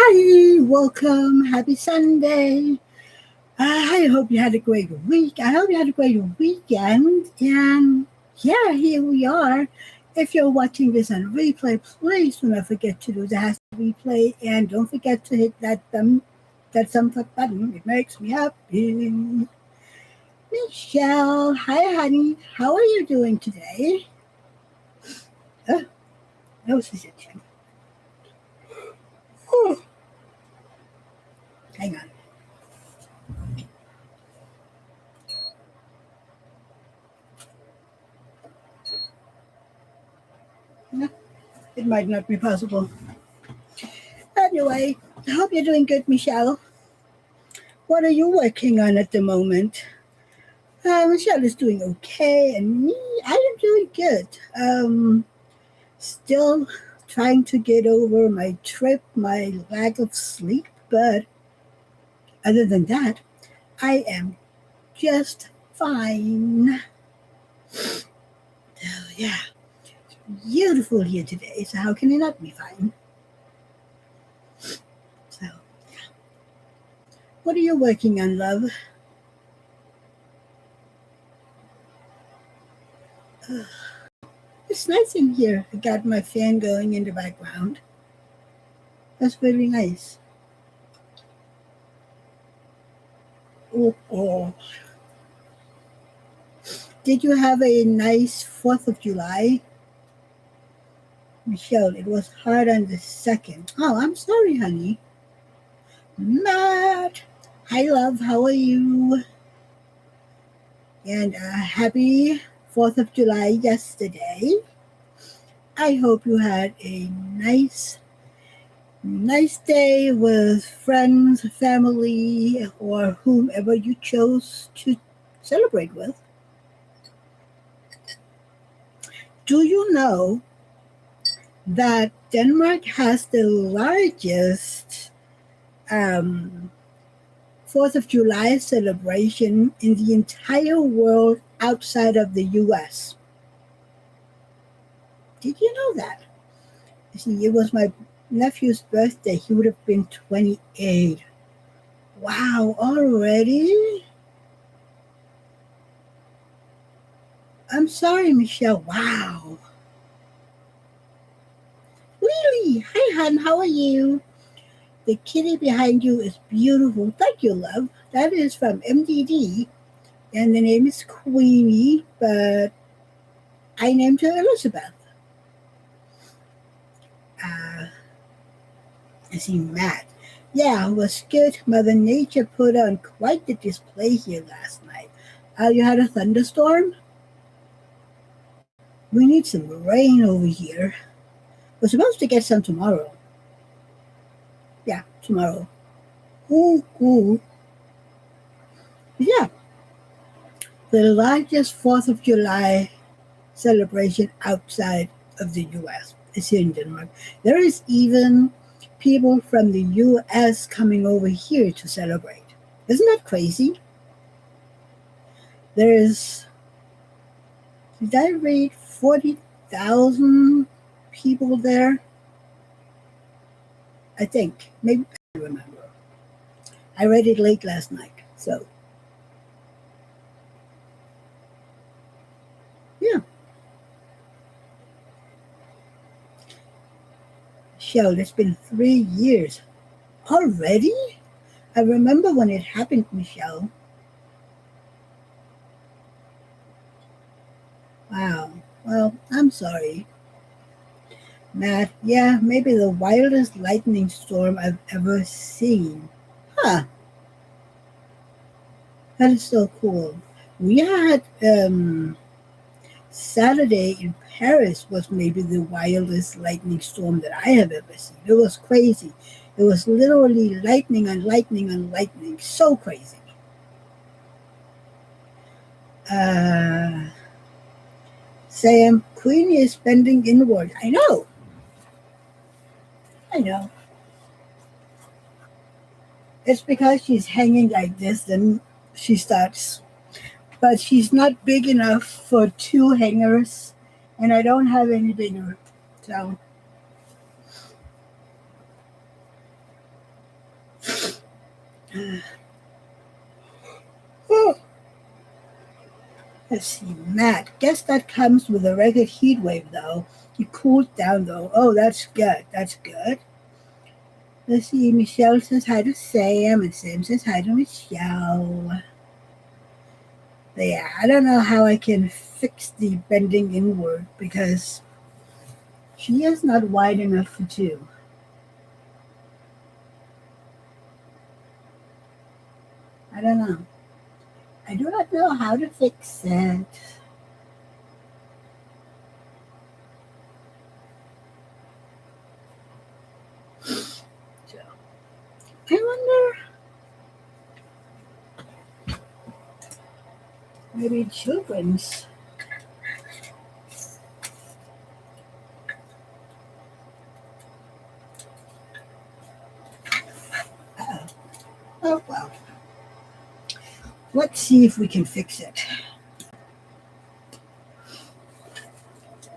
Hi, welcome. Happy Sunday. I hope you had a great week. I hope you had a great weekend. And yeah, here we are. If you're watching this on replay, please do not forget to do the hashtag replay and don't forget to hit that thumbs up button. It makes me happy. Michelle, hi honey. How are you doing today? Oh, nose is itching. Oh, hang on. No, it might not be possible. Anyway, I hope you're doing good, Michelle. What are you working on at the moment? Michelle is doing okay, and me, I am doing good. Still trying to get over my trip, my lack of sleep, but other than that, I am just fine. Oh, yeah, beautiful here today, so how can it not be fine? So, what are you working on, love? It's nice in here. I got my fan going in the background. That's very nice. Oh. Did you have a nice 4th of July? Michelle, it was hard on the 2nd. Oh, I'm sorry, honey. Matt, hi, love. How are you? And happy 4th of July yesterday. I hope you had a nice day with friends, family, or whomever you chose to celebrate with. Do you know that Denmark has the largest 4th of July celebration in the entire world outside of the US? Did you know that? You see, it was my nephew's birthday. He would have been 28. Wow, already? I'm sorry, Michelle. Wow. Really? Hi, hon. How are you? The kitty behind you is beautiful. Thank you, love. That is from MDD, and the name is Queenie, but I named her Elizabeth. Uh, I see Matt. Yeah, it was good. Mother Nature put on quite the display here last night. You had a thunderstorm? We need some rain over here. We're supposed to get some tomorrow. Yeah, tomorrow. Ooh, ooh. Yeah, the largest 4th of July celebration outside of the US is here in Denmark. There is even people from the US coming over here to celebrate. Isn't that crazy? There is, did I read 40,000 people there? I think. Maybe I don't remember. I read it late last night. So, yeah. Shell, it's been 3 years. Already? I remember when it happened, Michelle. Wow. Well, I'm sorry. Matt, yeah, maybe the wildest lightning storm I've ever seen. Huh, that is so cool. We had Saturday in Paris was maybe the wildest lightning storm that I have ever seen. It was crazy. It was literally lightning on lightning on lightning. So crazy. Uh, Sam, Queenie is bending inward. I know. I know. It's because she's hanging like this, then she starts. But she's not big enough for two hangers, and I don't have any bigger. So, Oh, let's see, Matt. Guess that comes with a regular heat wave, though. You cooled down, though. Oh, that's good. That's good. Let's see. Michelle says hi to Sam, and Sam says hi to Michelle. But yeah, I don't know how I can fix the bending inward because she is not wide enough for two. I don't know. I do not know how to fix it. So I wonder, maybe children's. Uh-oh. Oh well. Let's see if we can fix it.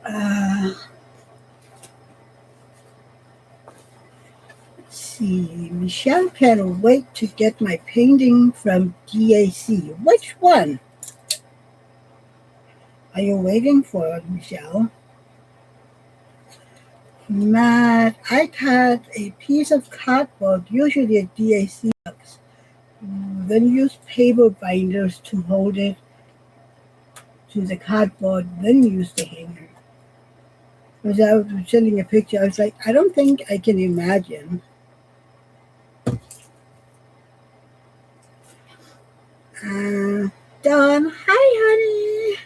Uh, let's see. Michelle can't wait to get my painting from DAC. Which one are you waiting for, Michelle? Matt, I cut a piece of cardboard, usually a DAC box, then use paper binders to hold it to the cardboard, then use the hanger. As I was sending a picture, I was like, I don't think I can imagine. Uh, Dawn, hi, honey.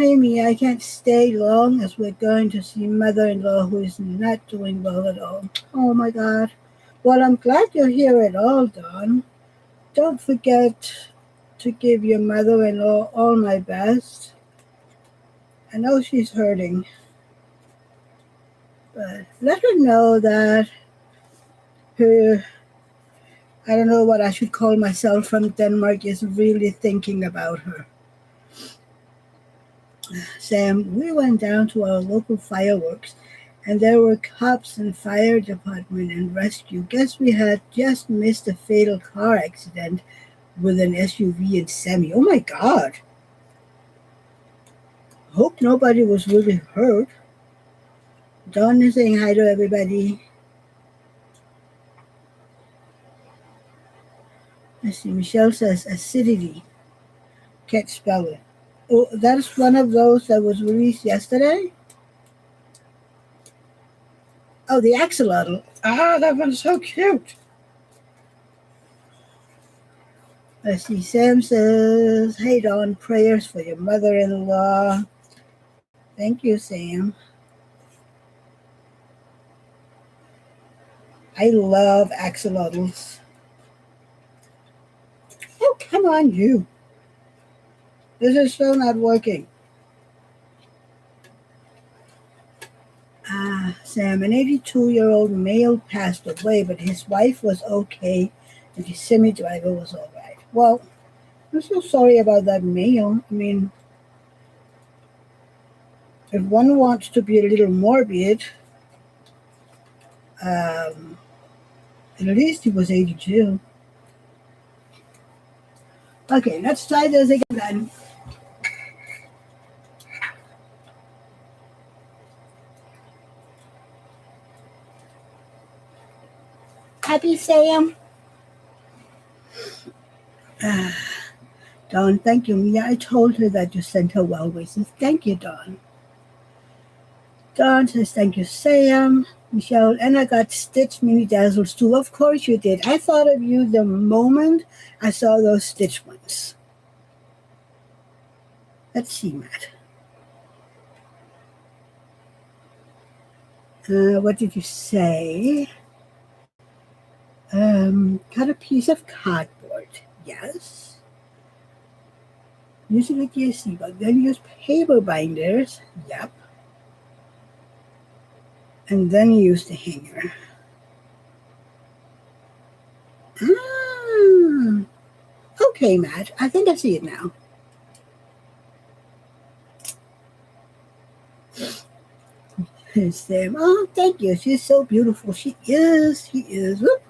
Hey, me, I can't stay long as we're going to see mother-in-law who is not doing well at all. Oh, my God. Well, I'm glad you're here at all, Dawn. Don't forget to give your mother-in-law all my best. I know she's hurting, but let her know that her, I don't know what I should call myself from Denmark, is really thinking about her. Sam, we went down to our local fireworks and there were cops and fire department and rescue. Guess we had just missed a fatal car accident with an SUV and semi. Oh my God. Hope nobody was really hurt. Dawn is saying hi to everybody. Let's see. Michelle says acidity. Can't spell it. Oh, that's one of those that was released yesterday? Oh, the axolotl. Ah, that one's so cute. Let's see. Sam says, hey, Dawn, prayers for your mother in law. Thank you, Sam. I love axolotls. Oh, come on, you. This is still not working. Ah, Sam, an 82-year-old male passed away, but his wife was okay and his semi driver was all right. Well, I'm so sorry about that male. I mean, if one wants to be a little morbid, um, at least he was 82. Okay, let's try this again then. Happy Sam. Ah, Dawn, thank you. Yeah, I told her that you sent her well wishes. Thank you, Dawn. Dawn says, thank you, Sam. Michelle, and I got Stitch mini dazzles too. Of course you did. I thought of you the moment I saw those Stitch ones. Let's see, Matt. What did you say? Cut a piece of cardboard. Yes. Use it like you see, but then use paper binders. Yep. And then use the hanger. Ah, okay, Matt. I think I see it now. Sam, oh, thank you. She's so beautiful. She is. She is. Whoop.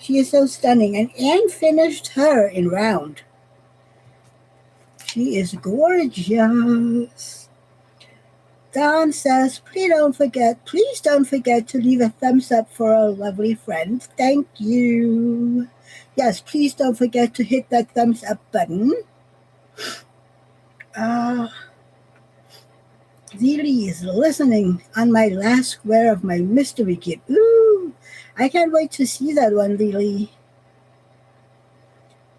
She is so stunning. And Anne finished her in round. She is gorgeous. Don says, please don't forget to leave a thumbs up for our lovely friend. Thank you. Yes, please don't forget to hit that thumbs up button. Lily is listening on my last square of my mystery kit. Ooh, I can't wait to see that one, Lily.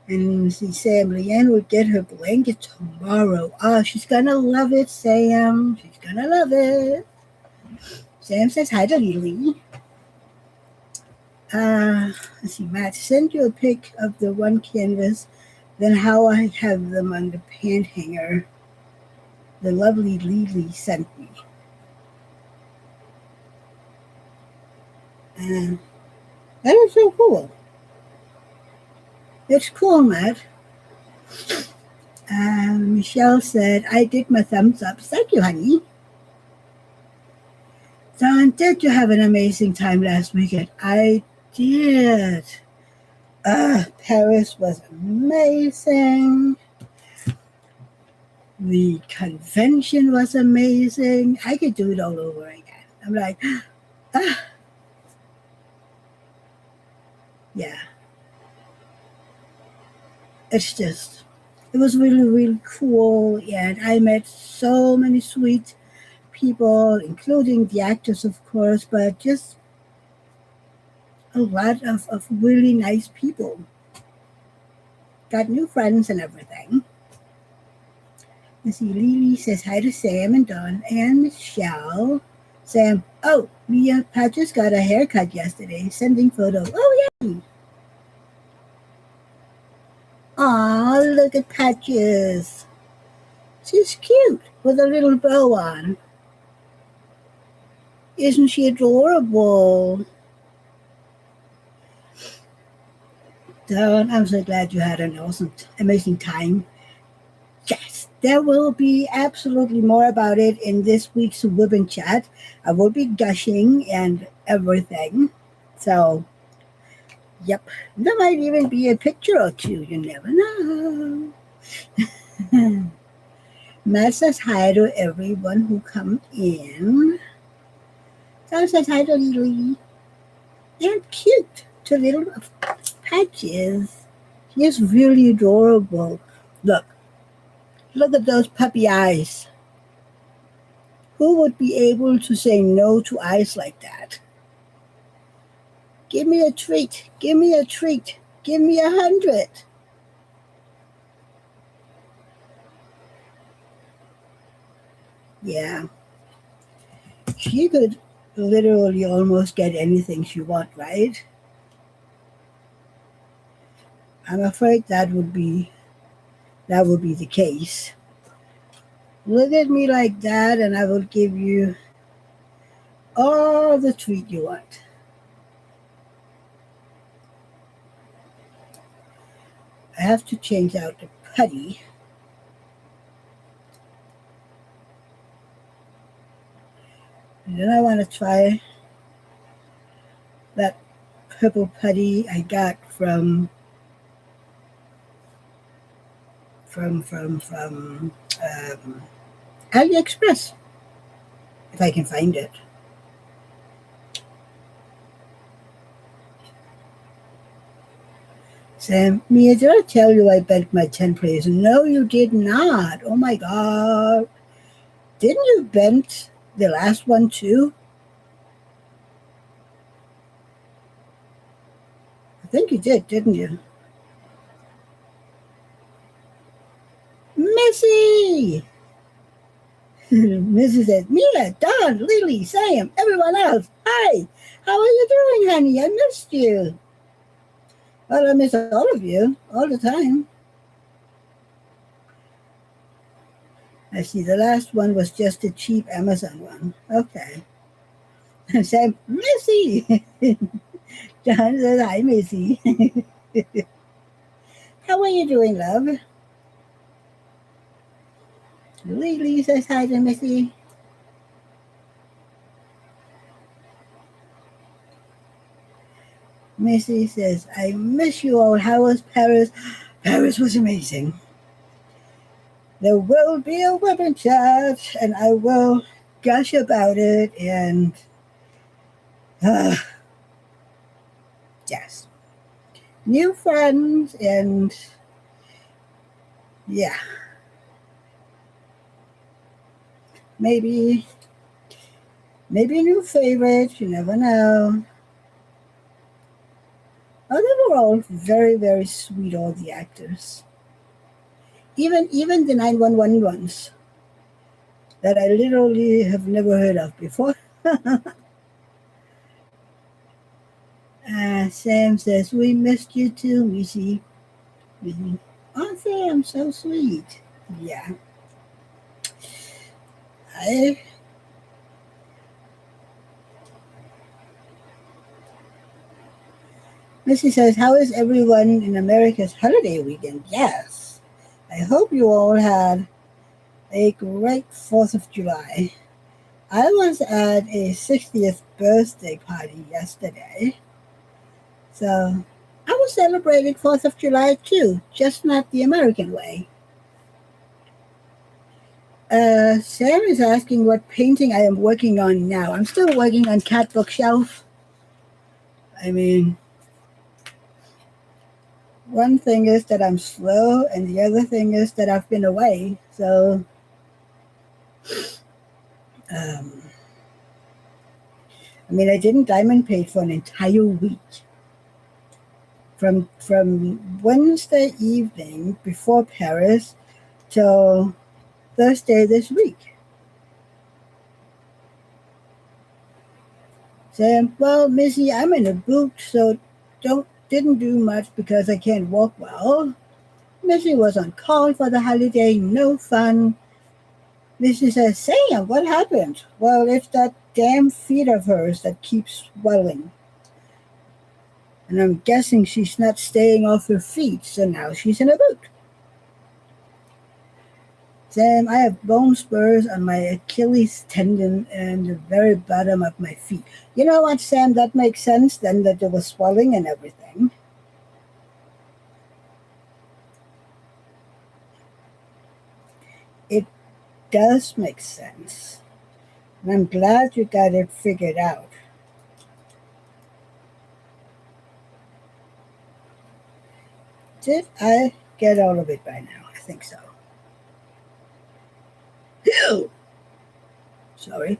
And see, Sam, Leanne will get her blanket tomorrow. Oh, she's gonna love it, Sam. She's gonna love it. Sam says hi to Lily. Let's see, Matt, send you a pic of the one canvas, then how I have them on the pant hanger. The lovely Lily sent me. And that is so cool. It's cool, Matt. Michelle said, I did my thumbs up. Thank you, honey. Don, did you have an amazing time last weekend? I did. Paris was amazing. The convention was amazing. I could do it all over again. I'm like, yeah. It was really, really cool. And I met so many sweet people, including the actors, of course, but just a lot of really nice people. Got new friends and everything. You see, Lily says hi to Sam and Don and Michelle. Sam, oh, Mia Patches got a haircut yesterday, sending photos. Oh, yeah. Aw, look at Patches. She's cute with a little bow on. Isn't she adorable? Don, I'm so glad you had an awesome, amazing time. Yes, there will be absolutely more about it in this week's Women Chat. I will be gushing and everything. So, yep, there might even be a picture or two. You never know. Matt says hi to everyone who come in. Tom says hi to Lily. They're cute to little Patches. He is really adorable. Look at those puppy eyes. Who would be able to say no to eyes like that? Give me a treat. Give me a treat. Give me 100. Yeah. She could literally almost get anything she wants, right? I'm afraid that would be the case. Look at me like that and I will give you all the treat you want. I have to change out the putty. And then I want to try that purple putty I got from AliExpress, if I can find it. Sam, Mia, did I tell you I bet my 10 plays? No, you did not. Oh my God. Didn't you bet the last one too? I think you did, didn't you? Missy! Missy says, Mia, Don, Lily, Sam, everyone else. Hi, how are you doing, honey? I missed you. Well, I miss all of you all the time. I see the last one was just a cheap Amazon one. Okay. Sam, Missy! John says, hi, Missy. How are you doing, love? Lily says hi to Missy. Missy says, I miss you all. How was Paris? Paris was amazing. There will be a weapon chat, and I will gush about it. And uh, yes, new friends, and yeah, maybe maybe a new favorite. You never know. Oh, they were all very very sweet. All the actors, even the 911 ones that I literally have never heard of before. Sam says, we missed you too, Missy. Mhm. Oh, Sam, so sweet. Yeah. I, Missy says, how is everyone in America's holiday weekend? Yes. I hope you all had a great 4th of July. I was at a 60th birthday party yesterday. So I was celebrating 4th of July too, just not the American way. Sam is asking what painting I am working on now. I'm still working on Cat Bookshelf. I mean, one thing is that I'm slow, and the other thing is that I've been away. So, um, I mean, I didn't diamond paint for an entire week. From Wednesday evening before Paris till Thursday this week. Saying, well, Missy, I'm in a boot, so don't didn't do much because I can't walk well. Missy was on call for the holiday, no fun. Missy says, Sam, what happened? Well, it's that damn feet of hers that keeps swelling. And I'm guessing she's not staying off her feet, so now she's in a boot. Sam, I have bone spurs on my Achilles tendon and the very bottom of my feet. You know what, Sam? That makes sense then that there was swelling and everything. It does make sense. And I'm glad you got it figured out. Did I get all of it by now? I think so. Ew! Sorry.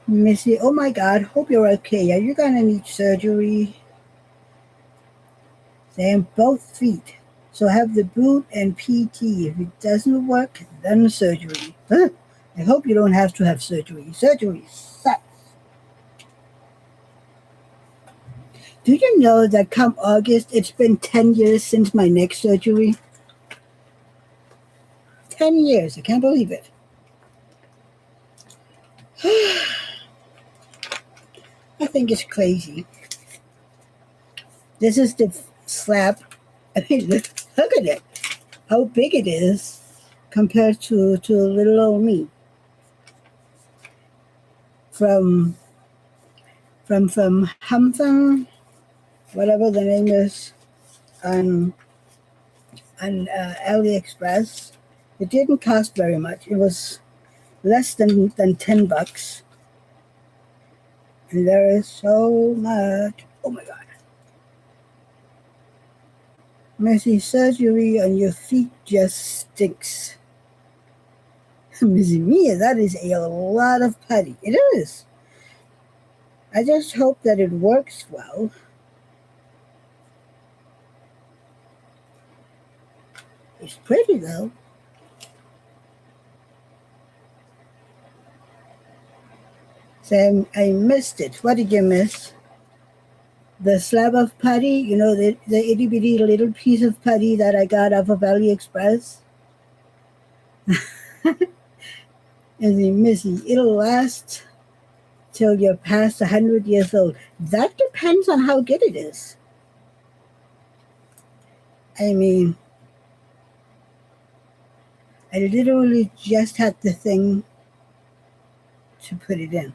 Missy, oh my God, hope you're okay. Are you gonna need surgery? Sam, both feet. So have the boot and PT. If it doesn't work, then surgery. Huh? I hope you don't have to have surgery. Surgery sucks. Do you know that come August, it's been 10 years since my neck surgery? 10 years. I can't believe it. I think it's crazy. This is the slab. I mean, look at it. How big it is compared to little old me. From Hampton, whatever the name is, on AliExpress. It didn't cost very much. It was less than $10, and there is so much. Oh my God! Missy, surgery on your feet just stinks. Missy Mia, that is a lot of putty. It is. I just hope that it works well. It's pretty though. Sam, I missed it. What did you miss? The slab of putty, you know, the itty bitty little piece of putty that I got off of AliExpress. And the Missy, it'll last till you're past 100 years old. That depends on how good it is. I mean, I literally just had the thing to put it in.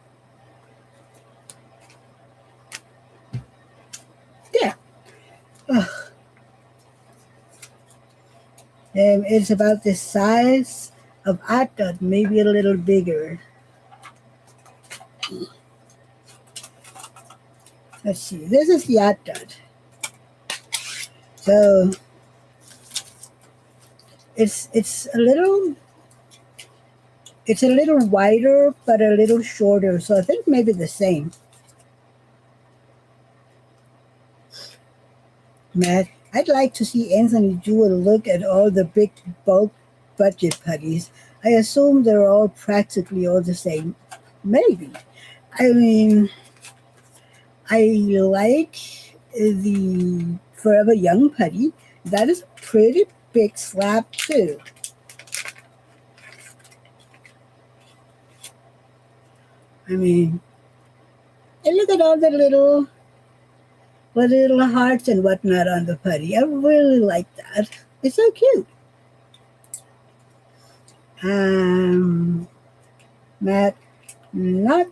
It's about the size of Atta, maybe a little bigger. Let's see. This is the Atta. So it's a little wider but a little shorter. So I think maybe the same. Matt, I'd like to see Anthony do a look at all the big bulk budget putties. I assume they're all practically all the same. Maybe. I mean, I like the Forever Young putty. That is a pretty big slab too. I mean, and look at all the little hearts and whatnot on the putty. I really like that. It's so cute. Um, Matt, not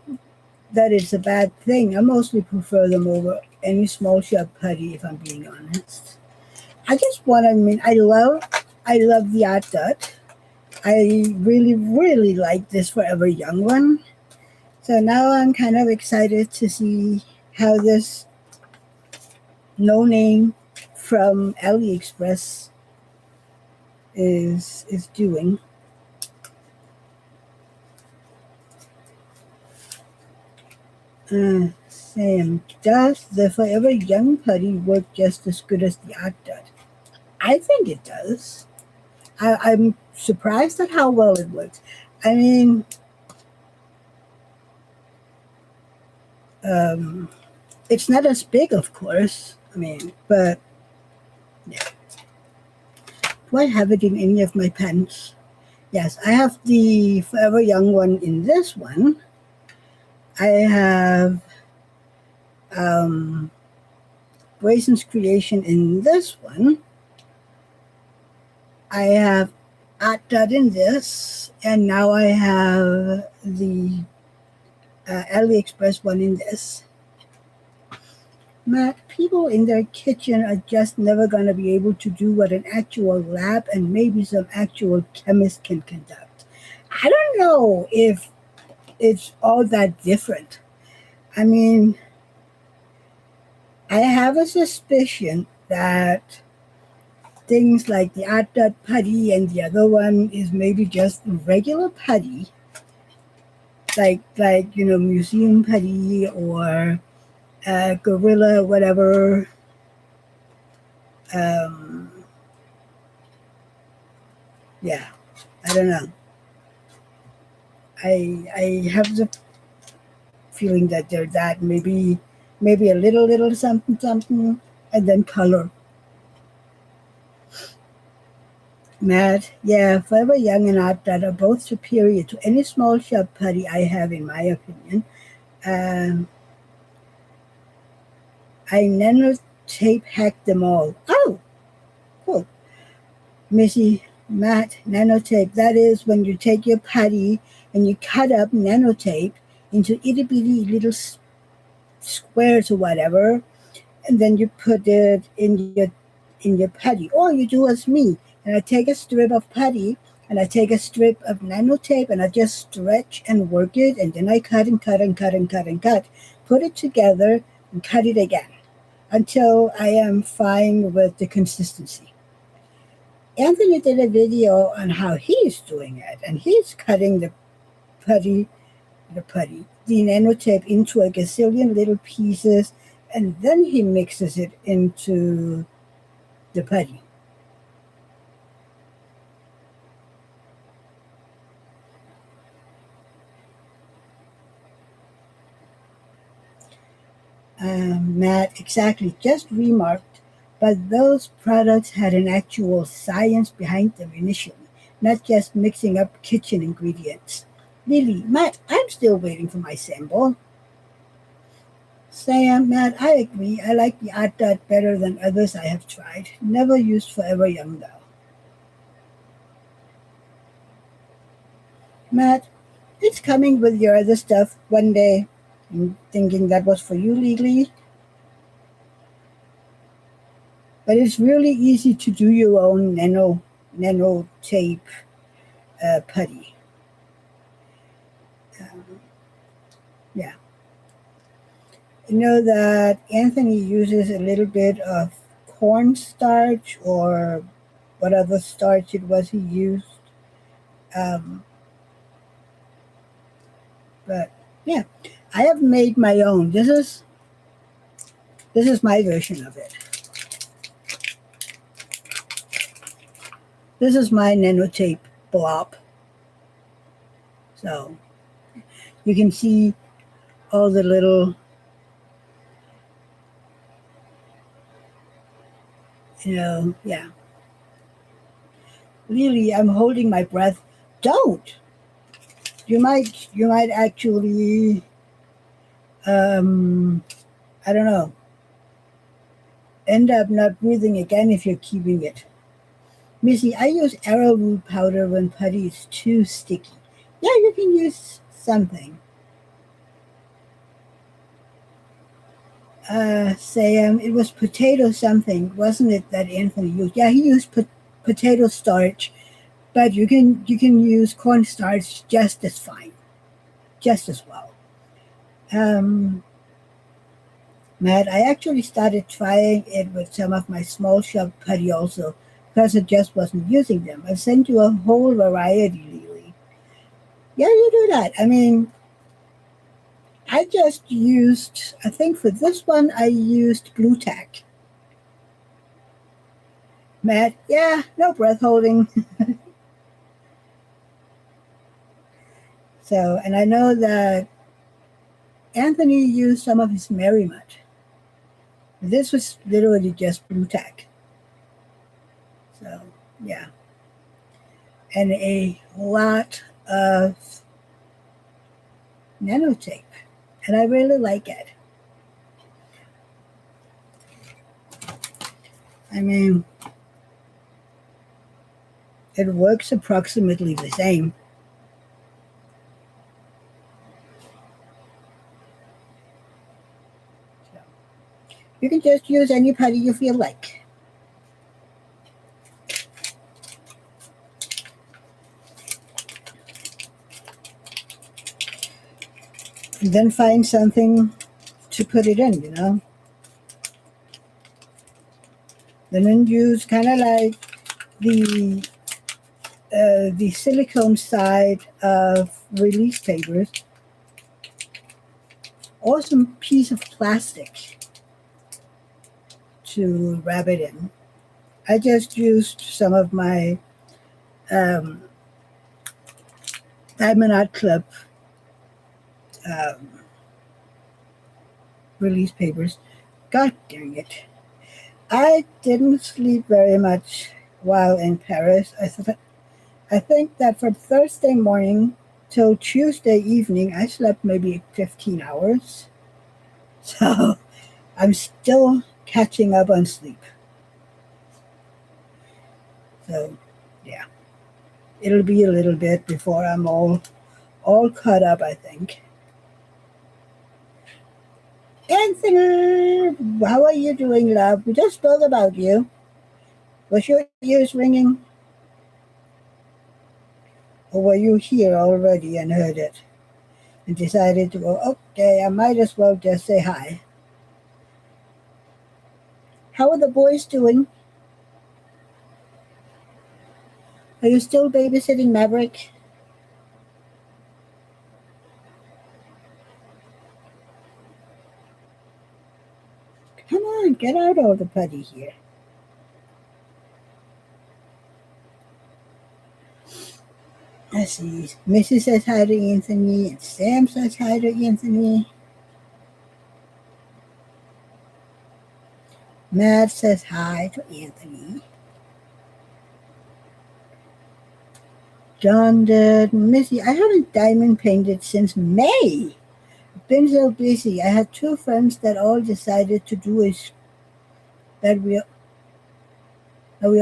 that it's a bad thing. I mostly prefer them over any small shop putty, if I'm being honest. I just want to. I mean, I love the art dot. I really, really like this Forever Young one. So now I'm kind of excited to see how this no name from AliExpress is doing. Sam, does the Forever Young putty work just as good as the art dot? I think it does. I'm surprised at how well it works. I mean, um, it's not as big, of course. I mean, but yeah. Do I have it in any of my pens? Yes, I have the Forever Young one in this one. I have um, Grayson's Creation in this one. I have Art Dot in this, and now I have the AliExpress one in this. Matt, people in their kitchen are just never going to be able to do what an actual lab and maybe some actual chemist can conduct. I don't know if it's all that different. I mean, I have a suspicion that things like the art dot putty and the other one is maybe just regular putty, like museum putty or gorilla whatever. Um, yeah, I don't know. I have the feeling that they're that maybe a little something something and then color. Matt, yeah, Forever Young and Art Dot are both superior to any small shop putty I have, in my opinion. Um, I nanotape hacked them all. Oh, cool. Missy, Matt, nanotape. That is when you take your putty and you cut up nanotape into itty bitty little squares or whatever, and then you put it in your putty. Or you do as me, and I take a strip of putty and I take a strip of nanotape and I just stretch and work it, and then I cut and cut and cut and cut and cut, put it together and cut it again until I am fine with the consistency. Anthony did a video on how he's doing it, and he's cutting putty, the nanotape into a gazillion little pieces, and then he mixes it into the putty. Matt, exactly, just remarked, but those products had an actual science behind them initially, not just mixing up kitchen ingredients. Lily, Matt, I'm still waiting for my sample. Sam, Matt, I agree. I like the art dot better than others I have tried. Never used Forever Young though. Matt, it's coming with your other stuff one day. I'm thinking that was for you legally, but it's really easy to do your own nano tape putty. Um, yeah. You know that Anthony uses a little bit of cornstarch or what other starch it was he used. Um, but yeah, I have made my own. This is my version of it. This is my nanotape blob. So you can see all the little, yeah. Really, I'm holding my breath. Don't. You might actually, um, I don't know, end up not breathing again if you're keeping it. Missy, I use arrowroot powder when putty is too sticky. Yeah, you can use something. Sam, it was potato something, wasn't it? That Anthony used. Yeah, he used potato starch, but you can use cornstarch just as fine, just as well. Um, Matt, I actually started trying it with some of my small shop putty also, because I just wasn't using them. I've sent you a whole variety lately. Yeah, you do that. I mean, I just used, I think for this one, I used glue tack. Matt, yeah, no breath holding. So, and I know that Anthony used some of his merriment. This was literally just blue tack. So, yeah. And a lot of nanotape. And I really like it. I mean, it works approximately the same. So you can just use any putty you feel like. And then find something to put it in. Then use kind of like the the silicone side of release papers or some piece of plastic to wrap it in. I just used some of my um, Diamond Art Club um, release papers. God dang it. I didn't sleep very much while in Paris. I think that from Thursday morning till Tuesday evening, I slept maybe 15 hours. So I'm still catching up on sleep. So yeah, it'll be a little bit before I'm all caught up, I think. Anthony, how are you doing, love? We just spoke about you. Was your ears ringing? Or were you here already and heard it and decided to go, okay, I might as well just say hi? How are the boys doing? Are you still babysitting Maverick? Come on, get out all the putty here. Let's see. Mrs. says hi to Anthony, and Sam says hi to Anthony. Matt says hi to Anthony. John did. Missy, I haven't diamond painted since May. Been so busy. I had two friends that all decided to do a that we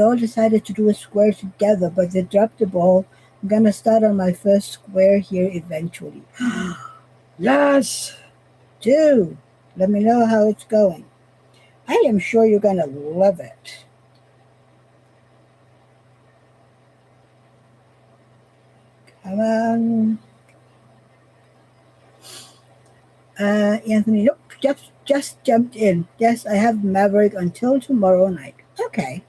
all decided to do a square together, but they dropped the ball. I'm gonna start on my first square here eventually. Yes, do. Let me know how it's going. I am sure you're gonna love it. Come on. Anthony, nope, just jumped in. Yes, I have Maverick until tomorrow night. Okay.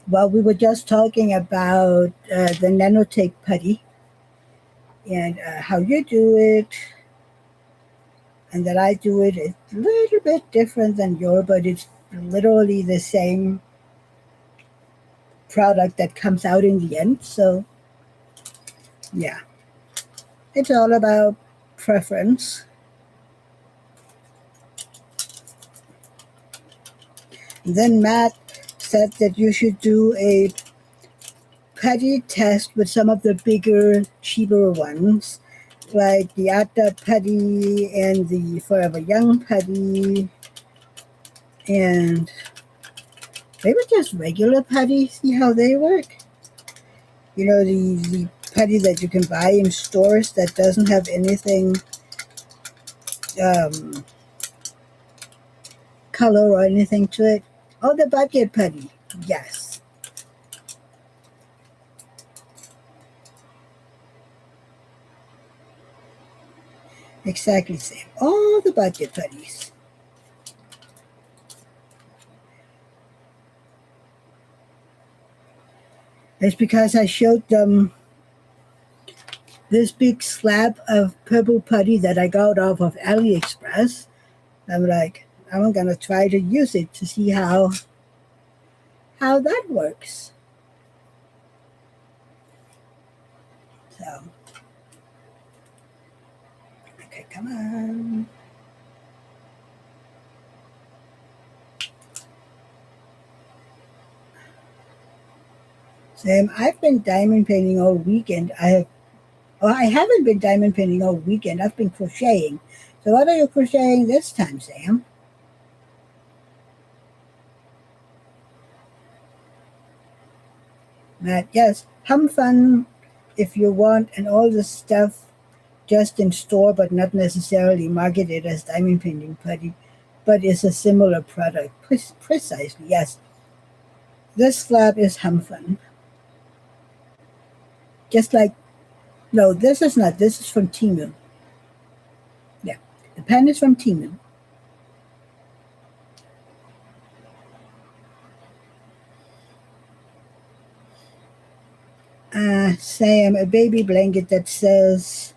Well, we were just talking about the nanotech putty and how you do it, and that I do it. It's a little bit different than yours, but it's literally the same product that comes out in the end. So, yeah, it's all about preference. And then Matt said that you should do a putty test with some of the bigger, cheaper ones, like the Atta putty and the Forever Young putty, and maybe just regular putty, see how they work. You know, the putty that you can buy in stores that doesn't have anything um, color or anything to it. Oh, the budget putty. Yes, exactly same. All the budget putties. It's because I showed them this big slab of purple putty that I got off of AliExpress. I'm like, I'm gonna try to use it to see how that works. So, okay, come on. Sam, I've been diamond painting all weekend. I haven't been diamond painting all weekend. I've been crocheting. So what are you crocheting this time, Sam? Matt, yes, have fun if you want, and all this stuff just in store, but not necessarily marketed as diamond painting putty, but it's a similar product. Precisely, yes. This slab is Humfun. Just like, no, this is not. This is from Timu. Yeah, the pen is from Timu. Sam, a baby blanket that says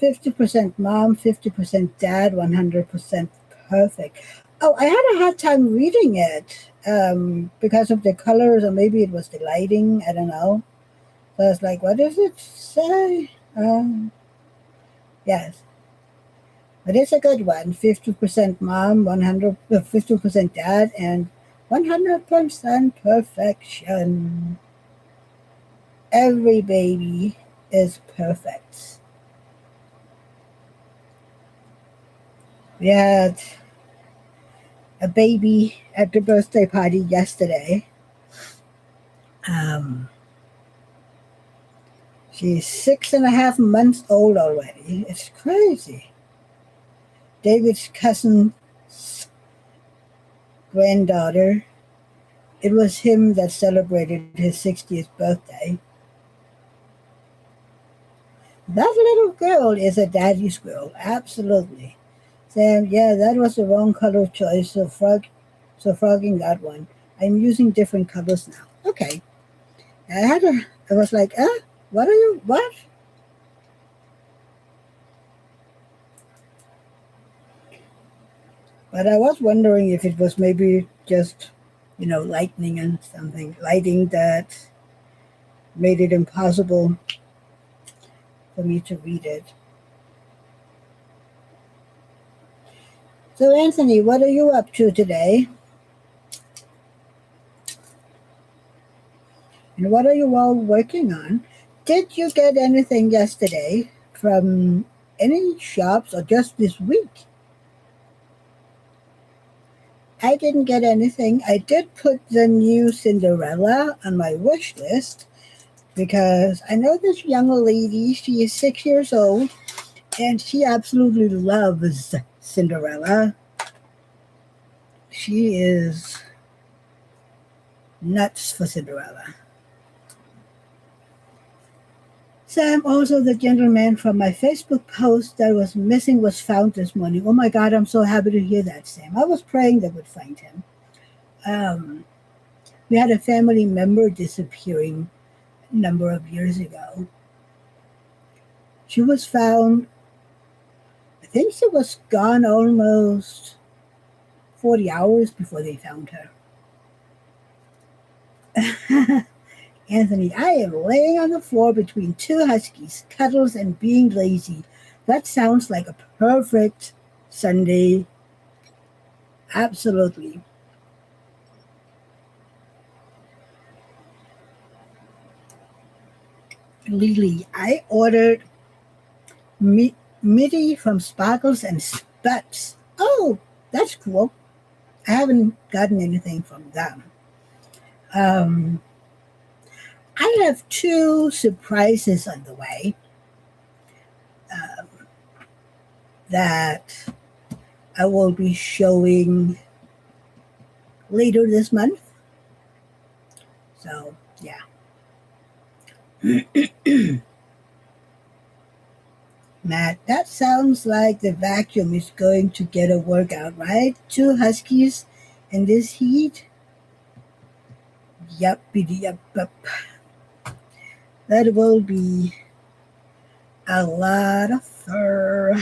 50% mom, 50% dad, 100% perfect. Oh, I had a hard time reading it because of the colors, or maybe it was the lighting. I don't know. So I was like, what does it say? Yes, but it's a good one. 50% mom, 50% dad, and 100% perfection. Every baby is perfect. We had a baby at the birthday party yesterday. Um, she's 6.5 months old already. It's crazy. David's cousin's granddaughter. It was him that celebrated his 60th birthday. That little girl is a daddy's girl, absolutely. Sam, yeah, that was the wrong color choice. So frogging that one. I'm using different colors now. Okay. I was like, what are you, what? But I was wondering if it was maybe just, lightning and something, lighting that made it impossible for me to read it. So, Anthony, what are you up to today? And what are you all working on? Did you get anything yesterday from any shops or just this week? I didn't get anything. I did put the new Cinderella on my wish list because I know this young lady, she is 6 years old, and she absolutely loves Cinderella. She is nuts for Cinderella. Sam, also the gentleman from my Facebook post that was missing was found this morning. Oh my God, I'm so happy to hear that, Sam. I was praying they would find him. Um, we had a family member disappearing a number of years ago. She was found, I think she was gone almost 40 hours before they found her. Anthony, I am laying on the floor between two huskies, cuddles, and being lazy. That sounds like a perfect Sunday. Absolutely. Lily, I ordered MIDI from Sparkles and Sputs. Oh, that's cool. I haven't gotten anything from them. Um, I have two surprises on the way um, that I will be showing later this month. So, yeah. Matt, that sounds like the vacuum is going to get a workout, right? Two huskies in this heat? Yup, yup, yup. That will be a lot of fur.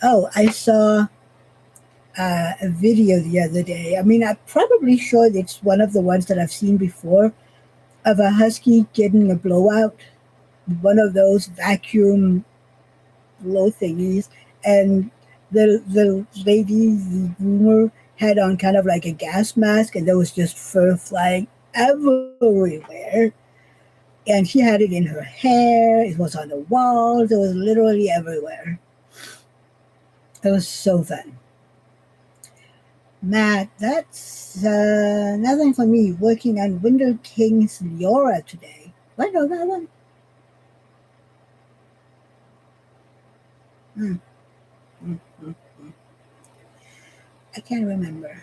Oh, I saw a video the other day. I mean, I'm probably sure it's one of the ones that I've seen before of a husky getting a blowout, one of those vacuum blow thingies, and the lady, the groomer, had on kind of like a gas mask, and there was just fur flying everywhere. And she had it in her hair. It was on the walls. It was literally everywhere. It was so fun. Matt, that's nothing for me. Working on Winter King's Leora today. What know that one? Mm, mm, mm, mm. I can't remember.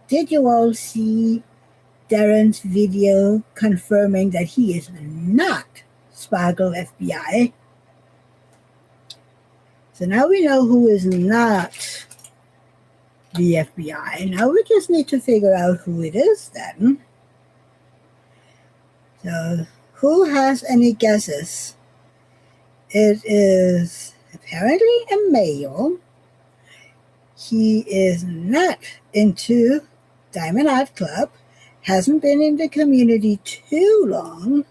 Did you all see Darren's video confirming that he is not Sparkle FBI? So now we know who is not the FBI. Now we just need to figure out who it is then. So, who has any guesses? It is apparently a male. He is not into Diamond Art Club, hasn't been in the community too long.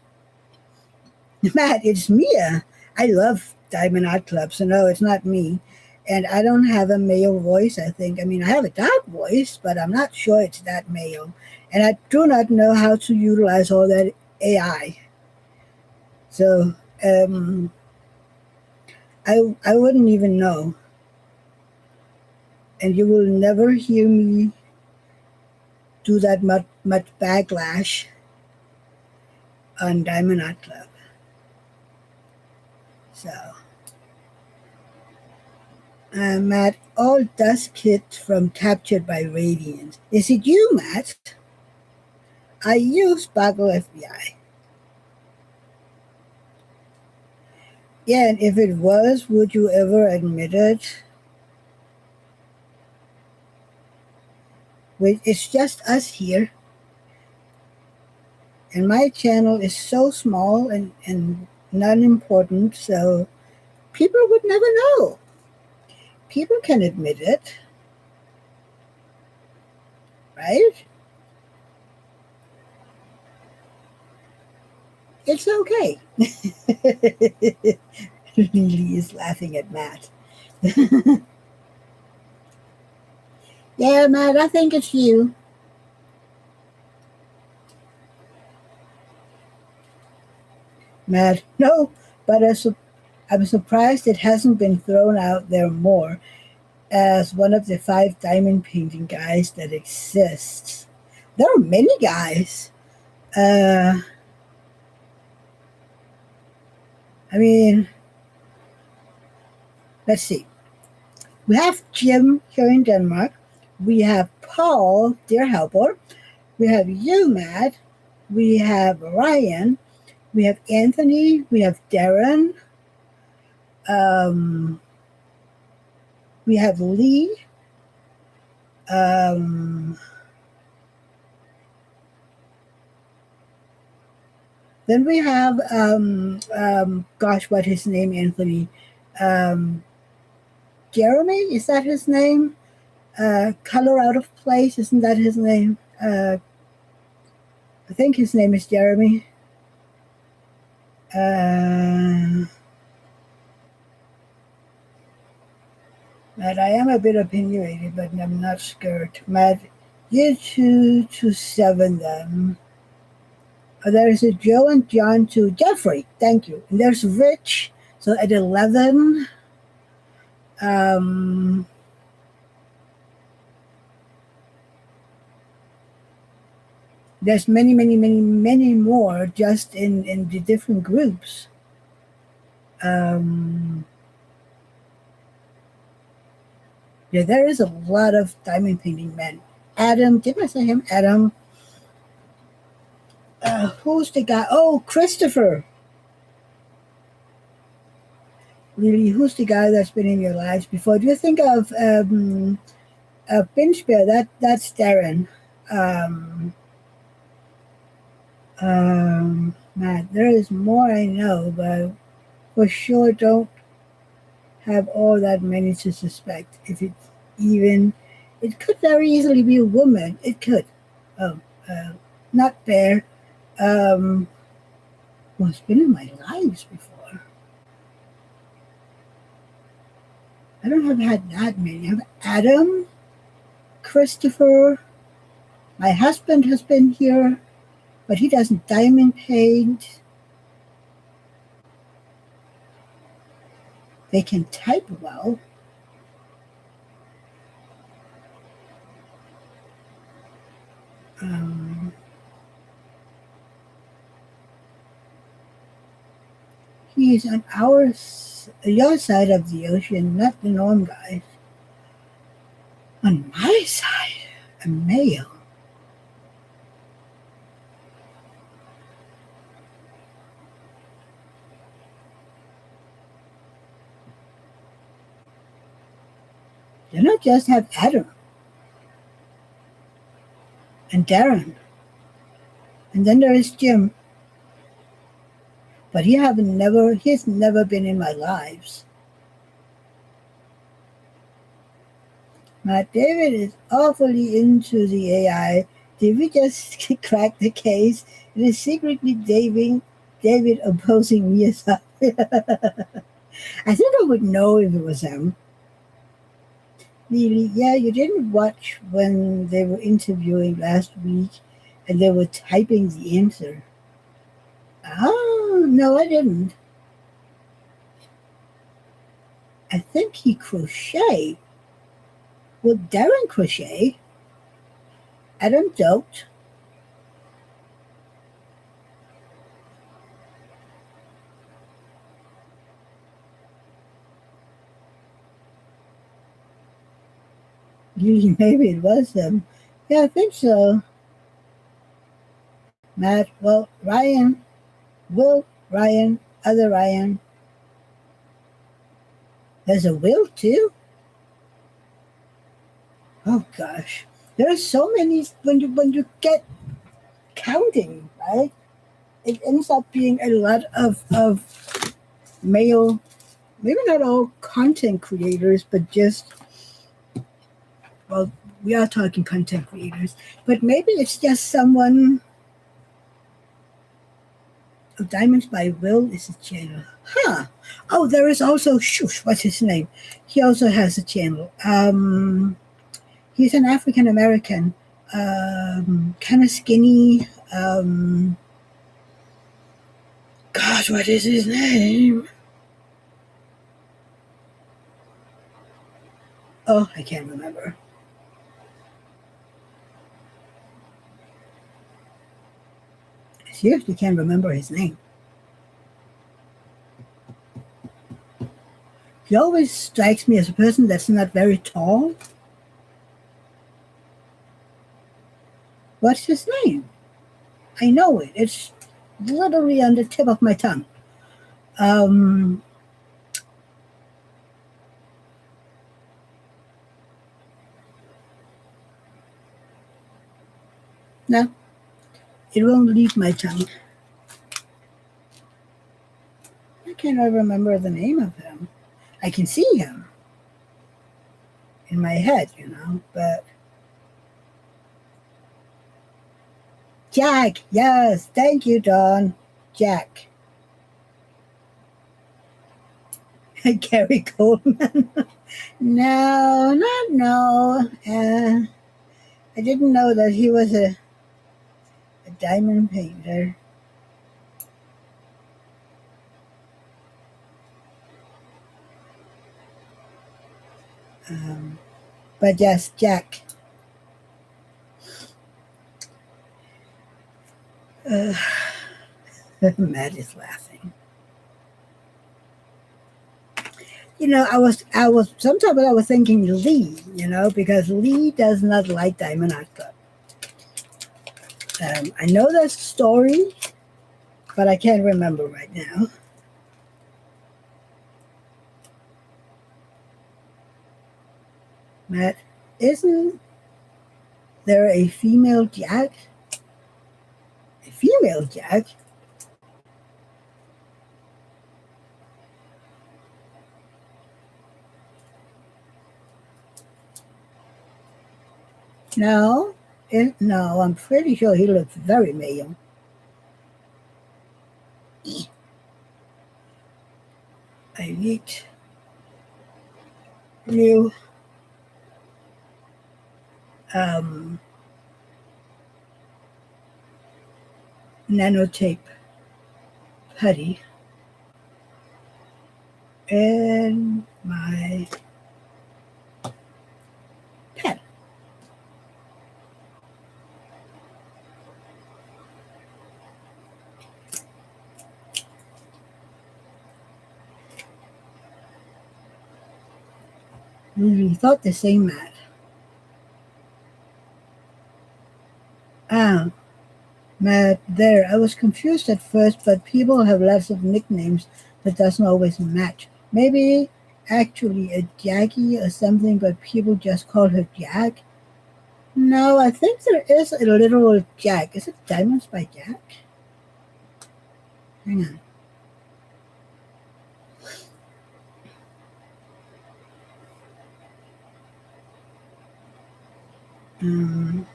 Matt, it's Mia. I love Diamond Art Club, so no, it's not me. And I don't have a male voice, I think. I mean, I have a dark voice, but I'm not sure it's that male. And I do not know how to utilize all that AI. So I wouldn't even know. And you will never hear me do that much backlash on Diamond Art Club. So, Matt, all dust kit from Captured by Radiant. Is it you, Matt? Are you Sparkle FBI? Yeah, and if it was, would you ever admit it? It's just us here. And my channel is so small and not important, so people would never know. People can admit it, right? It's okay. Lily is laughing at Matt. Yeah, Matt, I think it's you. Matt, no, but I'm surprised it hasn't been thrown out there more as one of the five diamond painting guys that exists. There are many guys. Uh, I mean, let's see. We have Jim here in Denmark. We have Paul, dear helper. We have you, Matt. We have Ryan. We have Anthony. We have Darren. Um, we have Lee. Um, then we have, gosh, what his name, Anthony? Um, Jeremy, is that his name? Color Out of Place, isn't that his name? I think his name is Jeremy. Uh, Matt, I am a bit opinionated, but I'm not scared. Matt, you 2 to 7 then. There's a Joe and John to Jeffrey. Thank you. And there's Rich. So at 11, um, there's many, many, many, many more just in the different groups. Um, yeah, there is a lot of diamond painting men. Adam, did I say him? Adam. Who's the guy? Oh, Christopher. Really, who's the guy that's been in your lives before? Do you think of Pinch Bear? That's Darren. Um, Matt, there is more I know, but for sure don't have all that many to suspect. If it's even, it could very easily be a woman. It could. Oh, uh, not Bear. Um, who's been in my lives before? I don't have had that many. I have Adam, Christopher. My husband has been here, but he doesn't diamond paint. They can type well. Um, he is on your side of the ocean, not the norm guys. On my side, a male. Then I just have Adam and Darren, and then there is Jim. But he's never been in my lives. Matt David is awfully into the AI. Did we just crack the case? It is secretly David opposing me as I think I would know if it was him. Really, yeah, you didn't watch when they were interviewing last week and they were typing the answer. Oh, no, I didn't. I think he crocheted. Well, Darren crochet. Adam don't. Maybe it was them. Yeah, I think so. Matt, well, Ryan, Will, Ryan, other Ryan. There's a Will too? Oh gosh. There are so many when you get counting, right? It ends up being a lot of male, maybe not all content creators, but just, well, we are talking content creators, but maybe it's just someone. Oh, Diamonds by Will is a channel. Huh. Oh, there is also Shush. What's his name? He also has a channel. He's an African American, kind of skinny. Gosh, what is his name? Oh, I can't remember. I seriously can't remember his name. He always strikes me as a person that's not very tall. What's his name? I know it. It's literally on the tip of my tongue. Um, no, it won't leave my tongue. I cannot remember the name of him. I can see him in my head, but Jack, yes, thank you, Don. Jack. Gary Coleman. No, not no. I didn't know that he was a diamond painter. Um, but yes, Jack. Uh, Matt is laughing. Sometimes I was thinking Lee, because Lee does not like Diamond Art Club. I know that story, but I can't remember right now. Matt, isn't there a female Jack? A female Jack? No, no, I'm pretty sure he looks very male. I need new um, nanotape putty in my pen. We thought the same, Matt. Ah, Matt, there. I was confused at first, but people have lots of nicknames that doesn't always match. Maybe actually a Jackie or something, but people just call her Jack. No, I think there is a literal Jack. Is it Diamonds by Jack? Hang on. Um,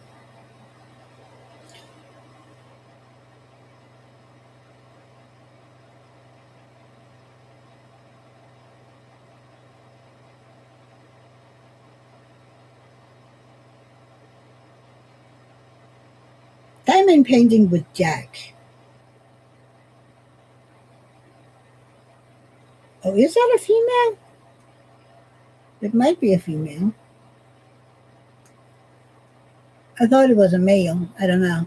Diamond painting with Jack. Oh, is that a female? It might be a female. I thought it was a male. I don't know.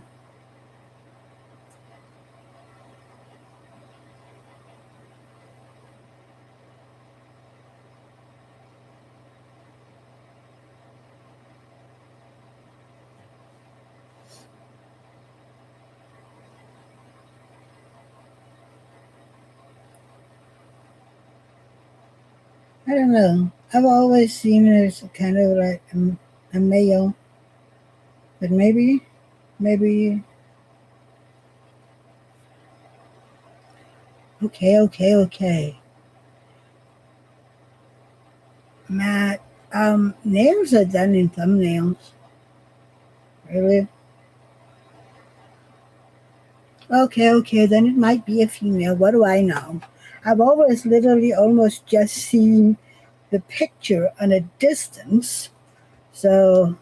I don't know. I've always seen it as kind of like a male, but maybe. Okay. Matt, nails are done in thumbnails. Really? Okay. Then it might be a female. What do I know? I've always literally almost just seen the picture on a distance, so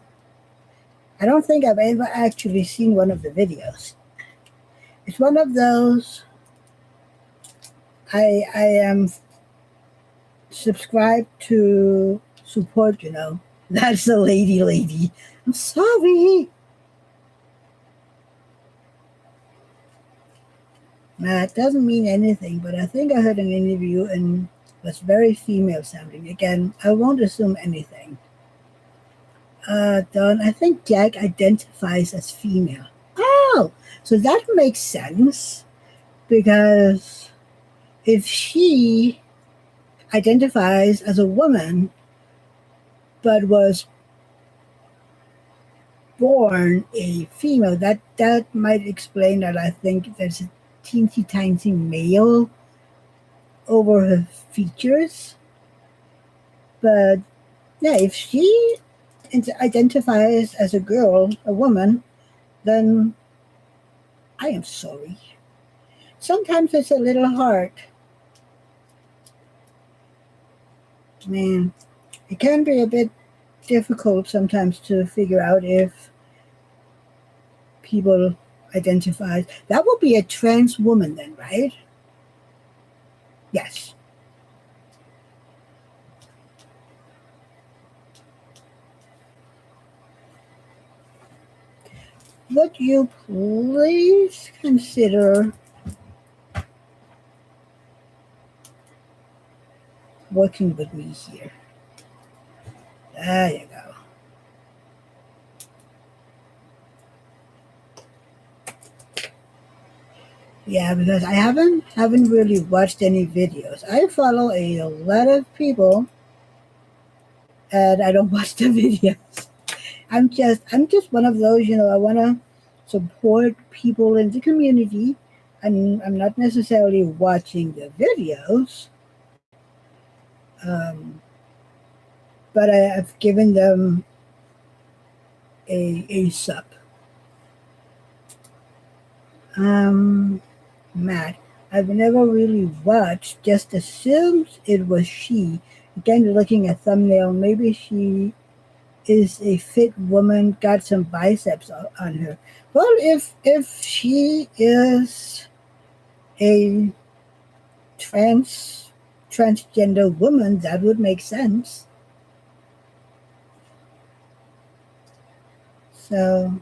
I don't think I've ever actually seen one of the videos. It's one of those. I am subscribed to support. That's the lady. I'm sorry. That doesn't mean anything, but I think I heard an interview and was very female sounding. Again, I won't assume anything. Don, I think Jack identifies as female. Oh, so that makes sense because if she identifies as a woman but was born a female, that might explain that I think there's a teensy tiny male over her features. But yeah, if she identifies as a girl, a woman, then I am sorry. Sometimes it's a little hard. Man, it can be a bit difficult sometimes to figure out if people identify. That would be a trans woman then, right? Yes. Would you please consider working with me here? There you go. Yeah, because I haven't really watched any videos. I follow a lot of people, and I don't watch the videos. I'm just one of those. I want to support people in the community, and I'm not necessarily watching the videos. Um, but I have given them a sub. Um, Matt, I've never really watched. Just assumed it was she. Again, looking at thumbnail, maybe she is a fit woman, got some biceps on her. Well, if she is a trans transgender woman, that would make sense. So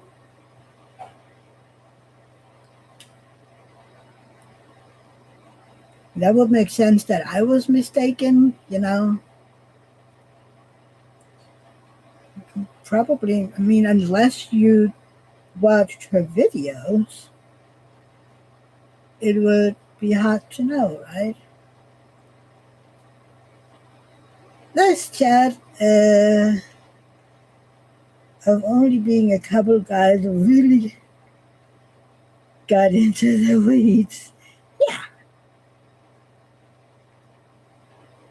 that would make sense that I was mistaken. Probably, I mean, unless you watched her videos, it would be hard to know, right? This chat of only being a couple guys who really got into the weeds. Yeah,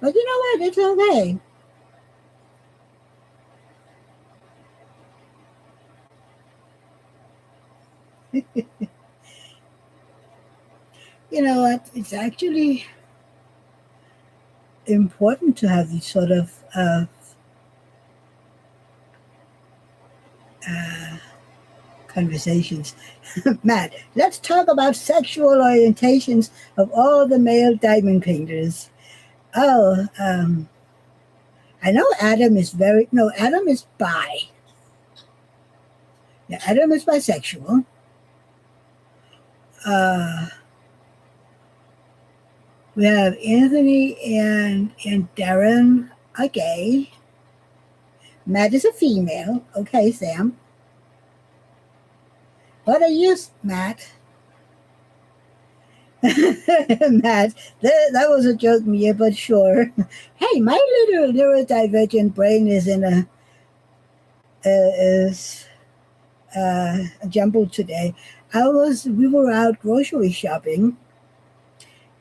but you know what? It's okay. You know what? It's actually important to have these sort of uh, conversations. Matt, let's talk about sexual orientations of all the male diamond painters. Oh, I know Adam is very no. Adam is bi. Yeah, Adam is bisexual. Uh, we have Anthony and Darren are gay. Matt is a female. Okay, Sam. What are you, Matt? Matt, that was a joke, Mia, but sure. Hey, my little neurodivergent brain is in is jumbled today. We were out grocery shopping,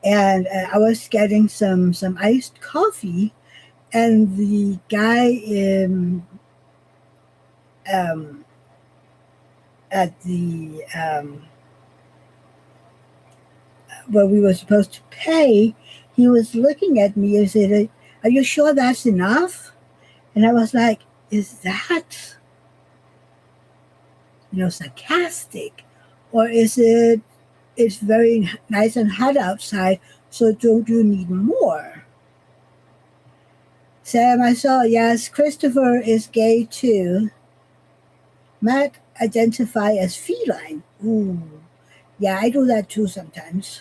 and I was getting some iced coffee, and the guy in um, at the where we were supposed to pay, he was looking at me and said, "Are you sure that's enough?" And I was like, "Is that sarcastic, or is it? It's very nice and hot outside, so don't you need more?" Sam, I saw, yes, Christopher is gay too. Matt identify as feline. Ooh, yeah, I do that too sometimes.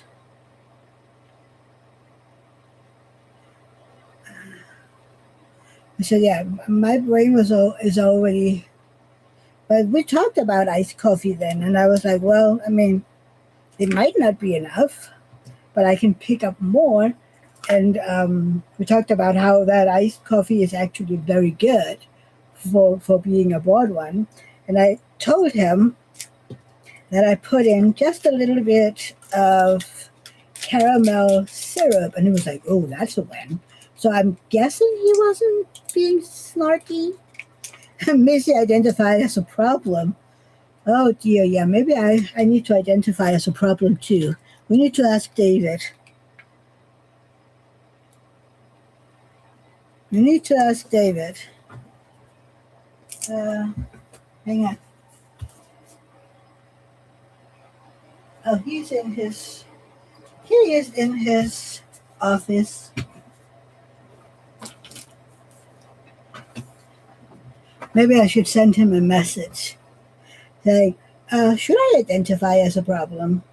So yeah, my brain is already. But we talked about iced coffee then, and I was like, well, I mean, it might not be enough, but I can pick up more. And we talked about how that iced coffee is actually very good for being a broad one. And I told him that I put in just a little bit of caramel syrup, and he was like, "Oh, that's a win." So I'm guessing he wasn't being snarky. Missy identified as a problem. Oh dear, yeah, maybe I need to identify as a problem too. We need to ask David. We need to ask David. Uh, hang on. Oh, he's in his. He is in his office. Maybe I should send him a message. Say, should I identify as a problem?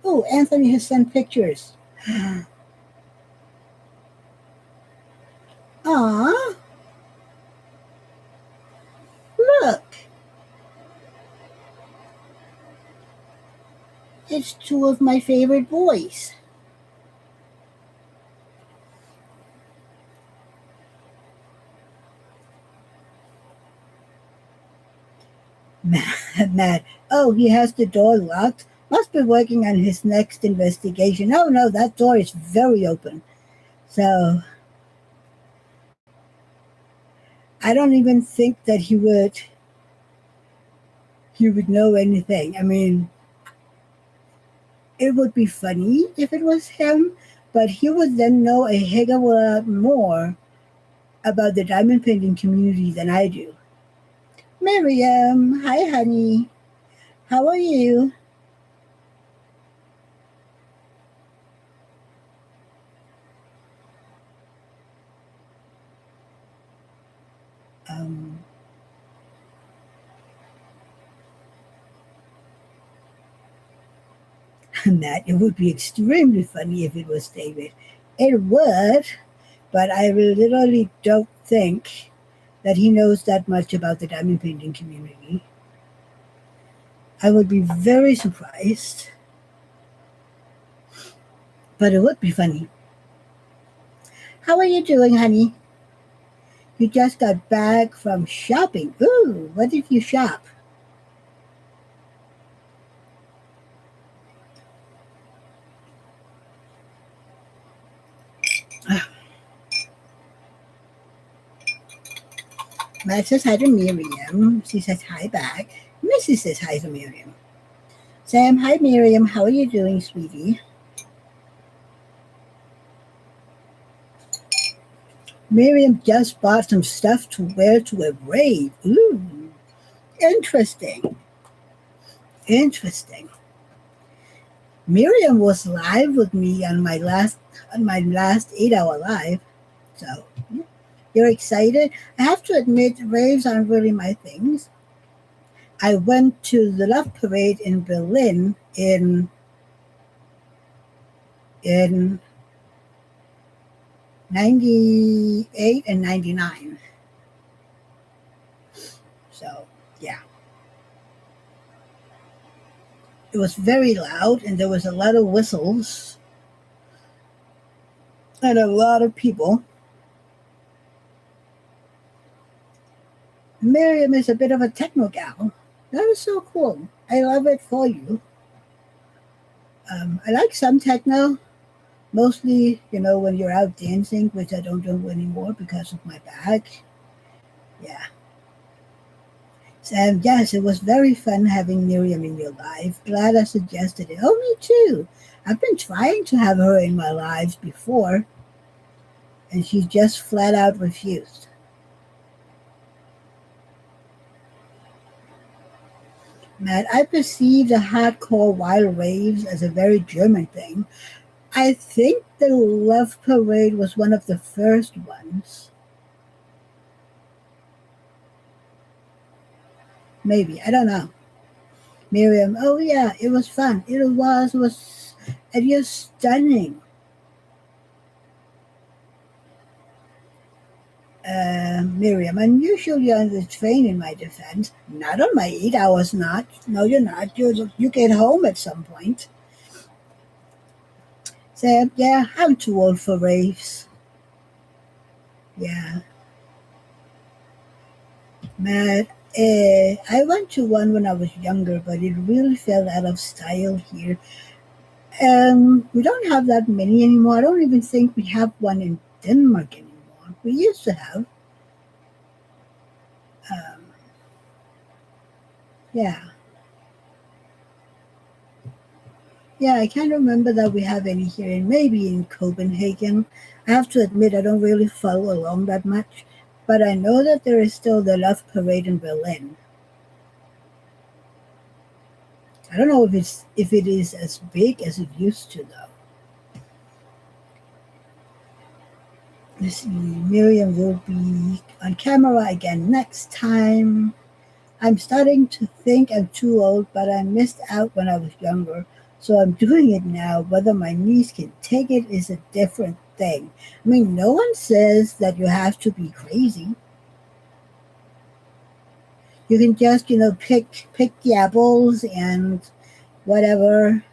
Oh, Anthony has sent pictures. Ah, look, it's two of my favorite boys. Matt, oh, he has the door locked. Must be working on his next investigation. Oh no, that door is very open. So I don't even think that he would know anything. I mean, it would be funny if it was him, but he would then know a heck of a lot more about the diamond painting community than I do. Miriam, hi honey. How are you? Um, Matt, it would be extremely funny if it was David. It would, but I literally don't think that he knows that much about the diamond painting community. I would be very surprised, but it would be funny. How are you doing, honey? You just got back from shopping. Ooh, what did you shop? Matt says hi to Miriam. She says hi back. Missy says hi to Miriam. Sam, hi Miriam. How are you doing, sweetie? Miriam just bought some stuff to wear to a rave. Ooh, interesting. Interesting. Miriam was live with me on my last 8 hour live. So yeah. You're excited? I have to admit, raves aren't really my things. I went to the Love Parade in Berlin in '98 and '99. So yeah, it was very loud, and there was a lot of whistles and a lot of people. Miriam is a bit of a techno gal. That is so cool. I love it for you. I like some techno, mostly, when you're out dancing, which I don't do anymore because of my back. Yeah. So, yes, it was very fun having Miriam in your life. Glad I suggested it. Oh, me too. I've been trying to have her in my lives before, and she just flat out refused. Matt, I perceive the hardcore wild raves as a very German thing. I think the Love Parade was one of the first ones. Maybe. I don't know. Miriam, oh yeah, it was fun. It was, and you're stunning. Miriam, unusually on the train in my defense. Not on my 8 hours, not. No, you're not. You get home at some point. So, yeah, I'm too old for raves. Yeah, man. I went to one when I was younger, but it really felt out of style here. We don't have that many anymore. I don't even think we have one in Denmark anymore. We used to have. Um, yeah, yeah, I can't remember that we have any here, and maybe in Copenhagen. I have to admit, I don't really follow along that much, but I know that there is still the Love Parade in Berlin. I don't know if it is as big as it used to though. Let's see, Miriam will be on camera again next time. I'm starting to think I'm too old, but I missed out when I was younger. So I'm doing it now. Whether my niece can take it is a different thing. I mean, no one says that you have to be crazy. You can just, pick the apples and whatever,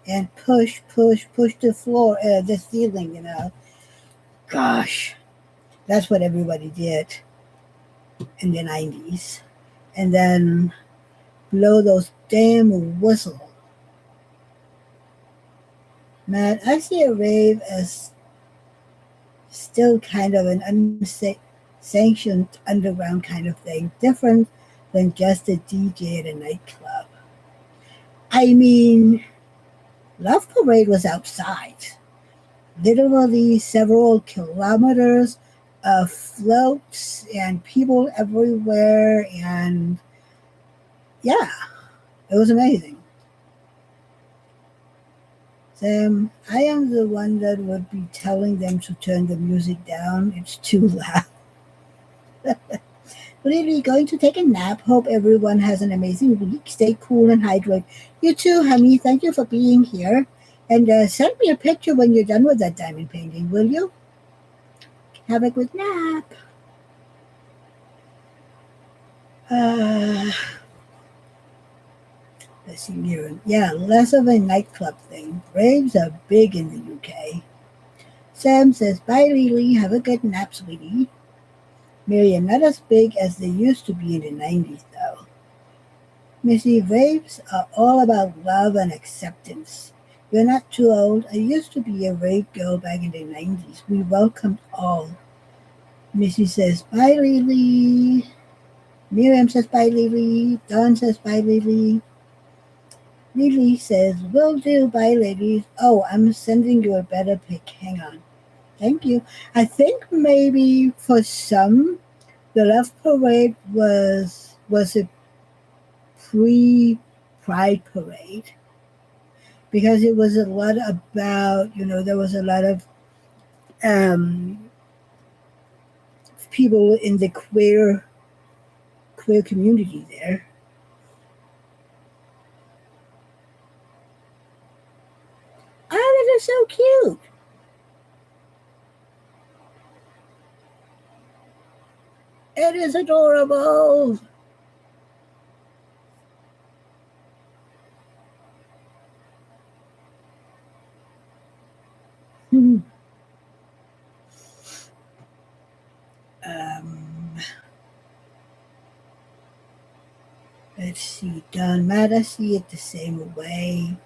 and push the ceiling. Gosh, that's what everybody did in the 90s. And then blow those damn whistles. Man, I see a rave as still kind of an unsanctioned underground kind of thing, different than just a DJ at a nightclub. I mean, Love Parade was outside, literally several kilometers of floats and people everywhere, and yeah, it was amazing. So I am the one that would be telling them to turn the music down. It's too loud. Really going to take a nap. Hope everyone has an amazing week. Stay cool and hydrate. You too, honey. Thank you for being here. And send me a picture when you're done with that diamond painting, will you? Have a good nap. Uh, let's see, Miriam. Yeah, less of a nightclub thing. Raves are big in the UK. Sam says, bye, Lily. Have a good nap, sweetie. Miriam, not as big as they used to be in the 90s, though. Missy, raves are all about love and acceptance. You're not too old. I used to be a rave girl back in the 90s. We welcomed all. Missy says, bye, Lily. Miriam says, bye, Lily. Dawn says, bye, Lily. Lily says, will do, bye, ladies. Oh, I'm sending you a better pic. Hang on. Thank you. I think maybe for some, the Love Parade was a pre Pride Parade because it was a lot about, there was a lot of um, people in the queer community there. Oh, that is so cute. It is adorable. um, let's see, Don. Mada see it the same way.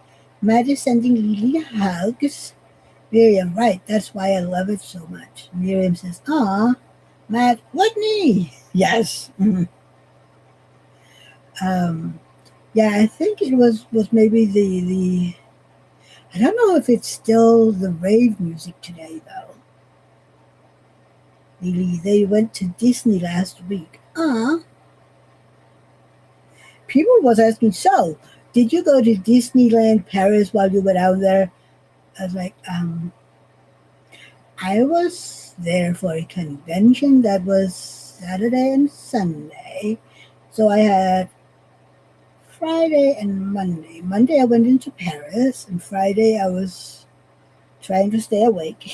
Mad is sending Lily hugs. Miriam, right, that's why I love it so much. Miriam says, aw, Matt, Whitney. Yes. Um, yeah, I think it was maybe the I don't know if it's still the rave music today though. Lily, they went to Disney last week. People was asking, so did you go to Disneyland Paris while you were down there? I was like, I was there for a convention that was Saturday and Sunday. So I had Friday and Monday. Monday I went into Paris, and Friday I was trying to stay awake.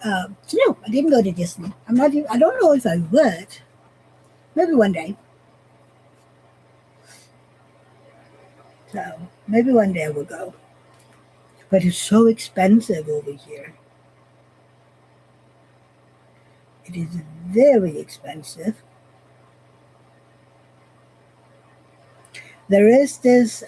So no, I didn't go to Disney. I'm not. I don't know if I would. Maybe one day. So maybe one day I will go. But it's so expensive over here. It is very expensive. There is this.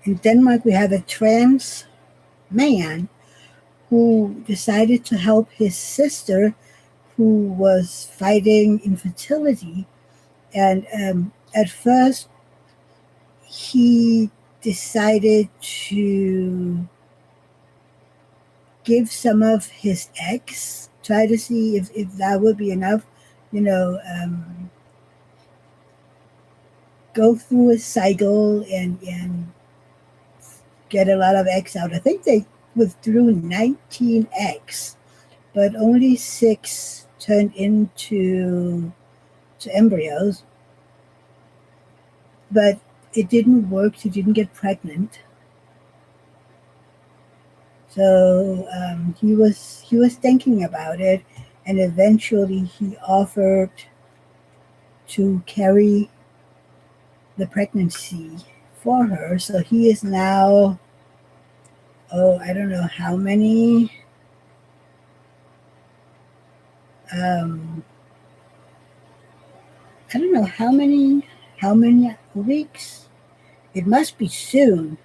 In Denmark, we have a trans man who decided to help his sister who was fighting infertility. And at first, he decided to give some of his eggs, try to see if that would be enough, you know, go through a cycle and get a lot of eggs out. I think they withdrew 19 eggs, but only 6 turned into to embryos. But it didn't work. She didn't get pregnant. So he was thinking about it, and eventually he offered to carry the pregnancy for her. So he is now, oh, I don't know how many. Um, I don't know how many weeks. It must be soon.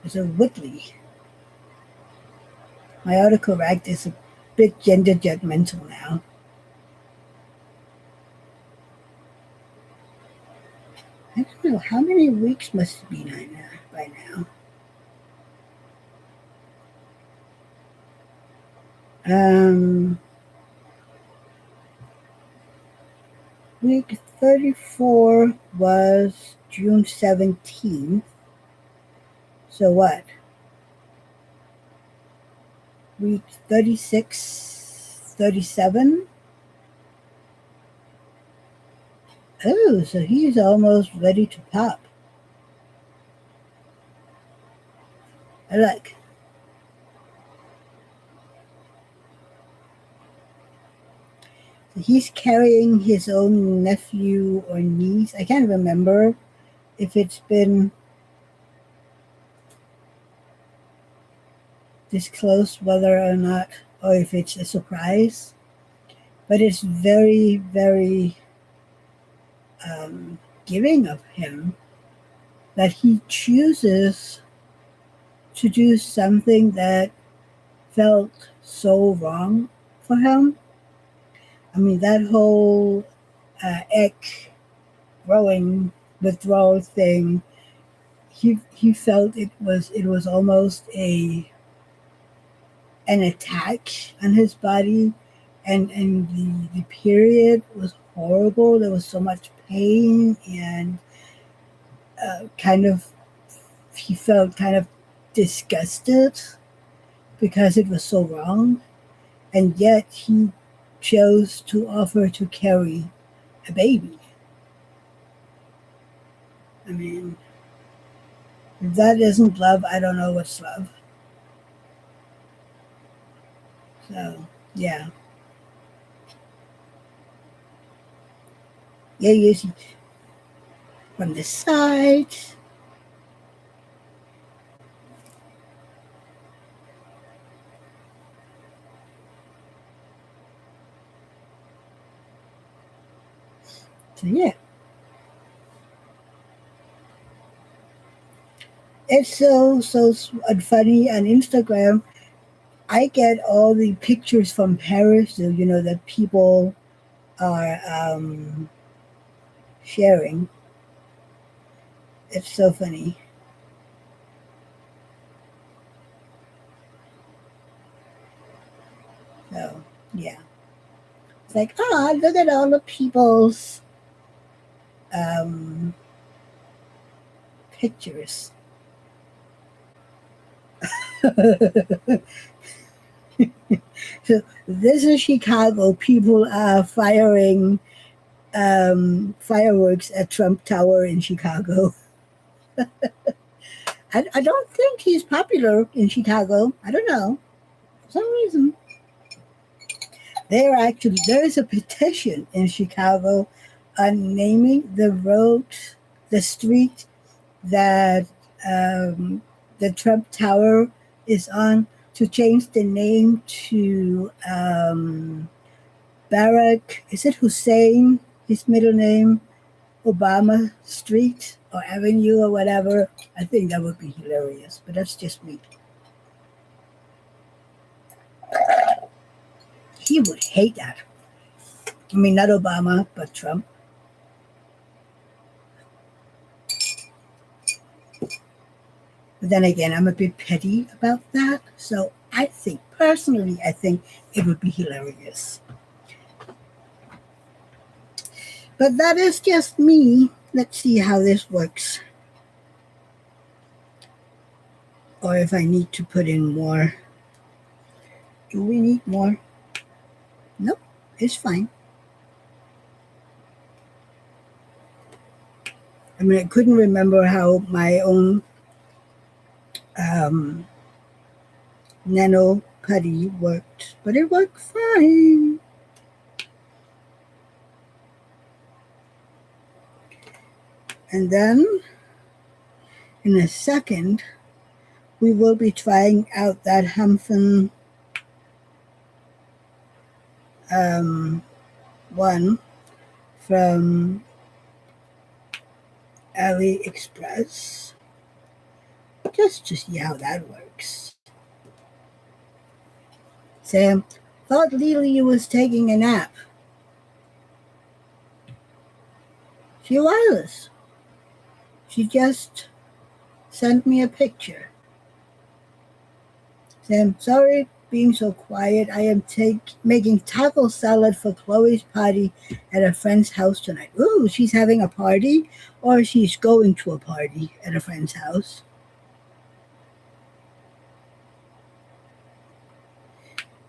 It's a Woodley. My autocorrect is a bit gender judgmental now. I don't know how many weeks must it be by now. Um, Week 34 was June 17th. So what? Week 36, 37. Oh, so he's almost ready to pop. I like. So he's carrying his own nephew or niece. I can't remember if it's been disclosed whether or not, or if it's a surprise. But it's very, very giving of him that he chooses to do something that felt so wrong for him. I mean, that whole egg growing withdrawal thing. He felt it was almost an attack on his body, and the period was horrible. There was so much pain, and kind of he felt kind of disgusted because it was so wrong, and yet he chose to offer to carry a baby. I mean, if that isn't love, I don't know what's love. So, yeah. Yeah, you see from the side. So, yeah. It's so funny on Instagram. I get all the pictures from Paris, that people are sharing. It's so funny. So, yeah. It's like, look at all the people's um, pictures. So, this is Chicago. People are firing fireworks at Trump Tower in Chicago. I don't think he's popular in Chicago. I don't know. For some reason. There is a petition in Chicago on naming the street that the Trump Tower is on, to change the name to Barack. Is it Hussein? His middle name, Obama Street or Avenue or whatever. I think that would be hilarious, but that's just me. He would hate that. I mean, not Obama, but Trump. But then again, I'm a bit petty about that. So personally, I think it would be hilarious. But that is just me. Let's see how this works. Or if I need to put in more. Do we need more? Nope, it's fine. I mean, I couldn't remember how my own nano putty worked, but it worked fine. And then in a second, we will be trying out that Hampton one from AliExpress, just to see how that works. Sam thought Lily was taking a nap. She was. She just sent me a picture. Sam, sorry being so quiet. I am making taco salad for Chloe's party at a friend's house tonight. Ooh, she's having a party, or she's going to a party at a friend's house.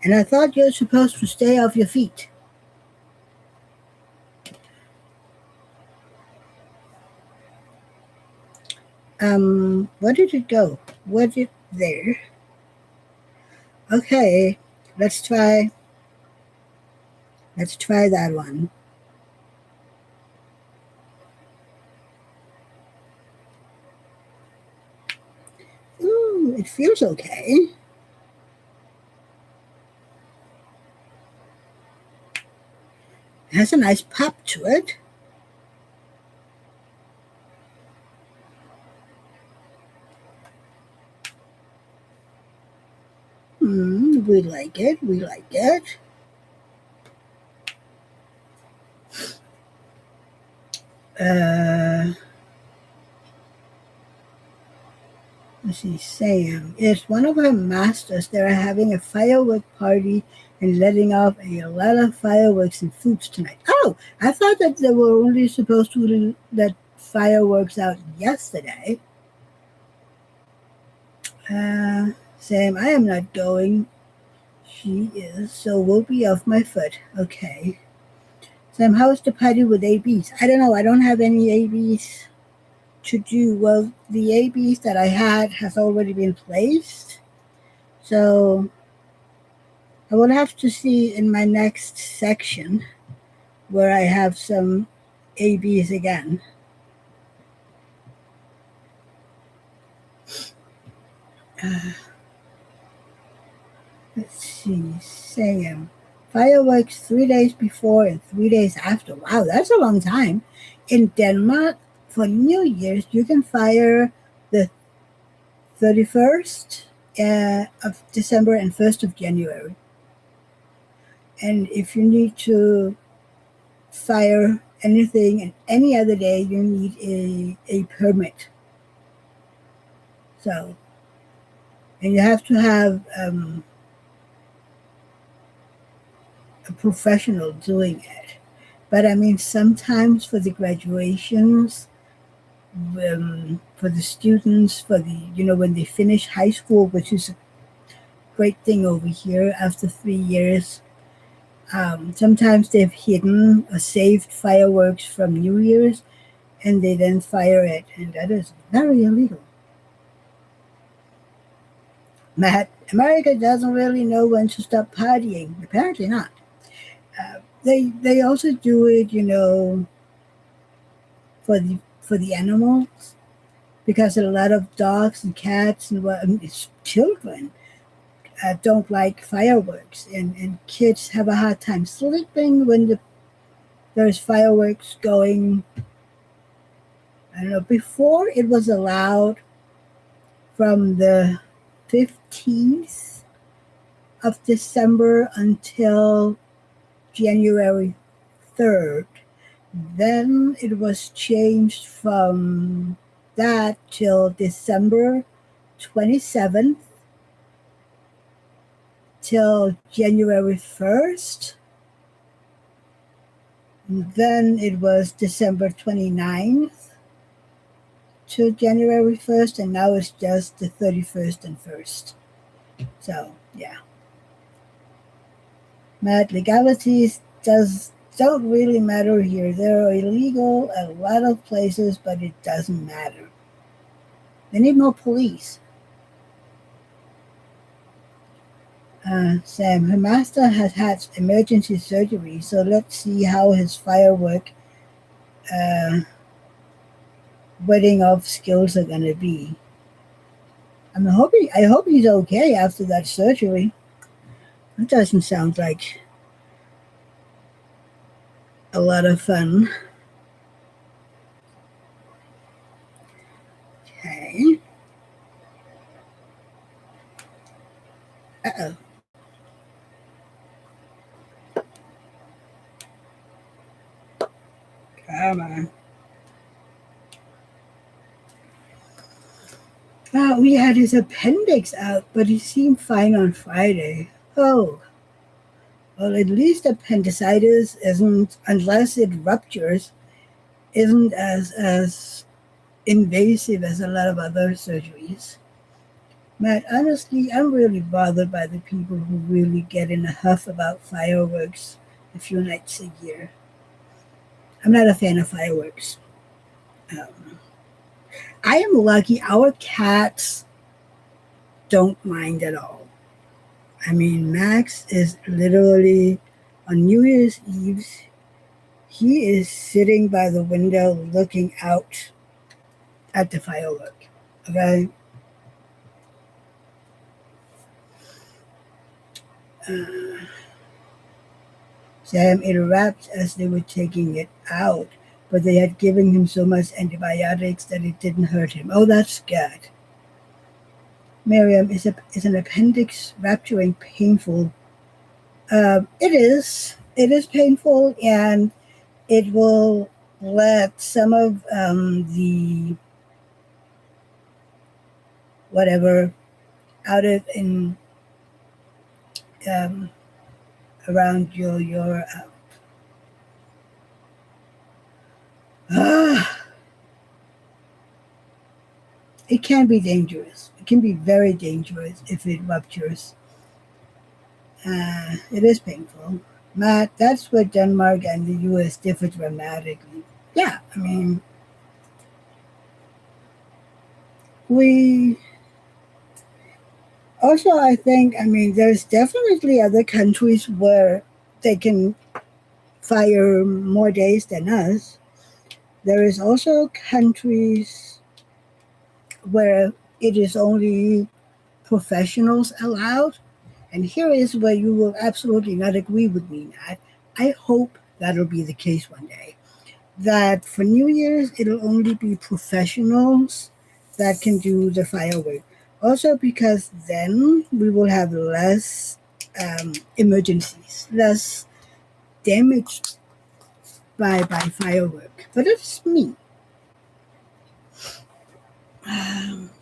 And I thought you're supposed to stay off your feet. Where did it go? Was it there? Okay, let's try that one. Ooh, it feels okay. It has a nice pop to it. We like it. We like it. Let's see, Sam. It's one of her masters. They're having a firework party and letting off a lot of fireworks and foods tonight. Oh, I thought that they were only supposed to let fireworks out yesterday. Sam, I am not going. She is, so we'll be off my foot. Okay. Sam, how's the party with ABs? I don't know. I don't have any ABs to do. Well, the ABs that I had has already been placed. So I will have to see in my next section where I have some ABs again. Let's see, Sam. Fireworks 3 days before and 3 days after. Wow, that's a long time. In Denmark, for New Year's, you can fire the 31st of December and 1st of January. And if you need to fire anything and any other day, you need a permit. So, and you have to have a professional doing it. But I mean, sometimes for the graduations, for the students, for when they finish high school, which is a great thing over here after 3 years, sometimes they've hidden or saved fireworks from New Year's, and they then fire it, and that is very illegal. Matt, America doesn't really know when to stop partying. Apparently not. They also do it, for the animals, because a lot of dogs and cats and it's children don't like fireworks, and kids have a hard time sleeping when there's fireworks going. I don't know. Before it was allowed from the 15th of December until January 3rd. Then it was changed from that till December 27th till January 1st. Then it was December 29th to January 1st, and now it's just the 31st and 1st. So, yeah. Mad legalities don't really matter here. They're illegal at a lot of places, but it doesn't matter. They need more police. Sam, her master has had emergency surgery, so let's see how his firework uh, wedding of skills are gonna be. I hope he's okay after that surgery. That doesn't sound like a lot of fun. Okay. Uh oh. Come on. We had his appendix out, but he seemed fine on Friday. Oh, well, at least appendicitis isn't, unless it ruptures, isn't as invasive as a lot of other surgeries. Matt, honestly, I'm really bothered by the people who really get in a huff about fireworks a few nights a year. I'm not a fan of fireworks. Um, I am lucky our cats don't mind at all. I mean, Max is literally on New Year's Eve, he is sitting by the window looking out at the firework. Okay? Uh, Sam interrupted as they were taking it out, but they had given him so much antibiotics that it didn't hurt him. Oh, that's good. Miriam, is an appendix rupturing painful? It is. It is painful, and it will let some of the whatever out of in um, around it can be dangerous. It can be very dangerous if it ruptures. It is painful. Matt, that's where Denmark and the US differ dramatically. Yeah, I mean, we also, I think, I mean, there's definitely other countries where they can fire more days than us. There is also countries where it is only professionals allowed. And here is where you will absolutely not agree with me, Matt. I hope that'll be the case one day. That for New Year's, it'll only be professionals that can do the firework. Also, because then we will have less emergencies, less damage by firework. But that's me.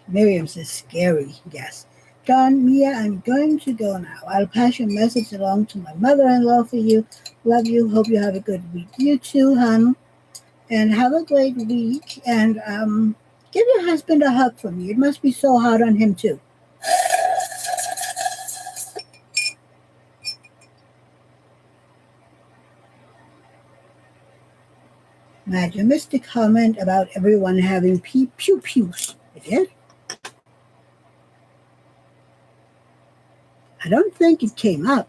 Miriam says scary, yes. John, Mia, I'm going to go now. I'll pass your message along to my mother-in-law for you. Love you. Hope you have a good week. You too, hon. And have a great week. And give your husband a hug for me. It must be so hard on him too. Matt, you missed the comment about everyone having pew pews. You did? I don't think it came up.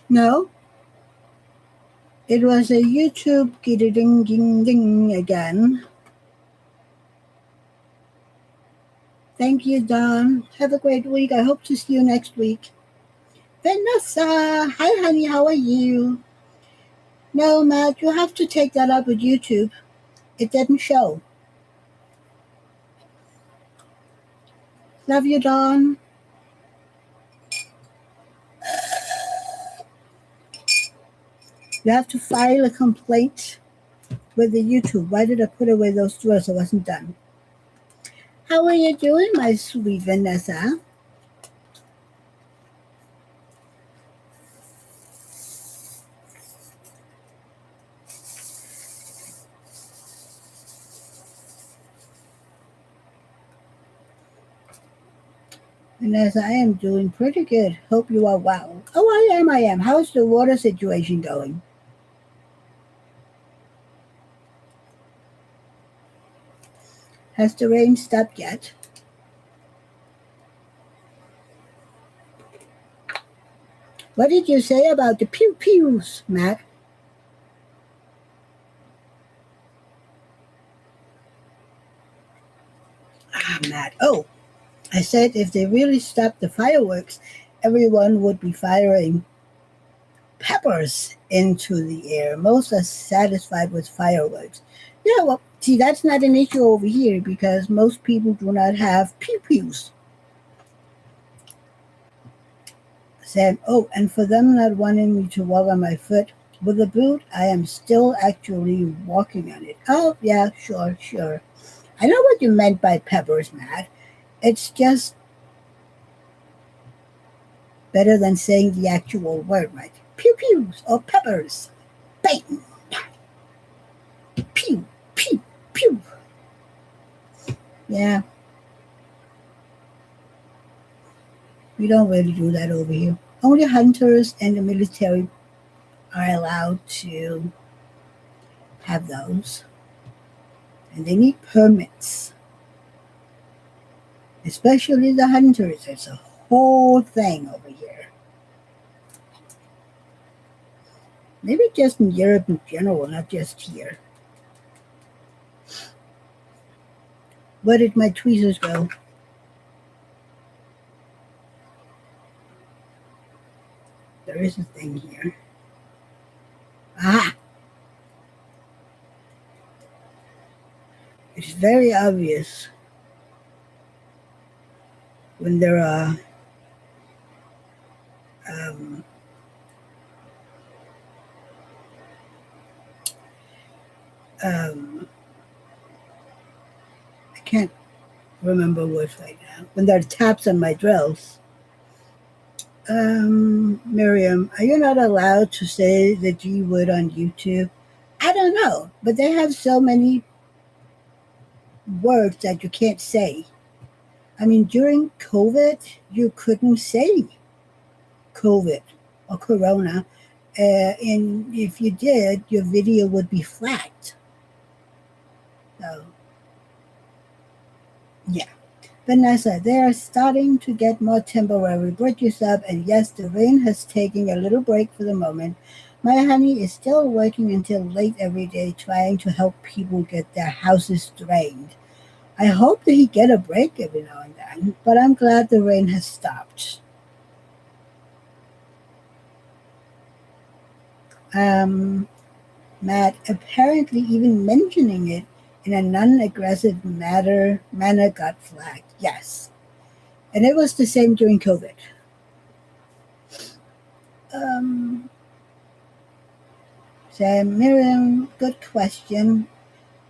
No, it was a YouTube ding ding ding again. Thank you, Don. Have a great week. I hope to see you next week. Vanessa, hi honey, how are you? No, Matt, you have to take that up with YouTube. It didn't show. Love you, Don. You have to file a complaint with the YouTube. Why did I put away those drawers? I wasn't done. How are you doing, my sweet Vanessa? Vanessa, I am doing pretty good. Hope you are well. Oh, I am. How's the water situation going? Has the rain stopped yet? What did you say about the pew pews, Matt? Ah, Matt. Oh, I said if they really stopped the fireworks, everyone would be firing peppers into the air. Most are satisfied with fireworks. Yeah, well, see, that's not an issue over here because most people do not have pew pews. Sam, oh, and for them not wanting me to walk on my foot with a boot, I am still actually walking on it. Oh, yeah, sure, sure. I know what you meant by peppers, Matt. It's just better than saying the actual word, right? Pew pews or peppers. Bang! Pew, pew, pew. Yeah, we don't really do that over here. Only hunters and the military are allowed to have those. And they need permits, especially the hunters. It's a whole thing over here. Maybe just in Europe in general, not just here. Where did my tweezers go? There is a thing here. Ah! It's very obvious when there are um, um, I can't remember words right now. When there are taps on my drills. Miriam, are you not allowed to say the G word on YouTube? I don't know, but they have so many words that you can't say. I mean, during COVID, you couldn't say COVID or Corona. And if you did, your video would be flagged. So, yeah. Vanessa, they are starting to get more temporary bridges up, and yes, the rain has taken a little break for the moment. My honey is still working until late every day trying to help people get their houses drained. I hope that he get a break every now and then, but I'm glad the rain has stopped. Um, Matt, apparently even mentioning it in a non-aggressive manner got flagged. Yes, and it was the same during COVID. Um, so Miriam, good question.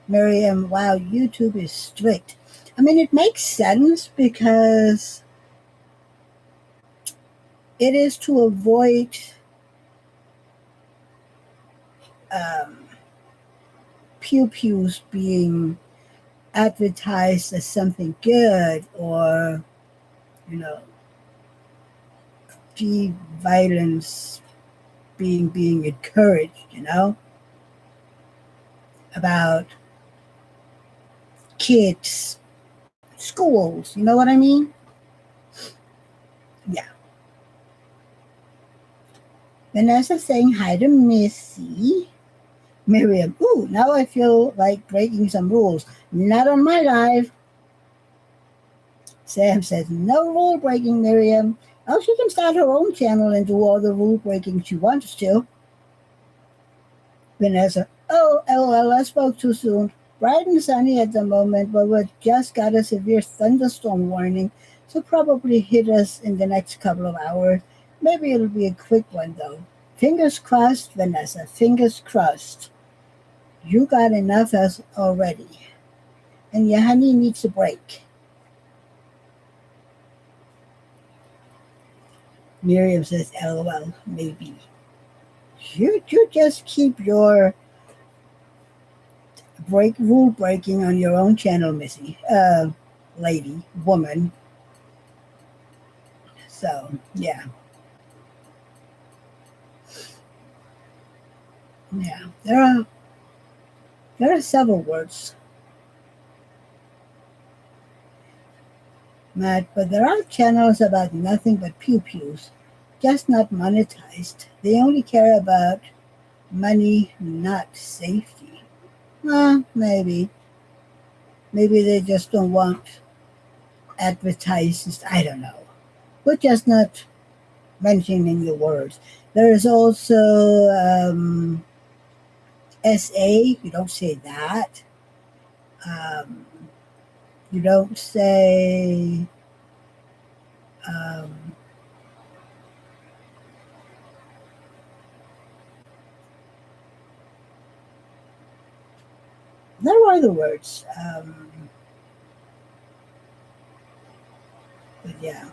Miriam, wow, YouTube is strict. I mean, it makes sense because it is to avoid um, pew pews being advertised as something good or, you know, de violence being encouraged, about kids, schools. You know what I mean? Yeah. Vanessa saying hi to Missy. Miriam, ooh, now I feel like breaking some rules. Not on my live. Sam says, no rule breaking, Miriam. Oh, she can start her own channel and do all the rule breaking she wants to. Vanessa, oh, LOL, I spoke too soon. Bright and sunny at the moment, but we just got a severe thunderstorm warning, so probably hit us in the next couple of hours. Maybe it'll be a quick one, though. Fingers crossed, Vanessa, fingers crossed. You got enough as already, and your honey needs a break. Miriam says, LOL, maybe. You just keep your rule breaking on your own channel, Missy. Lady, woman. So, yeah. Yeah. There are several words, Matt, but there are channels about nothing but pew pews, just not monetized. They only care about money, not safety. Maybe. Maybe they just don't want advertisers. I don't know. But just not mentioning the words. There is also SA. You don't say that. Um, you don't say. Um, there are other words. But yeah,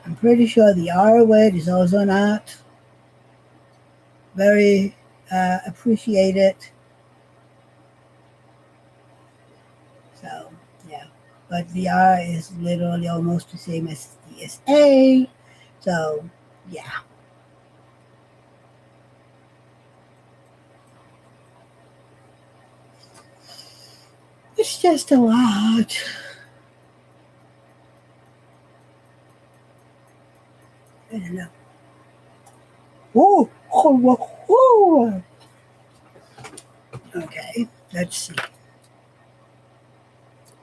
I'm pretty sure the R word is also not very appreciated. So yeah, but the R is literally almost the same as the SA. So yeah, it's just a lot. I don't know. Oh, oh, oh. Okay, let's see.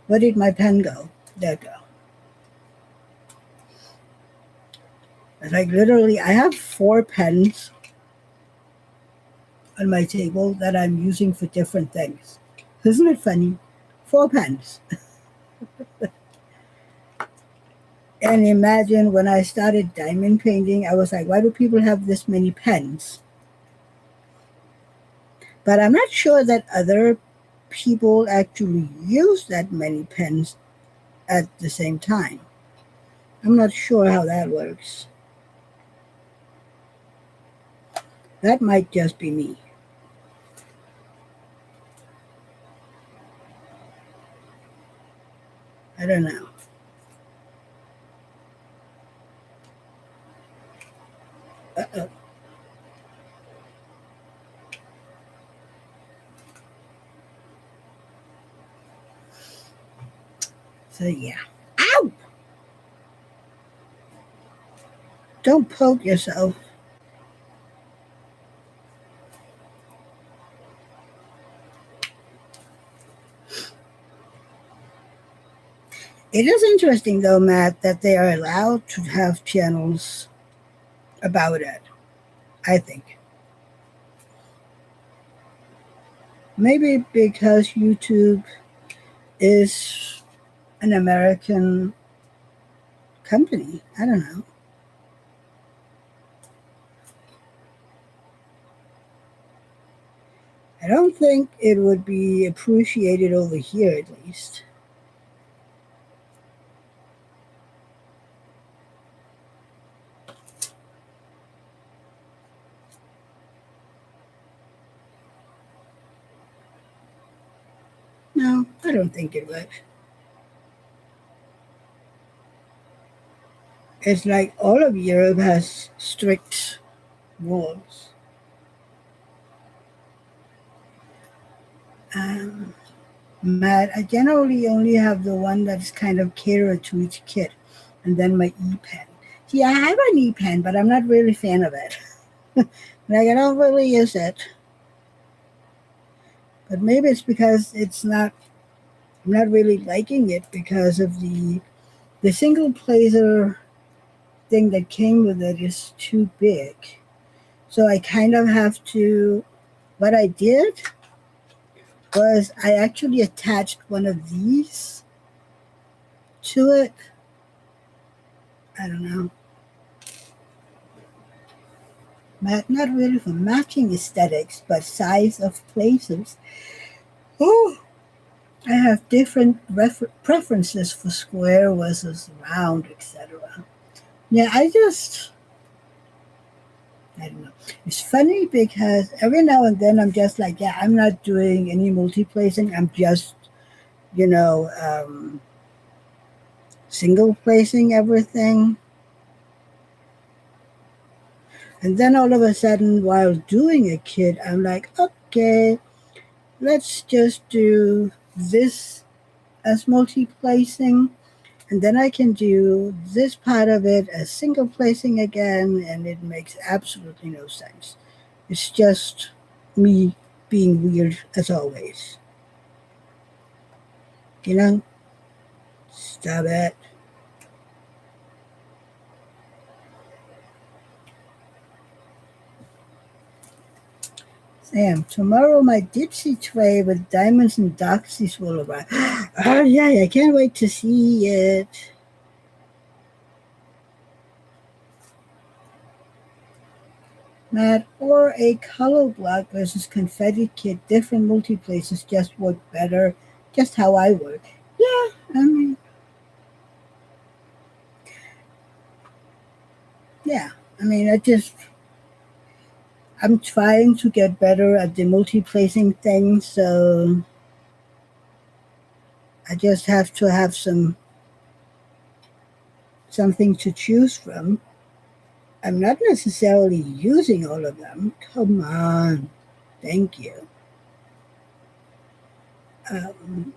Where did my pen go? There it go. Like literally, I have four pens on my table that I'm using for different things. Isn't it funny? Four pens. And imagine when I started diamond painting, I was like, why do people have this many pens? But I'm not sure that other people actually use that many pens at the same time. I'm not sure how that works. That might just be me. I don't know. Uh-oh. So yeah. Ow! Don't poke yourself. It is interesting though, Matt, that they are allowed to have channels about it. I think maybe because YouTube is an American company. I don't know. I don't think it would be appreciated over here, at least. No, I don't think it would. It's like all of Europe has strict rules. Um, Matt, I generally only have the one that's kind of catered to each kid, and then my e-pen. See, I have an e-pen, but I'm not really a fan of it. Like, I don't really use it. But maybe it's because it's not. I'm not really liking it because of the single placer thing that came with it is too big. So I kind of have to. What I did was I actually attached one of these to it. I don't know. Not really for matching aesthetics, but size of places. Oh, I have different preferences for square versus round, etc. Yeah, I don't know. It's funny because every now and then I'm just like, yeah, I'm not doing any multi-placing. I'm just, you know, single placing everything. And then all of a sudden, while doing a kit, I'm like, okay, let's just do this as multi-placing, and then I can do this part of it as single placing again, and it makes absolutely no sense. It's just me being weird as always. You know? Stop it. Sam, tomorrow my Dipsy tray with diamonds and doxies will arrive. Oh, yeah, I can't wait to see it. Matt, or a color block versus confetti kit, different multi-places just work better, just how I work. Yeah, I mean, yeah, I mean, I'm trying to get better at the multi-placing thing, so I just have to have something to choose from. I'm not necessarily using all of them. Come on, thank you. Um,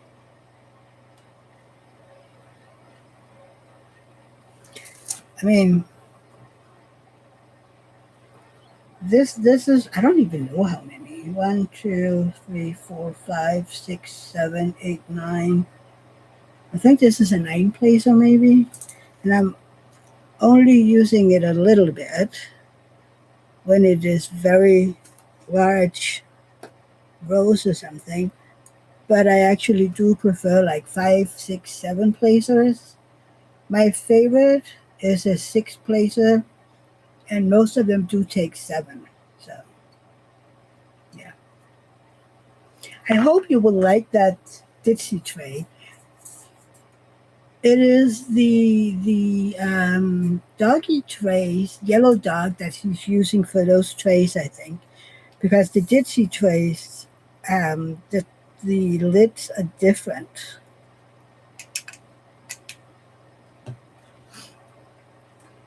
I mean, this is I don't even know how many. One, two, three, four, five, six, seven, eight, nine. I think this is a nine placer maybe, and I'm only using it a little bit when it is very large rows or something. But I actually do prefer like five, six, seven placers. My favorite is a six placer, and most of them do take seven. So yeah, I hope you will like that Dixie tray. It is the doggy trays, yellow dog that he's using for those trays, I think, because the Ditsy trays, the lids are different.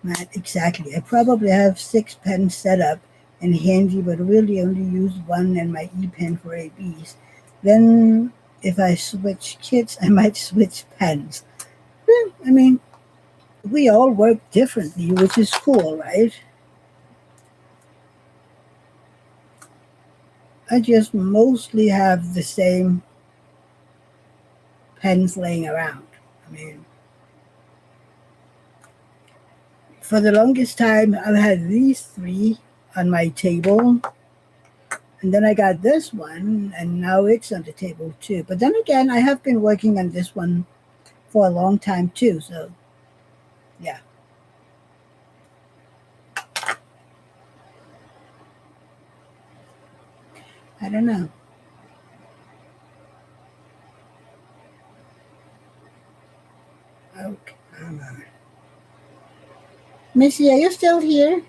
Not exactly. I probably have six pens set up and handy, but really only use one and my E pen for ABs. Then, if I switch kits, I might switch pens. I mean, we all work differently, which is cool, right? I just mostly have the same pens laying around. I mean, for the longest time, I've had these three on my table, and then I got this one, and now it's on the table too. But then again, I have been working on this one for a long time too, so yeah, I don't know. Okay, come on. Missy, are you still here?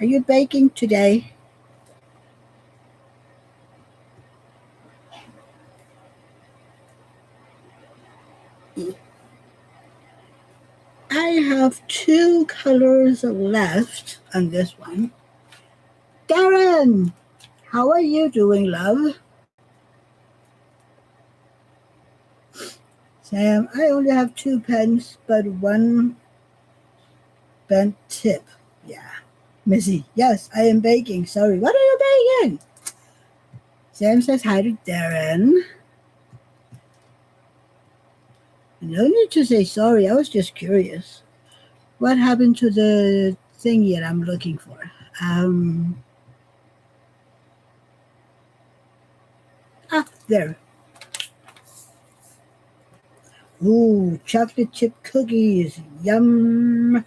Are you baking today? colors left on this one. Darren, how are you doing, love? Sam, I only have 2 pens, but one bent tip. Yeah. Missy, yes, I am baking. Sorry, what are you baking? Sam says hi to Darren. No need to say sorry, I was just curious. What happened to the thingy that I'm looking for? There. Ooh, chocolate chip cookies. Yum.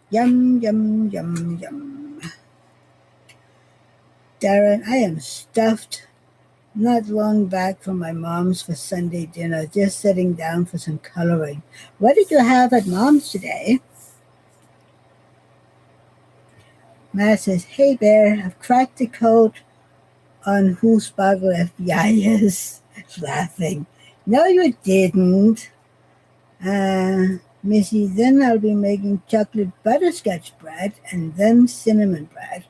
Yum, yum, yum, yum. Darren, I am stuffed. Not long back from my mom's for Sunday dinner, just sitting down for some coloring. What did you have at mom's today? Matt says, hey Bear, I've cracked the code on who Sparkle FBI is. Laughing. No, you didn't. Missy, then I'll be making chocolate butterscotch bread and then cinnamon bread.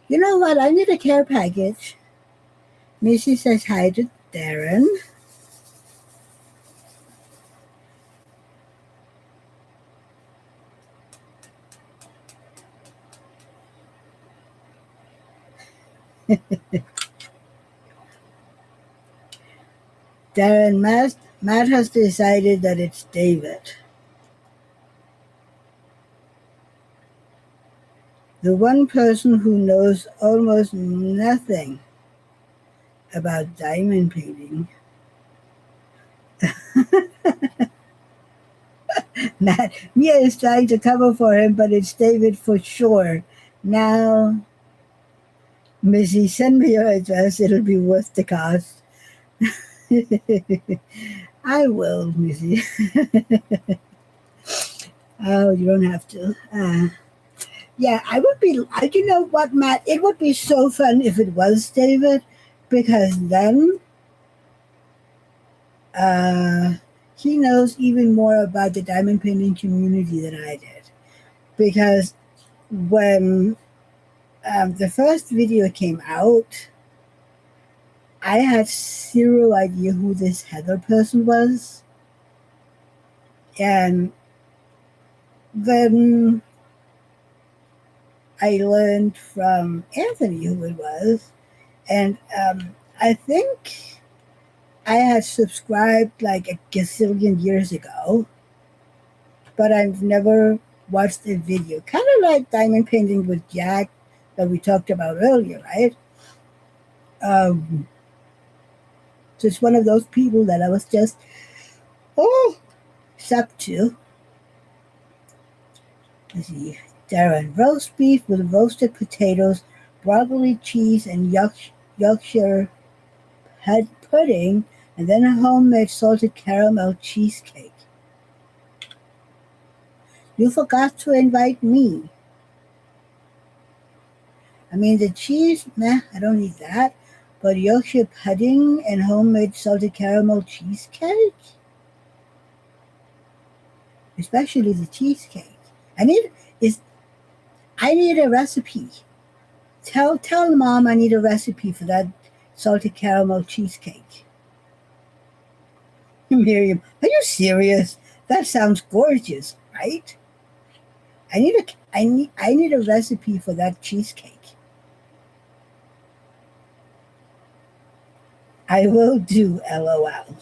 You know what? I need a care package. Missy says hi to Darren. Darren, Matt has decided that it's David. The one person who knows almost nothing about diamond painting. Matt, Mia is trying to cover for him, but it's David for sure. Now, Missy, send me your address. It'll be worth the cost. I will, Missy. Oh, you don't have to. Yeah, I would be. You know what, Matt? It would be so fun if it was David, because then uh, he knows even more about the diamond painting community than I did. Because when the first video came out, I had zero idea who this Heather person was. And then I learned from Anthony who it was. And I think I had subscribed like a gazillion years ago, but I've never watched a video. Kind of like diamond painting with Jack that we talked about earlier, right? Um, so it's one of those people that I was just, oh, sucked to. Let's see. Darren, roast beef with roasted potatoes, broccoli cheese, and Yorkshire pudding, and then a homemade salted caramel cheesecake. You forgot to invite me. I mean, the cheese, meh, I don't need that. But Yorkshire pudding and homemade salted caramel cheesecake? Especially the cheesecake. I need is I need a recipe. Tell mom I need a recipe for that salted caramel cheesecake. Miriam, are you serious? That sounds gorgeous, right? I need a recipe for that cheesecake. I will do, LOL.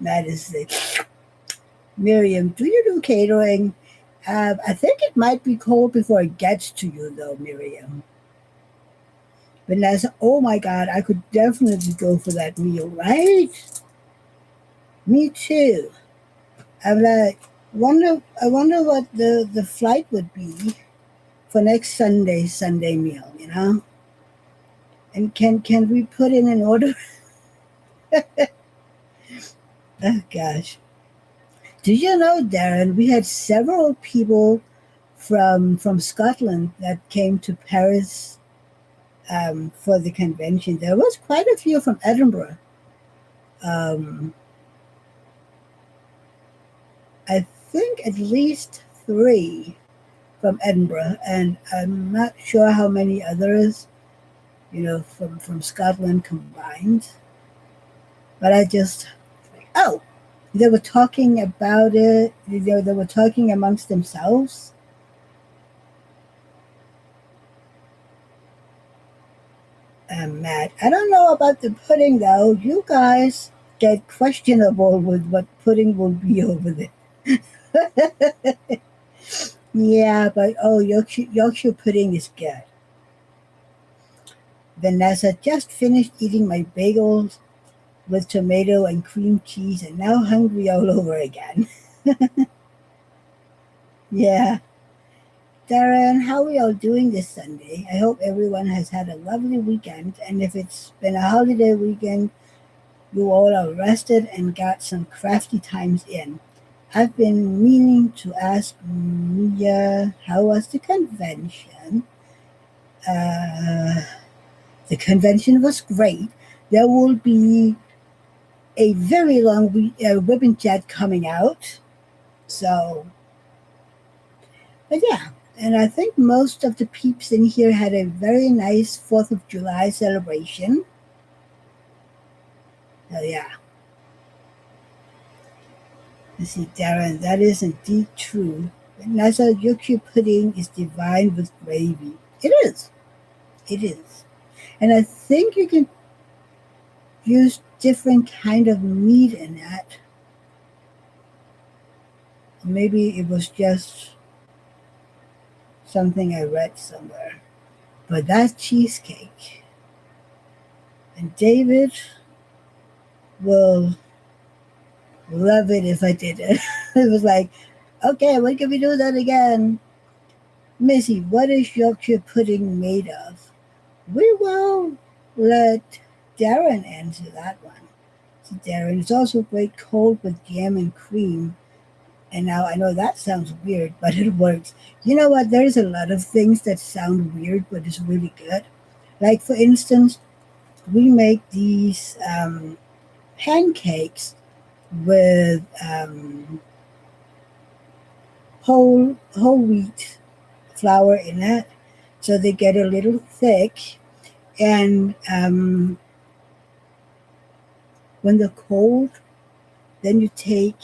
That is it. Miriam, do you do catering? I think it might be cold before it gets to you, though, Miriam. Vanessa, oh my God, I could definitely go for that meal, right? Me too. I'm like, I wonder what the flight would be for next Sunday meal, you know? And can we put in an order? Oh gosh. Do you know, Darren, we had several people from Scotland that came to Paris for the convention. There was quite a few from Edinburgh. Um, I think at least three from Edinburgh, and I'm not sure how many others, from Scotland combined. But I just, oh, they were talking about it. They were talking amongst themselves. I'm mad. I don't know about the pudding though. You guys get questionable with what pudding will be over there. Yeah, but oh, Yorkshire pudding is good. Vanessa just finished eating my bagels with tomato and cream cheese and now hungry all over again. Yeah. Darren, how are y'all doing this Sunday? I hope everyone has had a lovely weekend, and if it's been a holiday weekend, you all are rested and got some crafty times in. I've been meaning to ask Mia how was the convention. Uh, the convention was great. There will be a very long ribbon jet coming out. So, but yeah, and I think most of the peeps in here had a very nice 4th of July celebration. Oh, yeah. Let's see, Darren, that is indeed true. Nasa Yuki pudding is divine with gravy. It is. It is. And I think you can use different kind of meat in that. Maybe it was just something I read somewhere. But that cheesecake. And David will love it if I did it. It was like, okay, when can we do that again? Missy, what is Yorkshire pudding made of? We will let Darren answer that one. So Darren, it's also great cold with jam and cream. And now I know that sounds weird, but it works. You know what? There's a lot of things that sound weird, but it's really good. Like, for instance, we make these pancakes with whole wheat flour in it, so they get a little thick. And when they're cold, then you take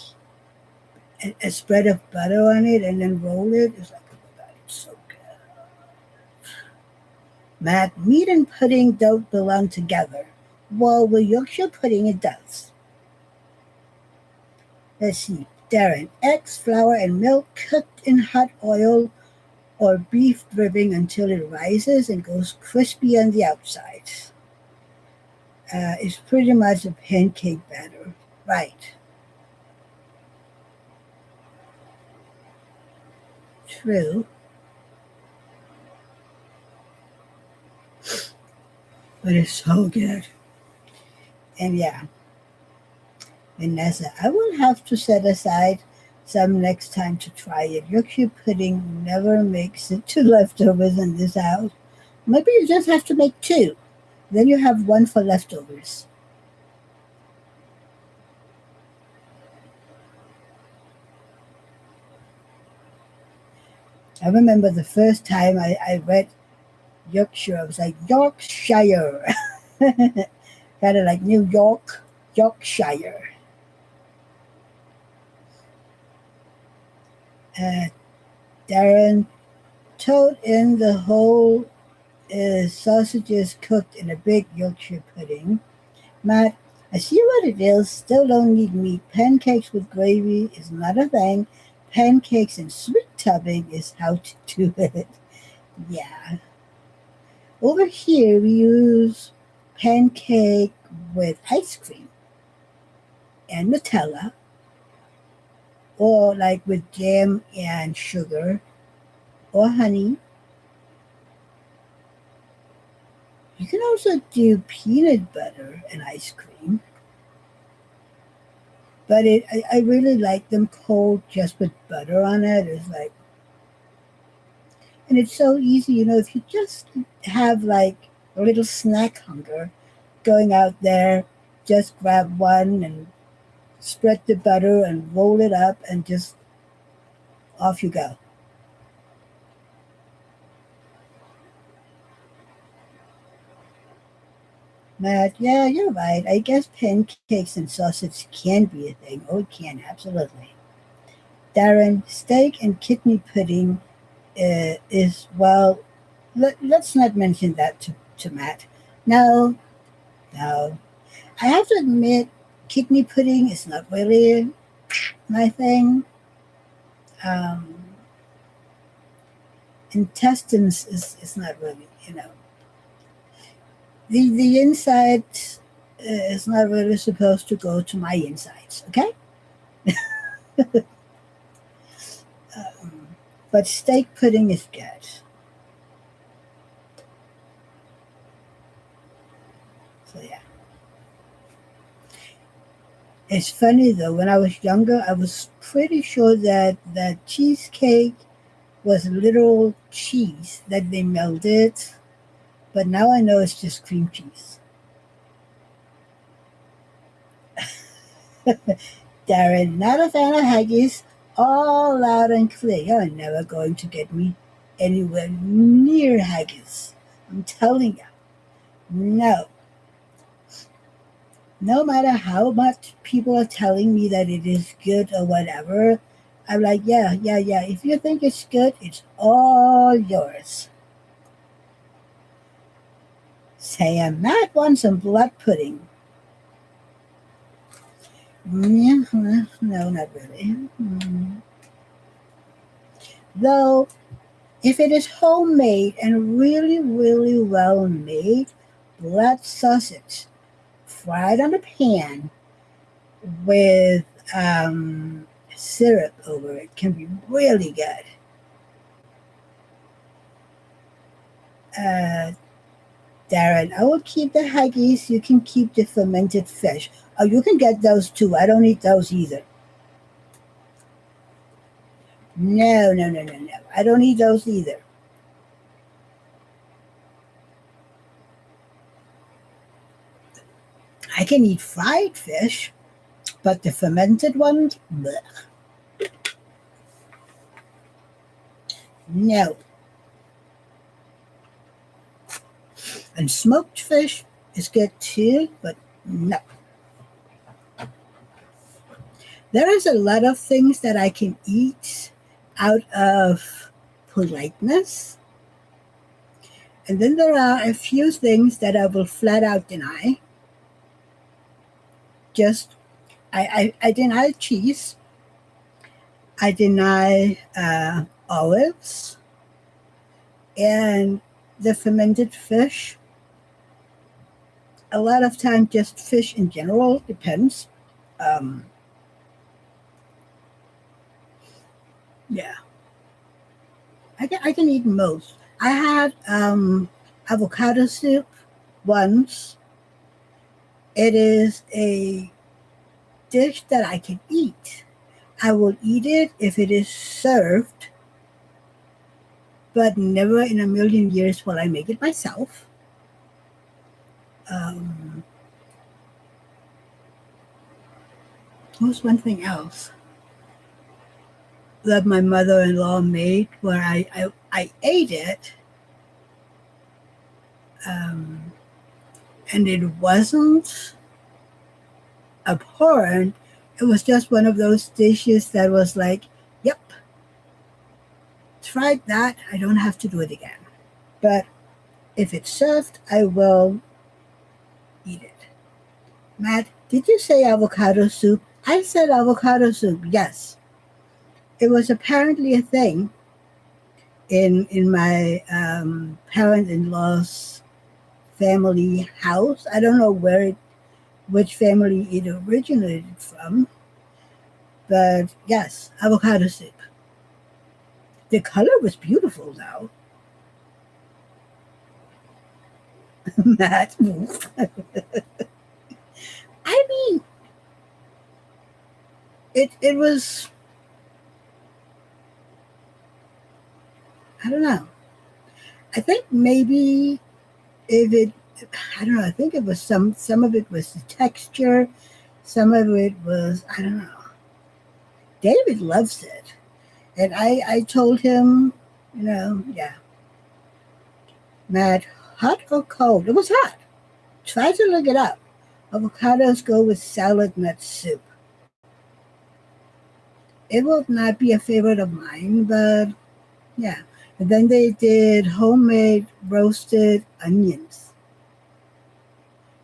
a spread of butter on it and then roll it. It's like, oh my god, it's so good. Matt, meat and pudding don't belong together. Well, with Yorkshire pudding, it does. Let's see. Darren, eggs, flour, and milk cooked in hot oil or beef dripping until it rises and goes crispy on the outside. It's pretty much a pancake batter. Right. True. But it's so good. And yeah, Vanessa, I will have to set aside some next time to try it. Yorkshire pudding never makes it to leftovers in this house. Maybe you just have to make two. Then you have one for leftovers. I remember the first time I read Yorkshire, I was like, Yorkshire. Kind of like New York, Yorkshire. Uh, Darren told in the whole sausages cooked in a big Yorkshire pudding. Matt, I see what it is. Still don't need meat. Pancakes with gravy is not a thing. Pancakes and sweet topping is how to do it. Yeah. Over here, we use pancake with ice cream and Nutella, or like with jam and sugar, or honey. You can also do peanut butter and ice cream, but I really like them cold just with butter on it. It's like, and it's so easy, if you just have like a little snack hunger, going out there, just grab one and spread the butter and roll it up and just Off you go. Matt, yeah, you're right. I guess pancakes and sausage can be a thing. Oh, it can, absolutely. Darren, steak and kidney pudding is, well, let's not mention that to Matt. No, no. I have to admit, kidney pudding is not really my thing. Um, intestines is not really, the inside is not really supposed to go to my insides, okay? Um, but steak pudding is good. So yeah. It's funny though, when I was younger, I was pretty sure that cheesecake was literal cheese that they melted, but now I know it's just cream cheese. Darren, not a fan of haggis, all loud and clear. You're never going to get me anywhere near haggis. I'm telling you. No. No matter how much people are telling me that it is good or whatever, I'm like, yeah, yeah, yeah. If you think it's good, it's all yours. Sam, Matt wants some blood pudding. Yeah, no, not really. Though, if it is homemade and really, really well made, blood sausage fried on a pan with syrup over it can be really good. Uh, Darren, I will keep the haggis. You can keep the fermented fish. Oh, you can get those too. I don't eat those either. No, no, no, no, no. I don't eat those either. I can eat fried fish, but the fermented ones, bleh, no. And smoked fish is good too, but no. There is a lot of things that I can eat out of politeness, and then there are a few things that I will flat out deny. Just I deny cheese. I deny olives and the fermented fish. A lot of time, just fish in general depends. Um, yeah, I can eat most. I had avocado soup once. It is a dish that I can eat. I will eat it if it is served, but never in a million years will I make it myself. Um, what was one thing else that my mother-in-law made where I ate it, um, and it wasn't abhorrent. It was just one of those dishes that was like, yep, tried that. I don't have to do it again. But if it's served, I will eat it. Matt, did you say avocado soup? I said avocado soup, yes. It was apparently a thing in my parent-in-law's family house. I don't know which family it originated from, but yes, avocado soup. The color was beautiful, though. Matt, I mean, it was. I don't know. I think maybe if it. I don't know. I think it was some of it was the texture, some of it was I don't know. David loves it. And I told him, yeah, Matt, hot or cold? It was hot. Try to look it up. Avocados go with salad nut soup. It will not be a favorite of mine, but yeah. And then they did homemade roasted onions.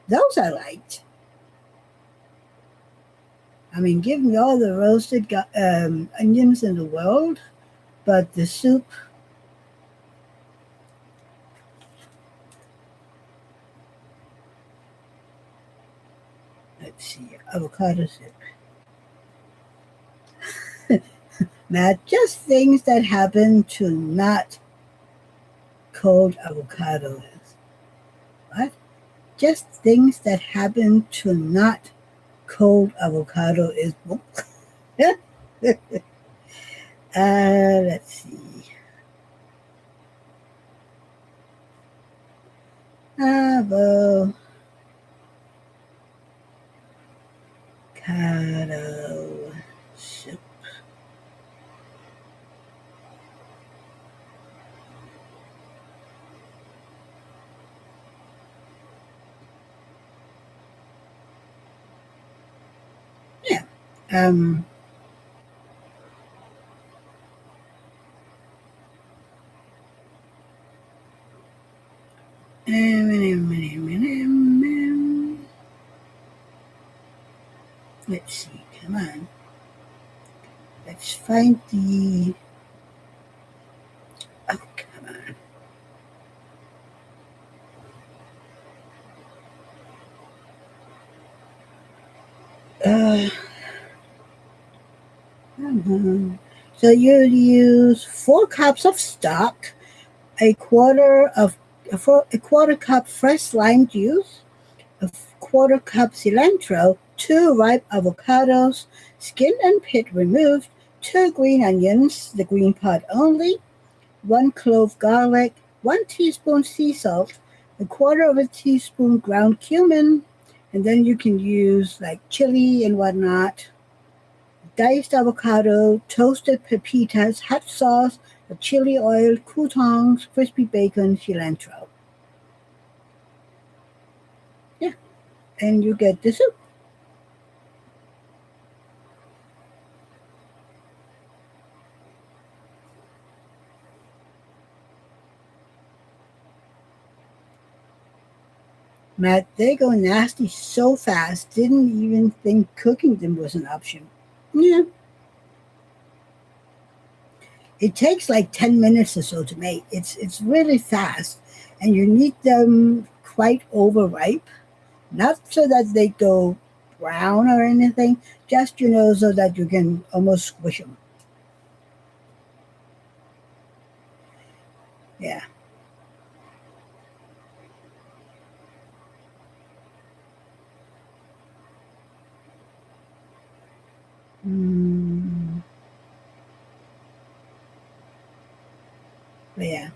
Those I liked. I mean, give me all the roasted onions in the world, but the soup, let's see, avocado soup. Not just things that happen to not cold avocados. What? Just things that happen to not cold avocado is. Let's see. Avocado soup. Yeah. Um, let's see. Come on. Let's find the. Oh, come on. Uh, so you use 4 cups of stock, a quarter of a quarter cup fresh lime juice, a quarter cup cilantro, 2 ripe avocados, skin and pit removed, 2 green onions, the green part only, 1 clove garlic, 1 teaspoon sea salt, a quarter of a teaspoon ground cumin, and then you can use like chili and whatnot, diced avocado, toasted pepitas, hot sauce, chili oil, croutons, crispy bacon, cilantro. Yeah, and you get the soup. Matt, they go nasty so fast, didn't even think cooking them was an option. Yeah, it takes like 10 minutes or so to make. It's really fast, and you need them quite overripe, not so that they go brown or anything, just so that you can almost squish them. Yeah. Mm, yeah.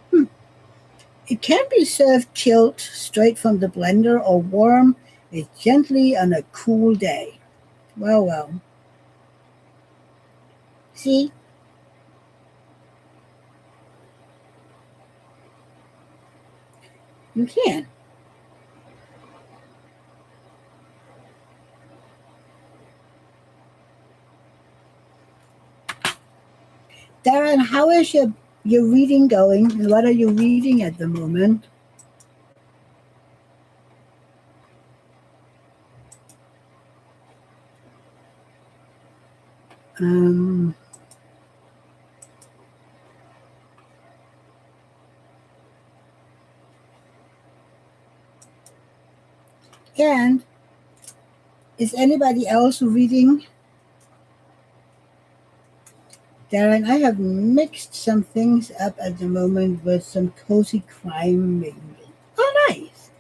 Hmm. It can be served chilled straight from the blender or warm it gently on a cool day. Well, well. See, you can. Darren, how is your reading going? And what are you reading at the moment? Um, and is anybody else reading? Darren, I have mixed some things up at the moment with some cozy crime reading. Oh, nice.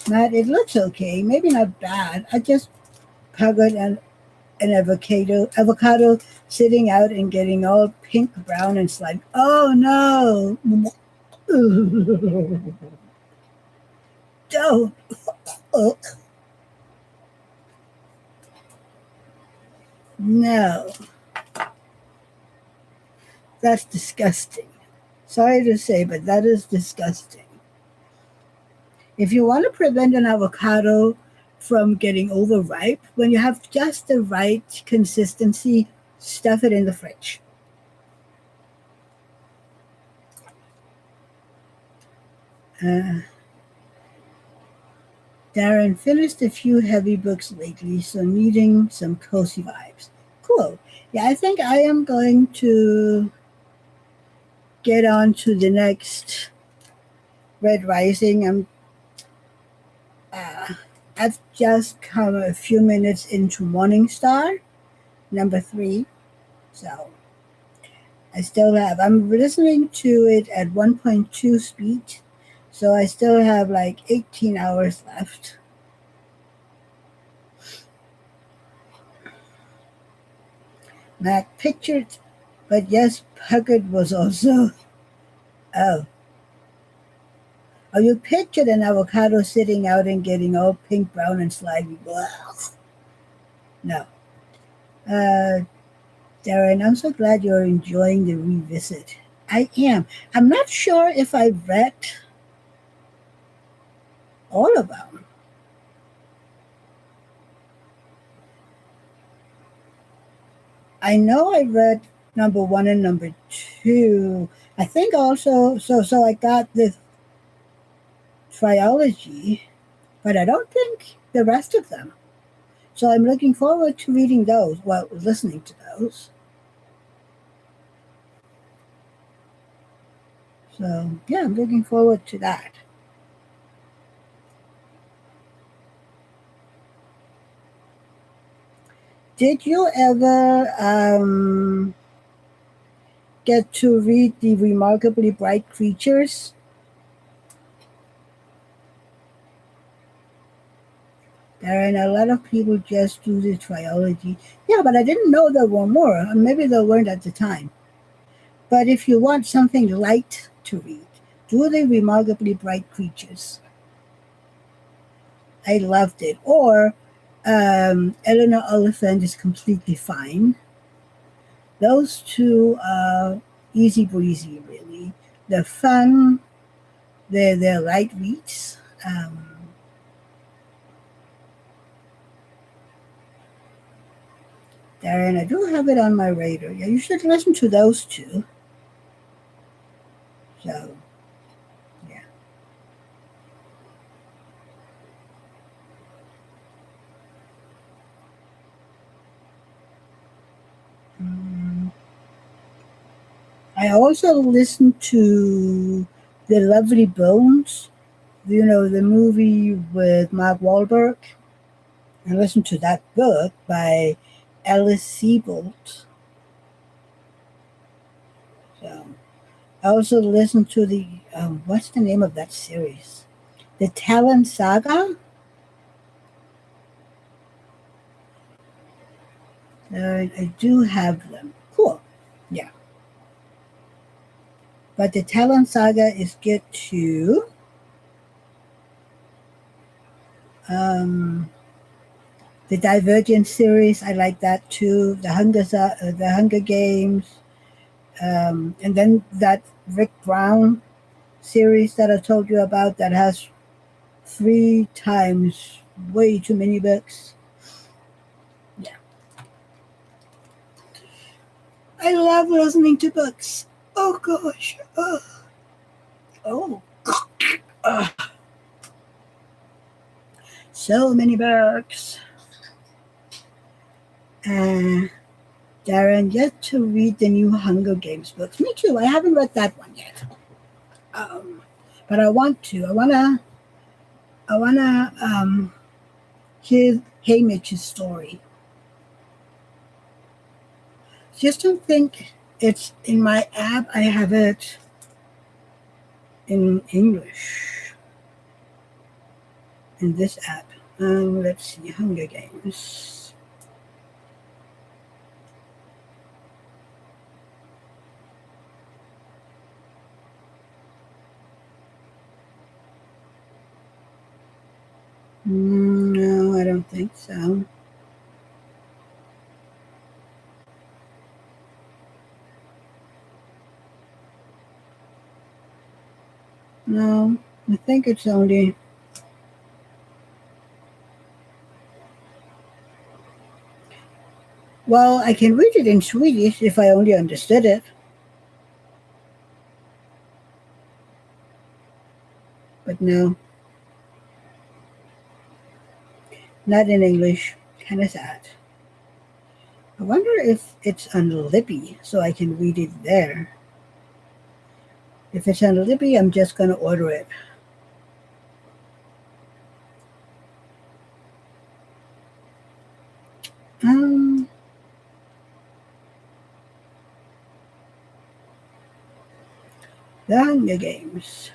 Matt, it looks okay. Maybe not bad. I just covered an avocado sitting out and getting all pink, brown, and slimy. Oh no! Don't. Oh, no, that's disgusting. Sorry to say, but that is disgusting. If you want to prevent an avocado from getting overripe, when you have just the right consistency, stuff it in the fridge. Uh, Darren finished a few heavy books lately, so needing some cozy vibes. Cool. Yeah, I think I am going to get on to the next Red Rising. Uh, I've just come a few minutes into Morning Star, number three. So I still have, I'm listening to it at 1.2 speed. So I still have like 18 hours left. Mac pictured, but yes, Puckett was also. Oh, oh, you pictured an avocado sitting out and getting all pink, brown, and slimy. Blah. No. Uh, Darren, I'm so glad you're enjoying the revisit. I am. I'm not sure if I read all of them. I know I read number one and number two. I think also so I got the trilogy, but I don't think the rest of them. So I'm looking forward to reading those. Well, listening to those. So yeah, I'm looking forward to that. Did you ever get to read the Remarkably Bright Creatures? Darren, a lot of people just do the trilogy. Yeah, but I didn't know there were more. Maybe there weren't at the time. But if you want something light to read, do the Remarkably Bright Creatures. I loved it. Or Eleanor Oliphant is completely fine. Those two are easy breezy, really. They're fun. They're light reads. Darren, I do have it on my radar. Yeah, you should listen to those two. So yeah. Mm, I also listened to The Lovely Bones, the movie with Mark Wahlberg. I listened to that book by Alice Sebold. So I also listened to what's the name of that series? The Talon Saga. I do have them. Cool. Yeah. But the Talon Saga is good too. Um, the Divergent series, I like that too. The Hunger Games, and then that Rick Brown series that I told you about that has three times way too many books. Yeah, I love listening to books. Oh gosh. Oh. Ugh. So many books. Uh, Darren, yet to read the new Hunger Games books. Me too. I haven't read that one yet. Um, but I want to. I wanna hear Haymitch's story. Just don't think it's in my app. I have it in English in this app. Let's see, Hunger Games. No, I don't think so. No, I think it's only. Well, I can read it in Swedish if I only understood it, but no, not in English. Kind of sad. I wonder if it's on Libby so I can read it there. If it's on Libby, I'm just going to order it. Um, the Hunger Games.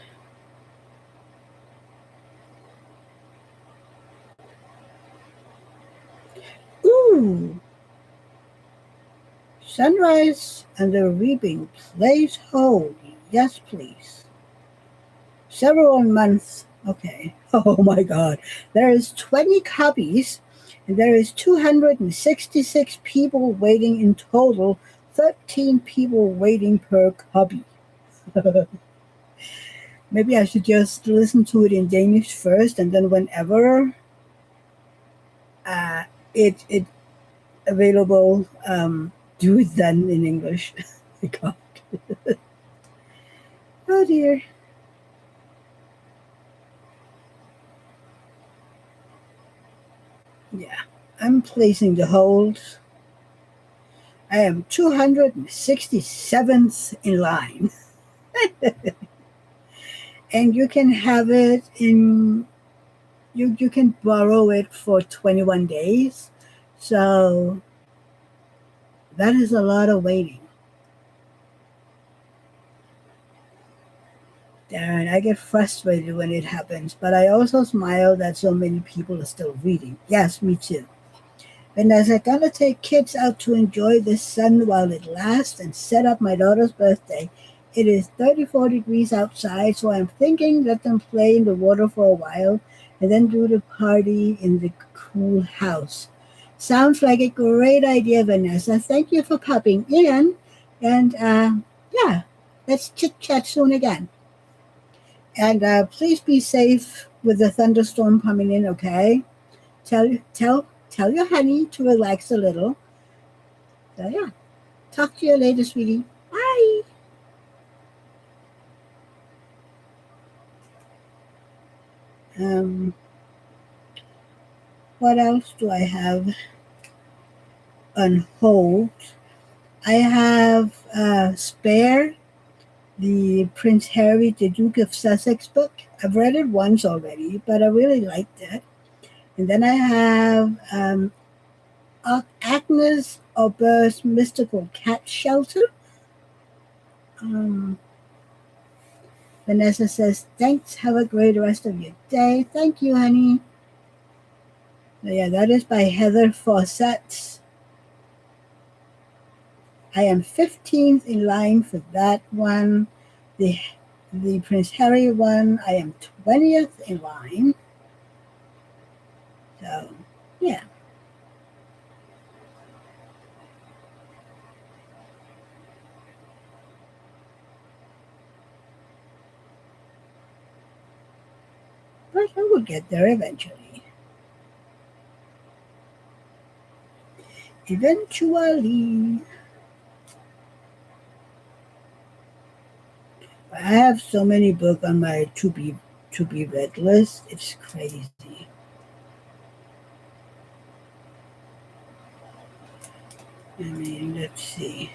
Ooh, Sunrise and the Reaping plays hold. Yes, please. Several months. Okay. Oh my God. There is 20 copies, and there is 266 people waiting in total. 13 people waiting per copy. Maybe I should just listen to it in Danish first, and then whenever uh, it available, do it then in English. My God. Oh dear. Yeah. I'm placing the hold. I am 267th in line, and you can have it in. You can borrow it for 21 days, so that is a lot of waiting. And I get frustrated when it happens, but I also smile that so many people are still reading. Yes, me too. And as I gotta take kids out to enjoy the sun while it lasts and set up my daughter's birthday, it is 34 degrees outside, so I'm thinking let them play in the water for a while and then do the party in the cool house. Sounds like a great idea, Vanessa. Thank you for popping in. And yeah, let's chit chat soon again. And please be safe with the thunderstorm coming in, okay? Tell your honey to relax a little. So yeah, talk to you later, sweetie. Bye. Um, what else do I have on hold? I have Spare, the Prince Harry, the Duke of Sussex book. I've read it once already, but I really liked it. And then I have Agnes Auber's Mystical Cat Shelter. Um, Vanessa says, thanks. Have a great rest of your day. Thank you, honey. So yeah, that is by Heather Fawcett. I am 15th in line for that one. The the Prince Harry one, I am 20th in line. So yeah, but I will get there eventually. Eventually. I have so many books on my to be read list. It's crazy. I mean, let's see.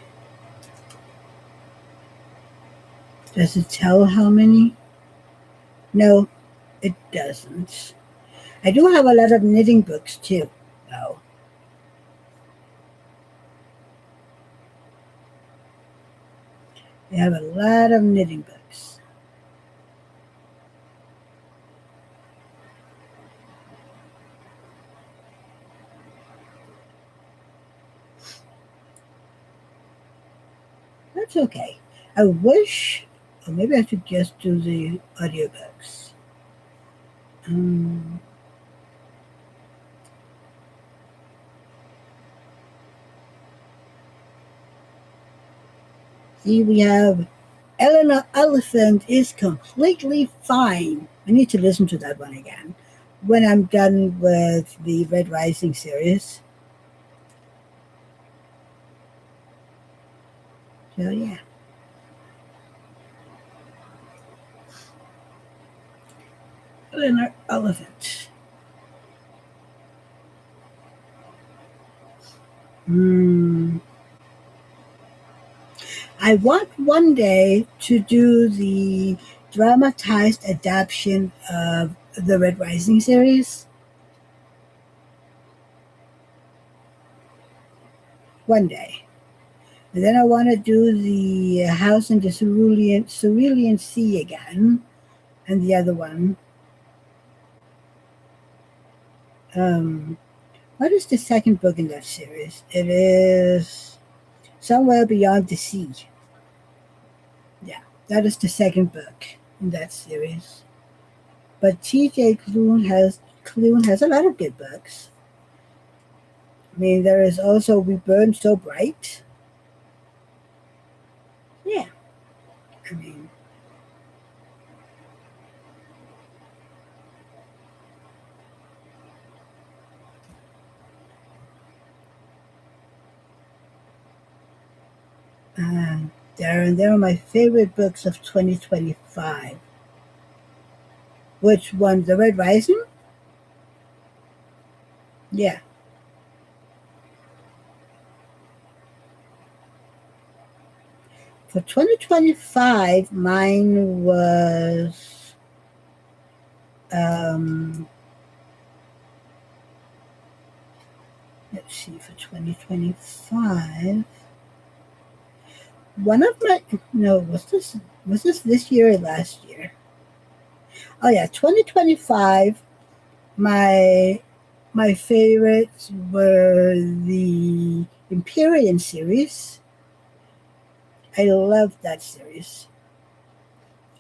Does it tell how many? No, it doesn't. I do have a lot of knitting books too, though. I have a lot of knitting books. That's okay. I wish, or maybe I should just do the audiobooks. Um, See, we have Eleanor Elephant is completely fine. I need to listen to that one again when I'm done with the Red Rising series. So yeah, Eleanor Elephant. Hmm. I want one day to do the dramatized adaptation of the Red Rising series. One day. And then I want to do the House in the Cerulean Sea again, and the other one. Um, what is the second book in that series? It is Somewhere Beyond the Sea. Yeah, that is the second book in that series. But T.J. Klune has a lot of good books. I mean, there is also We Burn So Bright. Yeah, I mean, uh, they're my favorite books of 2025. Which one? The Red Rising? Yeah. For 2025, mine was, um, let's see, for 2025, one of my, no, was this year or last year? Oh yeah, 2025, my my favorites were the Empyrean series. I loved that series.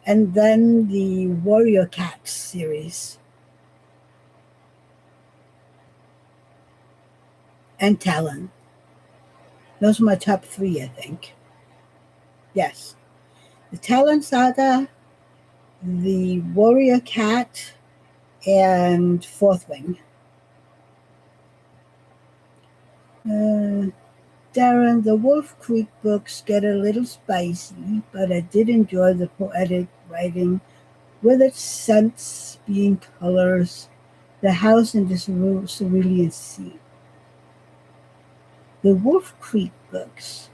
And then the Warrior Cats series and Talon. Those are my top three, I think. Yes. The Talon Saga, the Warrior Cat, and Fourth Wing. Uh, Darren, the Wolf Creek books get a little spicy, but I did enjoy the poetic writing with its scents being colors, the house in the cerulean sea. The Wolf Creek books.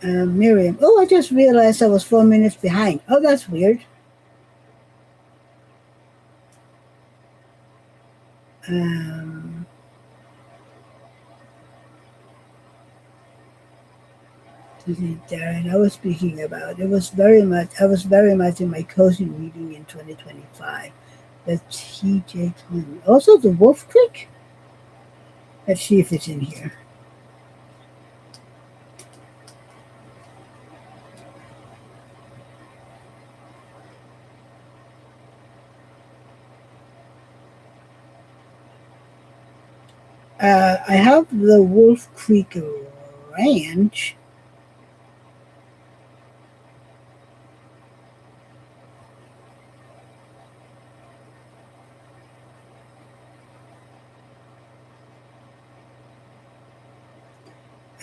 Miriam. Oh, I just realized I was 4 minutes behind. Oh, that's weird. Um, Darren, I was speaking about. It was very much. I was very much in my cozy reading in 2025. The T.J. Clinton. Also, the Wolf Creek. Let's see if it's in here. I have the Wolf Creek Ranch.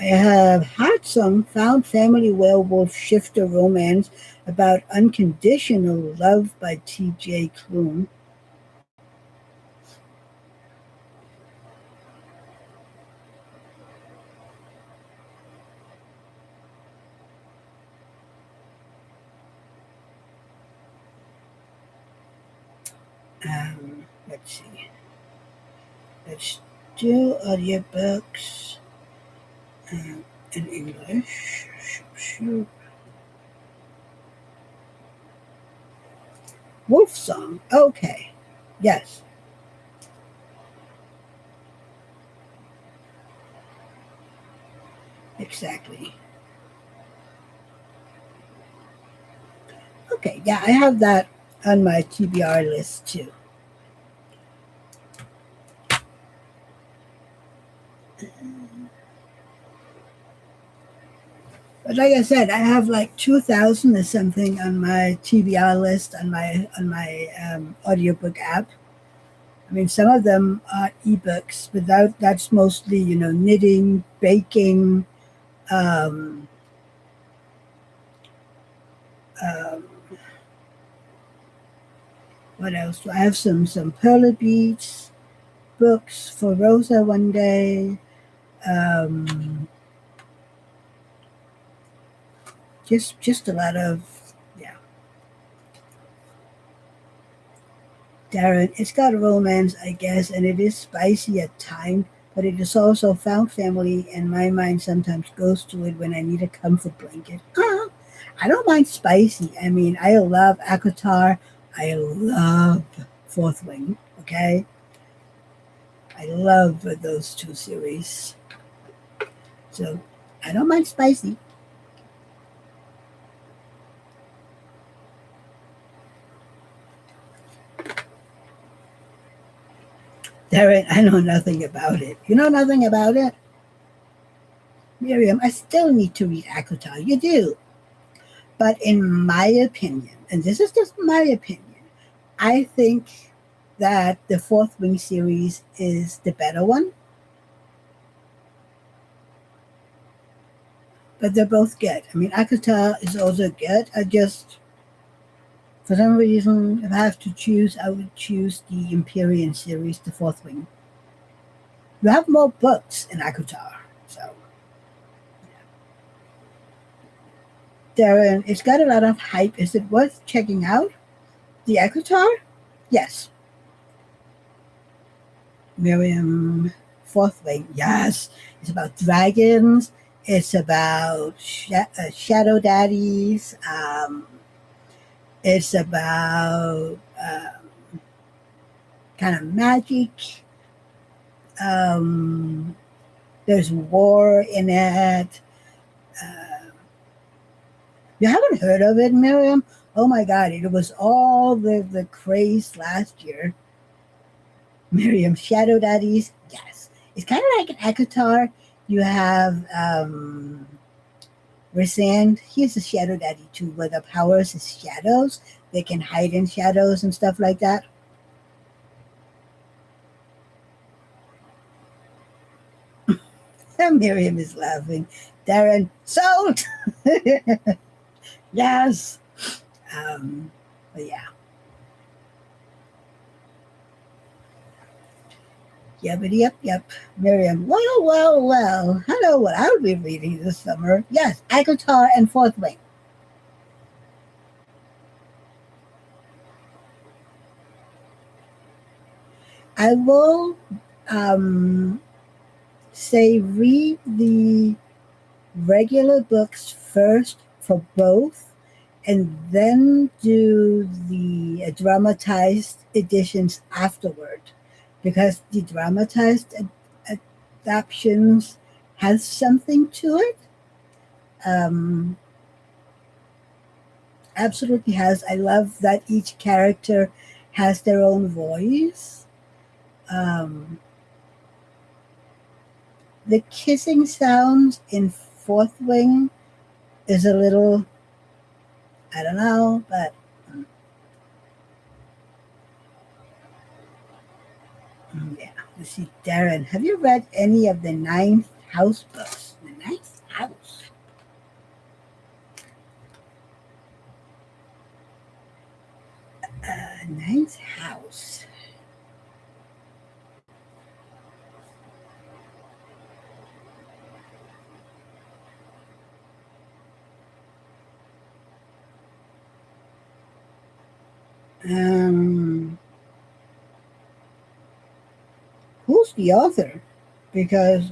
I have had some found family werewolf shifter romance about unconditional love by T.J. Klune. Let's see. Let's do audiobooks in English. Wolf Song. Okay. Yes, exactly. Okay. Yeah, I have that on my TBR list too. But like I said, I have like 2,000 or something on my TBR list on my audiobook app. I mean, some of them are ebooks, but that's mostly knitting, baking. Um, um, what else? I have some Perla Beads books for Rosa one day. Um, just a lot of yeah. Darren, it's got romance, I guess, and it is spicy at times, but it is also found family, and my mind sometimes goes to it when I need a comfort blanket. I don't mind spicy. I mean, I love Akatar. I love Fourth Wing. Okay, I love those two series. So I don't mind spicy. Darren, I know nothing about it. You know nothing about it? Miriam, I still need to read Akatar. You do. But in my opinion, and this is just my opinion, I think that the Fourth Wing series is the better one. But they're both good. I mean, Akata is also good. I just, for some reason, if I have to choose, I would choose the Empyrean series, the Fourth Wing. You have more books in Akutar, so Darren, it's got a lot of hype. Is it worth checking out? The Akutar? Yes. Miriam Fourth Wing, yes. It's about dragons. It's about shadow daddies. It's about kind of magic. Um, there's war in it. Uh, you haven't heard of it, Miriam? Oh my God, it was all the craze last year. Miriam, Shadow Daddies, yes. It's kind of like an Akatar. You have Resand, he's a Shadow Daddy too, where the powers is shadows. They can hide in shadows and stuff like that. And Miriam is laughing. Darren, sold! Yes. But yeah. Yep. Miriam, well. I know what I'll be reading this summer. Yes, Akatar and Fourth Wing. I will um, say read the regular books first for both, and then do the dramatized editions afterward, because the dramatized adaptations has something to it. Um, Absolutely has. I love that each character has their own voice. Um, the kissing sounds in Fourth Wing is a little, I don't know, but yeah. Let's see, Darren, have you read any of the Ninth House books? The Ninth House. Ninth House. Um, who's the author? Because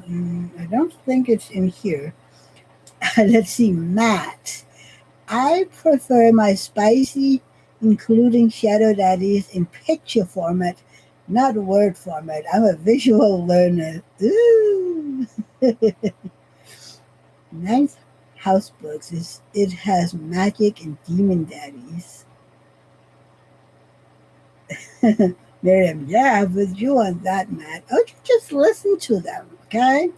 I don't think it's in here. Let's see, Matt. I prefer my spicy, including Shadow Daddies, in picture format, not word format. I'm a visual learner. Ooh. Ninth House Books is it has magic and demon daddies. Miriam, yeah, I'm with you on that, Matt. Oh, you just listen to them, okay?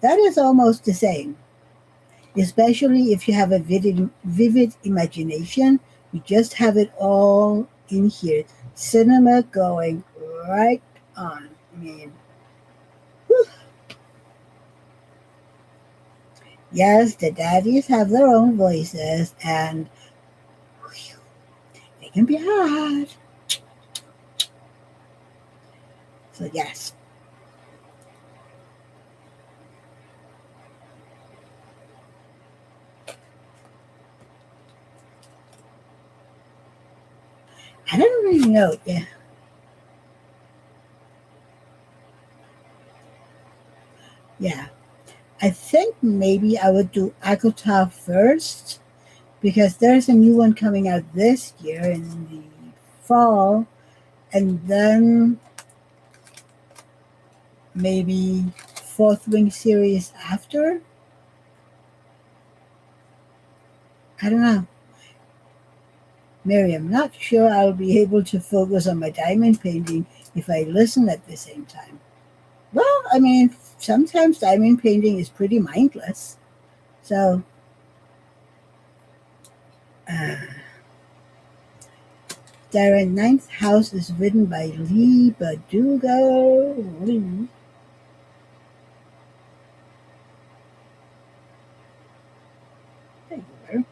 That is almost the same. especially if you have a vivid imagination. You just have it all in here. Cinema going right on. I mean, whew. Yes, the daddies have their own voices, and whew, they can be hard. So yes, I don't really know. Yeah, yeah. I think maybe I would do Akota first because there's a new one coming out this year in the fall, and then maybe Fourth Wing series after. I don't know. Mary, I'm not sure I'll be able to focus on my diamond painting if I listen at the same time. Well, I mean, sometimes diamond painting is pretty mindless. So, uh, Darren Ninth House is written by Lee Badugo. Lee. There you are.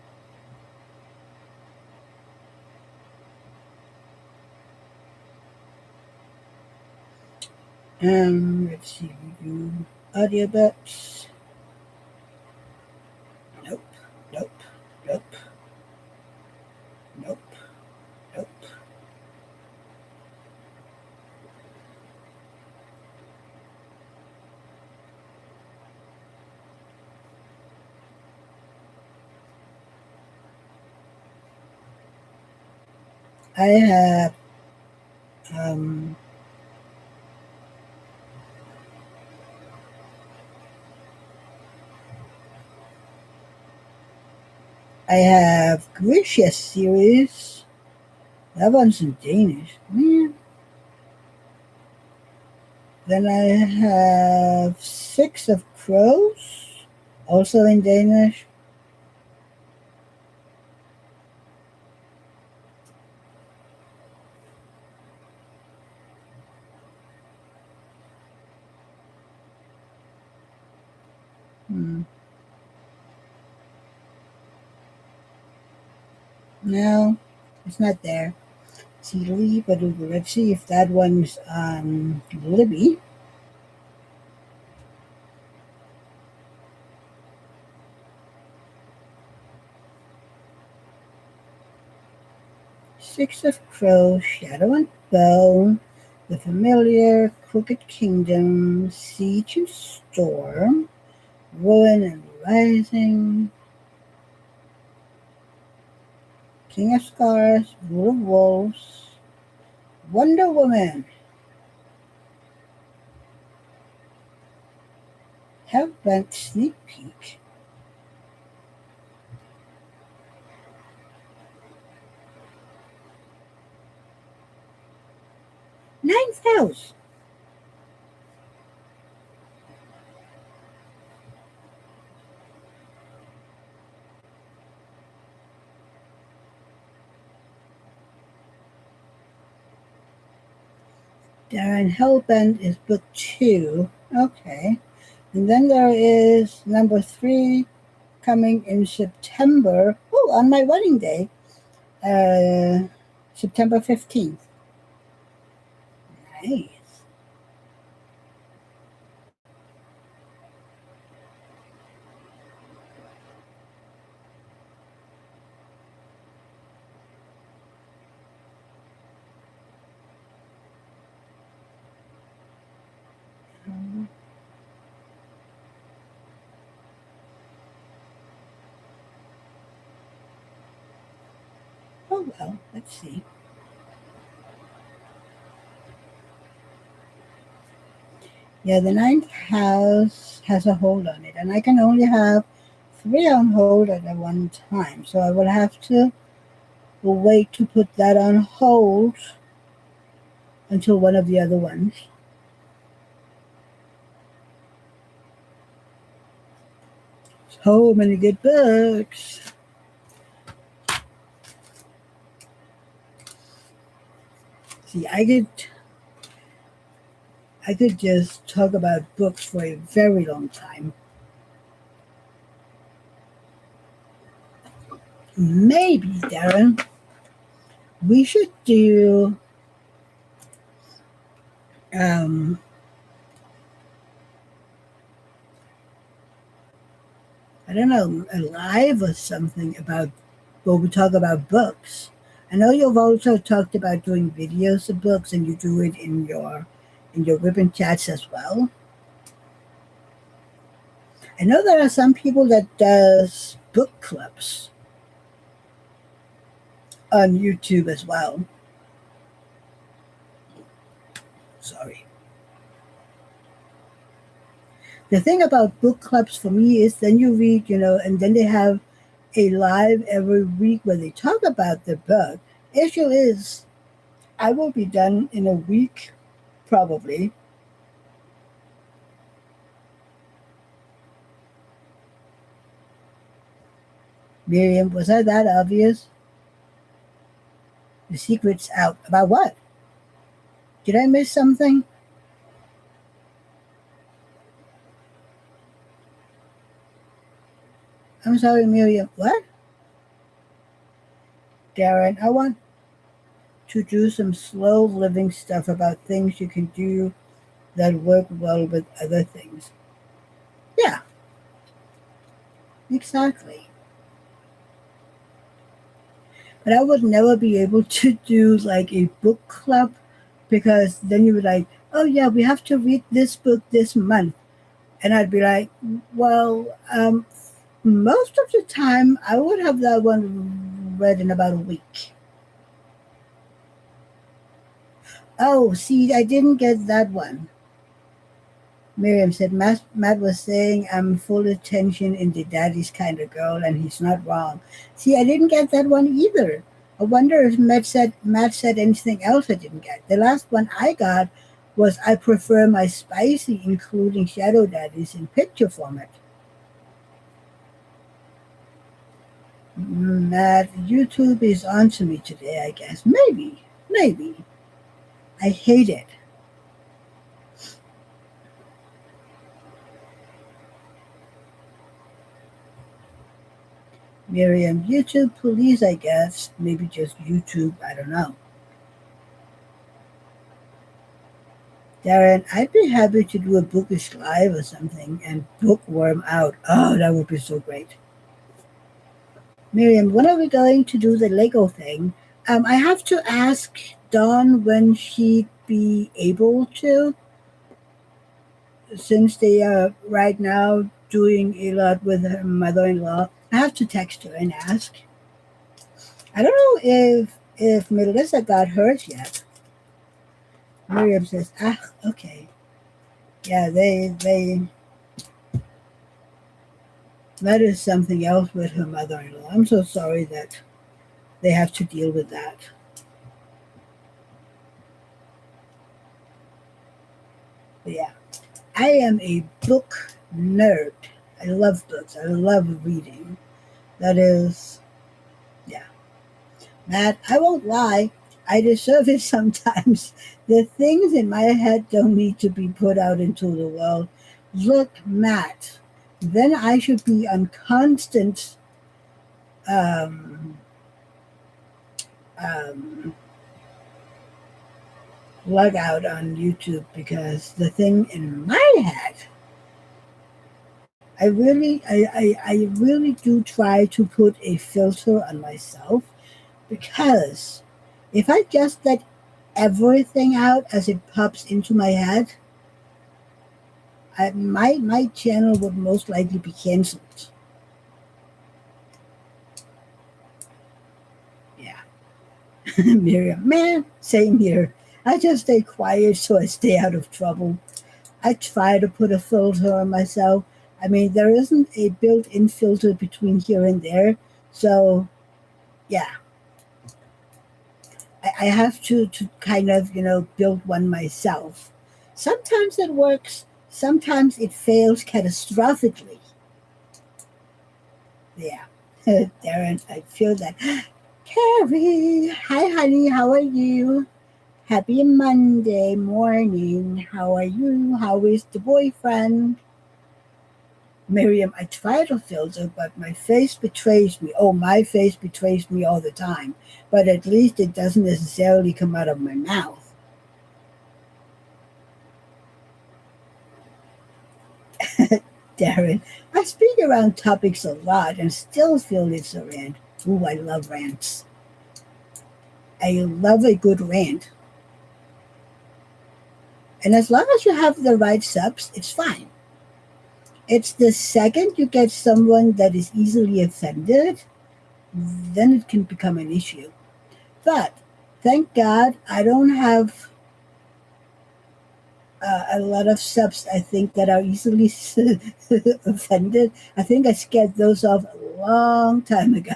Let's see, we do audiobooks. Nope, nope, nope, nope, nope. I have um, I have Gracious series. That one's in Danish. Man. Then I have Six of Crows, also in Danish. Hmm. No, it's not there. See, but let's see if that one's on Libby. Six of Crows, Shadow and Bone, The Familiar, Crooked Kingdom, Siege and Storm, Ruin and Rising, King of Scars, Rule of Wolves, Wonder Woman, Hellbent Sneak Peek, Ninth House, Darren Hellbent is book two. Okay. And then there is number three coming in September. Oh, on my wedding day, uh, September 15th. Nice. Oh, well, let's see. Yeah, the ninth house has a hold on it, and I can only have three on hold at one time. So I will have to wait to put that on hold until one of the other ones. Oh, many good books. See, I could just talk about books for a very long time. Maybe, Darren, we should do um, I don't know, a live or something about where we talk about books. I know you've also talked about doing videos of books and you do it in your ribbon chats as well. I know there are some people that does book clubs on YouTube as well. Sorry. The thing about book clubs for me is then you read, and then they have a live every week where they talk about the book. Issue is I will be done in a week probably. Miriam, was I that obvious? The secret's out. About what? Did I miss something? I'm sorry, Miriam. What? Darren, I want to do some slow living stuff about things you can do that work well with other things. Yeah, exactly. But I would never be able to do like a book club because then you would like, oh yeah, we have to read this book this month. And I'd be like, well, most of the time I would have that one read in about a week. Oh, see, I didn't get that one. Miriam said, Matt was saying I'm full attention in the daddy's kind of girl, and he's not wrong. See, I didn't get that one either. I wonder if Matt said anything else I didn't get. The last one I got was I prefer my spicy, including shadow daddies, in picture format. Matt, YouTube is on to me today, I guess. Maybe. I hate it. Miriam, YouTube police, I guess. Maybe just YouTube, I don't know. Darren, I'd be happy to do a bookish live or something and bookworm out. Oh, that would be so great. Miriam, when are we going to do the Lego thing? I have to ask Dawn when she'd be able to, since they are right now doing a lot with her mother in law. I have to text her and ask. I don't know if Melissa got hers yet. Miriam says, ah, okay. Yeah, they that is something else with her mother-in-law. I'm so sorry that they have to deal with that. But yeah, I am a book nerd. I love books. I love reading. That is, yeah. Matt, I won't lie. I deserve it sometimes. The things in my head don't need to be put out into the world. Look, Matt, then I should be on constant um, um, log out on YouTube because the thing in my head, I really do try to put a filter on myself because if I just let everything out as it pops into my head, my channel would most likely be canceled. Yeah, Miriam, man, same here. I just stay quiet so I stay out of trouble. I try to put a filter on myself. I mean, there isn't a built-in filter between here and there, so yeah, I have to kind of build one myself. Sometimes it works, sometimes it fails catastrophically. Yeah. Darren, I feel that. Carrie, hi honey, how are you? Happy Monday morning. How are you? How is the boyfriend? Miriam, I try to filter, but my face betrays me. Oh, my face betrays me all the time. But at least it doesn't necessarily come out of my mouth. Darren, I speak around topics a lot and still feel it's a rant. Ooh, I love rants. I love a good rant. And as long as you have the right subs, it's fine. It's the second you get someone that is easily offended, then it can become an issue. But thank God I don't have a lot of subs, I think, that are easily offended. I think I scared those off a long time ago.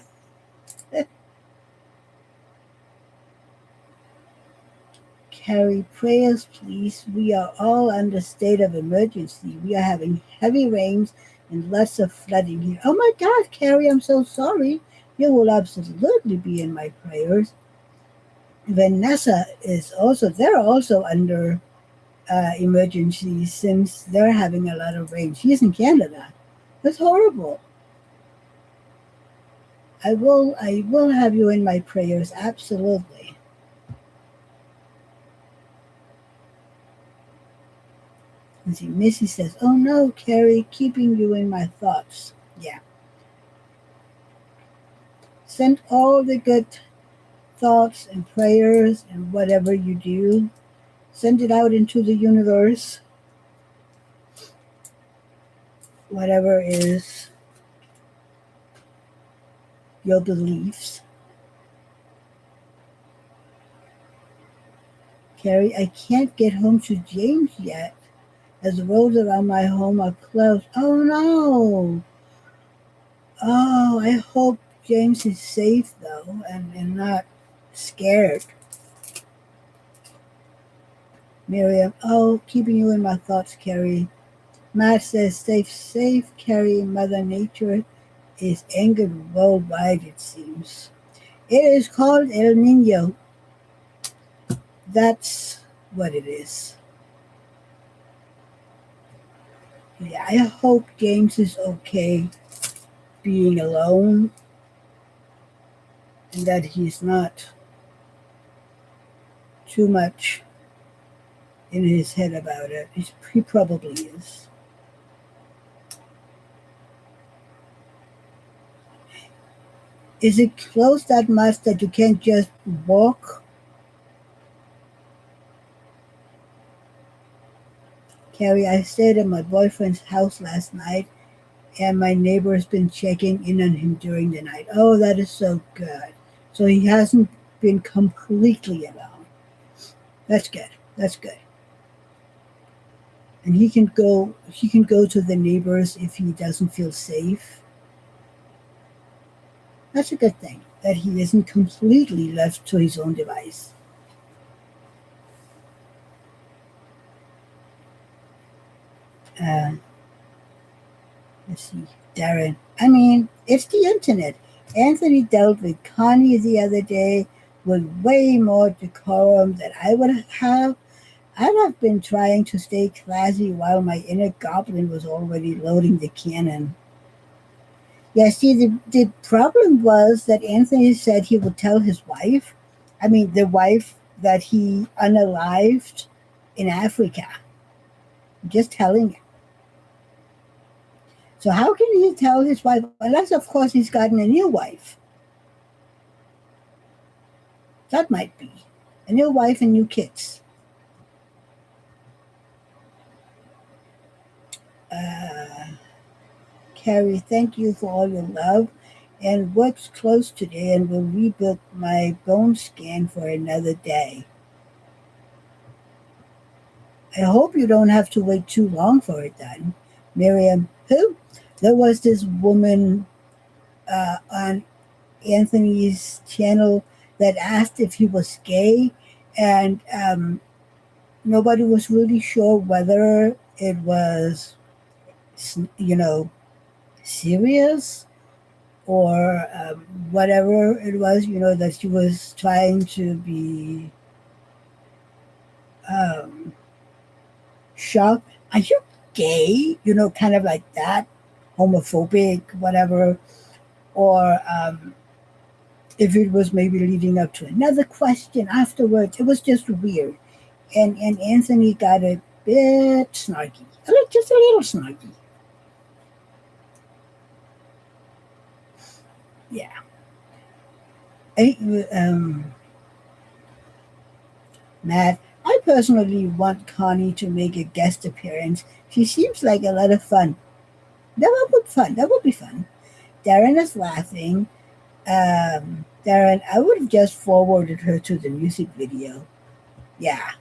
Carry prayers, please. We are all under state of emergency. We are having heavy rains and lots of flooding here. Oh my God, Carrie, I'm so sorry. You will absolutely be in my prayers. Vanessa is also, they're also under emergency since they're having a lot of rain. She's in Canada. That's horrible. I will have you in my prayers, absolutely. And see, Missy says, "Oh no, Carrie, keeping you in my thoughts." Yeah, send all the good thoughts and prayers and whatever you do. Send it out into the universe, whatever is your beliefs. Carrie, I can't get home to James yet, as the roads around my home are closed. Oh no! Oh, I hope James is safe though and not scared. Miriam, oh, keeping you in my thoughts, Carrie. Matt says, safe, Carrie. Mother Nature is angered worldwide, it seems. It is called El Nino. That's what it is. Yeah, I hope James is okay being alone and that he's not too much in his head about it. He probably is. Is it close that much that you can't just walk? Carrie, I stayed at my boyfriend's house last night and my neighbor's been checking in on him during the night. Oh, that is so good. So he hasn't been completely alone. That's good. That's good. And he can go to the neighbors if he doesn't feel safe. That's a good thing that he isn't completely left to his own device. Uh, let's see. Darren. I mean, it's the internet. Anthony dealt with Connie the other day with way more decorum than I would have. I'd have been trying to stay classy while my inner goblin was already loading the cannon. Yeah, see, the problem was that Anthony said he would tell his wife, I mean, the wife that he unalived in Africa, just telling him. So, how can he tell his wife, unless, of course, he's gotten a new wife? That might be. A new wife and new kids. Uh, Carrie, thank you for all your love and works close today and will rebuild my bone scan for another day. I hope you don't have to wait too long for it done. Miriam, who? There was this woman on Anthony's channel that asked if he was gay, and nobody was really sure whether it was, you know, serious or whatever it was, that she was trying to be um, shocked. Are you gay? Kind of like that, homophobic, whatever. Or if it was maybe leading up to another question afterwards, it was just weird. And Anthony got a bit snarky, just a little snarky. Yeah. I- Um, Matt, I personally want Connie to make a guest appearance. She seems like a lot of fun. That would be fun. That would be fun. Darren is laughing. Darren, I would have just forwarded her to the music video. Yeah.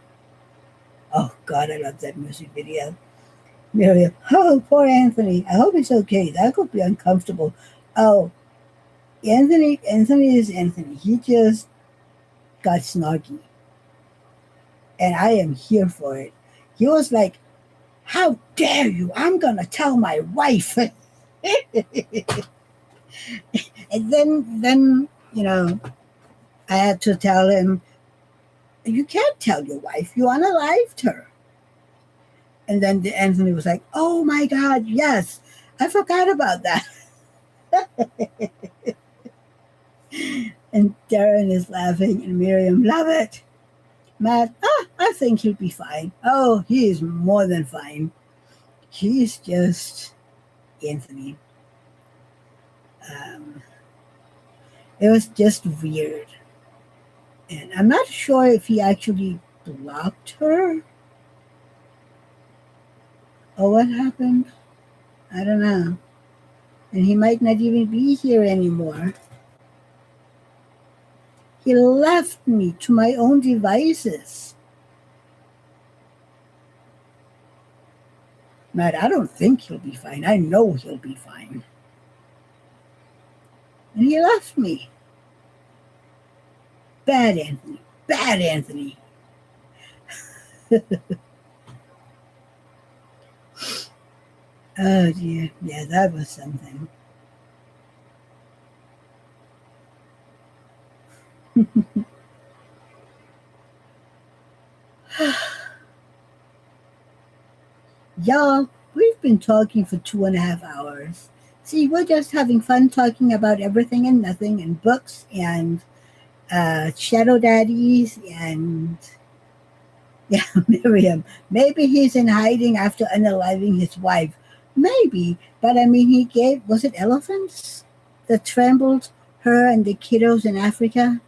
Oh God, I love that music video. Miriam, oh poor Anthony. I hope he's okay. That could be uncomfortable. Oh, Anthony is Anthony. He just got snarky, and I am here for it. He was like, "How dare you? I'm gonna tell my wife." And then I had to tell him, "You can't tell your wife. You unalived her." And then Anthony was like, "Oh my God, yes, I forgot about that." And Darren is laughing, and Miriam, love it. Matt, I think he'll be fine. Oh, he is more than fine. He's just Anthony. Um, it was just weird. And I'm not sure if he actually blocked her or what happened. I don't know. And he might not even be here anymore. He left me to my own devices. Matt, I don't think he'll be fine. I know he'll be fine. And he left me. Bad Anthony. Bad Anthony. Oh dear. Yeah, that was something. Y'all, we've been talking for 2.5 hours. See, we're just having fun talking about everything and nothing and books and shadow daddies and yeah, Miriam. Maybe he's in hiding after unaliving his wife. Maybe, but I mean, he gave, was it elephants that trampled her and the kiddos in Africa?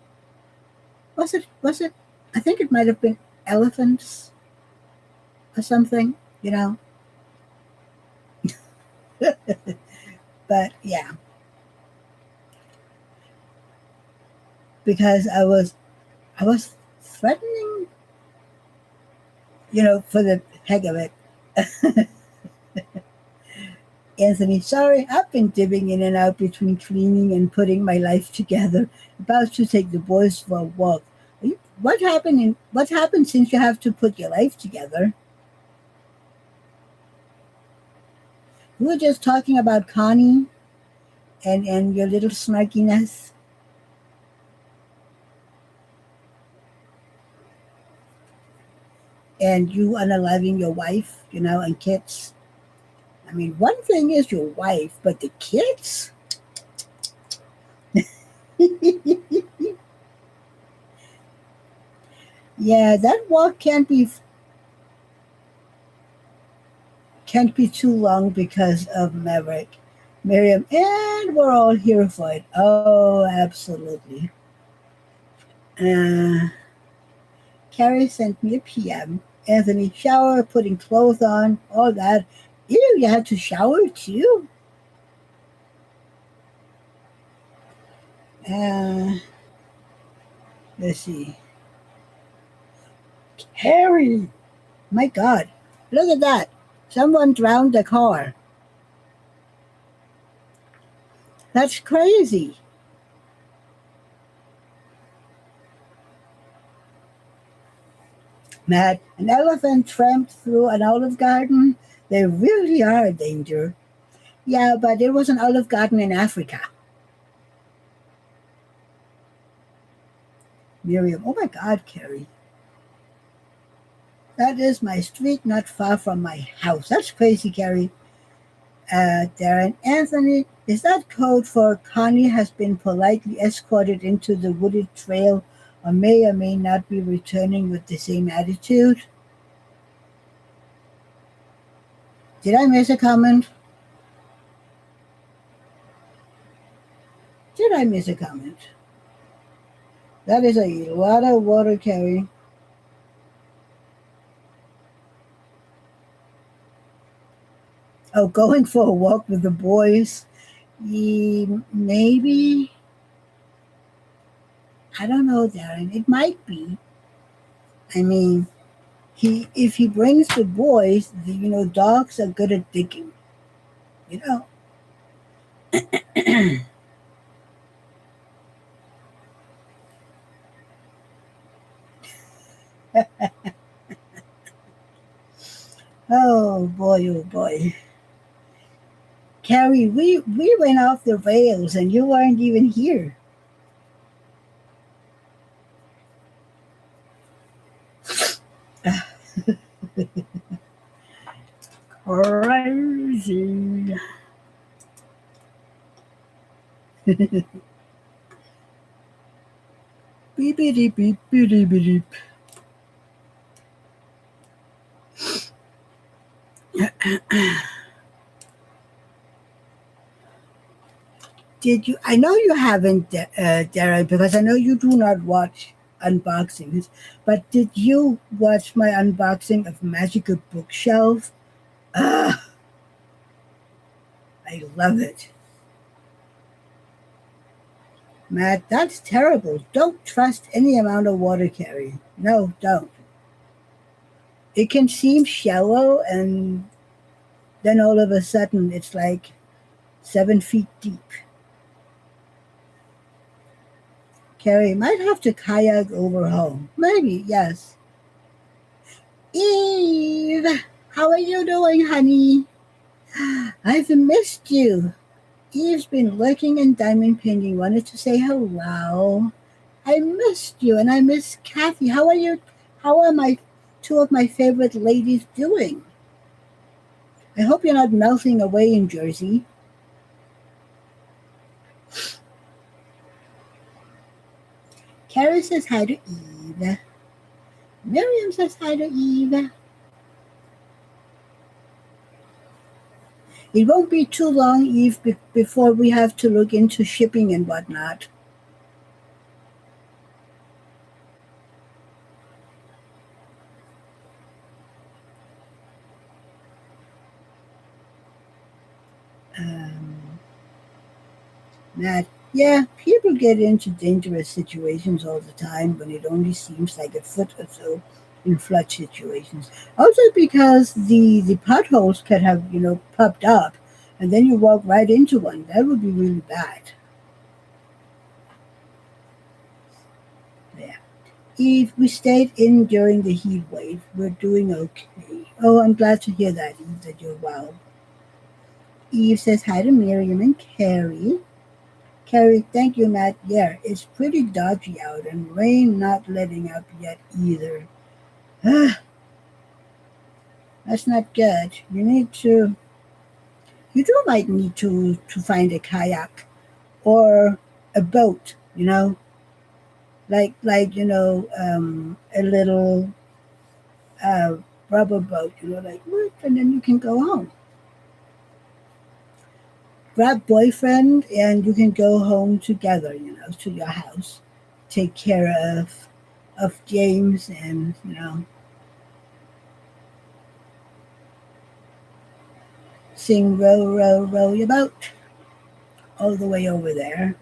Was it? Was it? I think it might have been elephants or something, you know. But yeah, because I was threatening, for the heck of it. Anthony, sorry, I've been dipping in and out between cleaning and putting my life together. About to take the boys for a walk. What happened since you have to put your life together? We were just talking about Connie and your little snarkiness. And you unaliving your wife, and kids. I mean, one thing is your wife, but the kids? Yeah, that walk can't be too long because of Maverick. Miriam, and we're all here for it. Oh, absolutely. Uh, Carrie sent me a PM. Anthony, shower, putting clothes on, all that. Ew, you had to shower too? Uh, let's see. Harry, my God, look at that. Someone drowned the car. That's crazy. Matt, an elephant tramped through an olive garden? They really are a danger. Yeah, but it was an olive garden in Africa. Miriam, oh my God, Carrie. That is my street not far from my house. That's crazy, Carrie. Darren, Anthony, is that code for Connie has been politely escorted into the wooded trail or may not be returning with the same attitude? Did I miss a comment? Did I miss a comment? That is a lot of water, Carrie. Oh, going for a walk with the boys. Maybe. I don't know, Darren. It might be. I mean, he if he brings the boys, dogs are good at digging. You know. Oh boy, oh boy. Carrie, we went off the rails and you weren't even here. Crazy. Beepity beep beep beep. Did you? I know you haven't, Darren, because I know you do not watch unboxings. But did you watch my unboxing of Magical Bookshelf? Ah, I love it, Matt. That's terrible. Don't trust any amount of water carry. No, don't. It can seem shallow, and then all of a sudden it's like 7 feet deep. Carrie might have to kayak over home. Maybe, yes. Eve, how are you doing, honey? I've missed you. Eve's been lurking and diamond painting, wanted to say hello. I missed you, and I miss Kathy. How are you? How are my two of my favorite ladies doing? I hope you're not melting away in Jersey. Carrie says hi to Eve. Miriam says hi to Eve. It won't be too long, Eve, before we have to look into shipping and whatnot. Um, Matt, yeah, people get into dangerous situations all the time when it only seems like a foot or so in flood situations. Also because the potholes can have, popped up and then you walk right into one. That would be really bad. Yeah. Eve, we stayed in during the heat wave. We're doing okay. Oh, I'm glad to hear that, Eve, that you're well. Eve says hi to Miriam and Carrie. Carrie, thank you, Matt. Yeah, it's pretty dodgy out and rain not letting up yet either. That's not good. You do might need to find a kayak or a boat, a little uh, rubber boat, like what, and then you can go home. Grab boyfriend, and you can go home together, to your house. Take care of James, and sing row, row, row your boat all the way over there.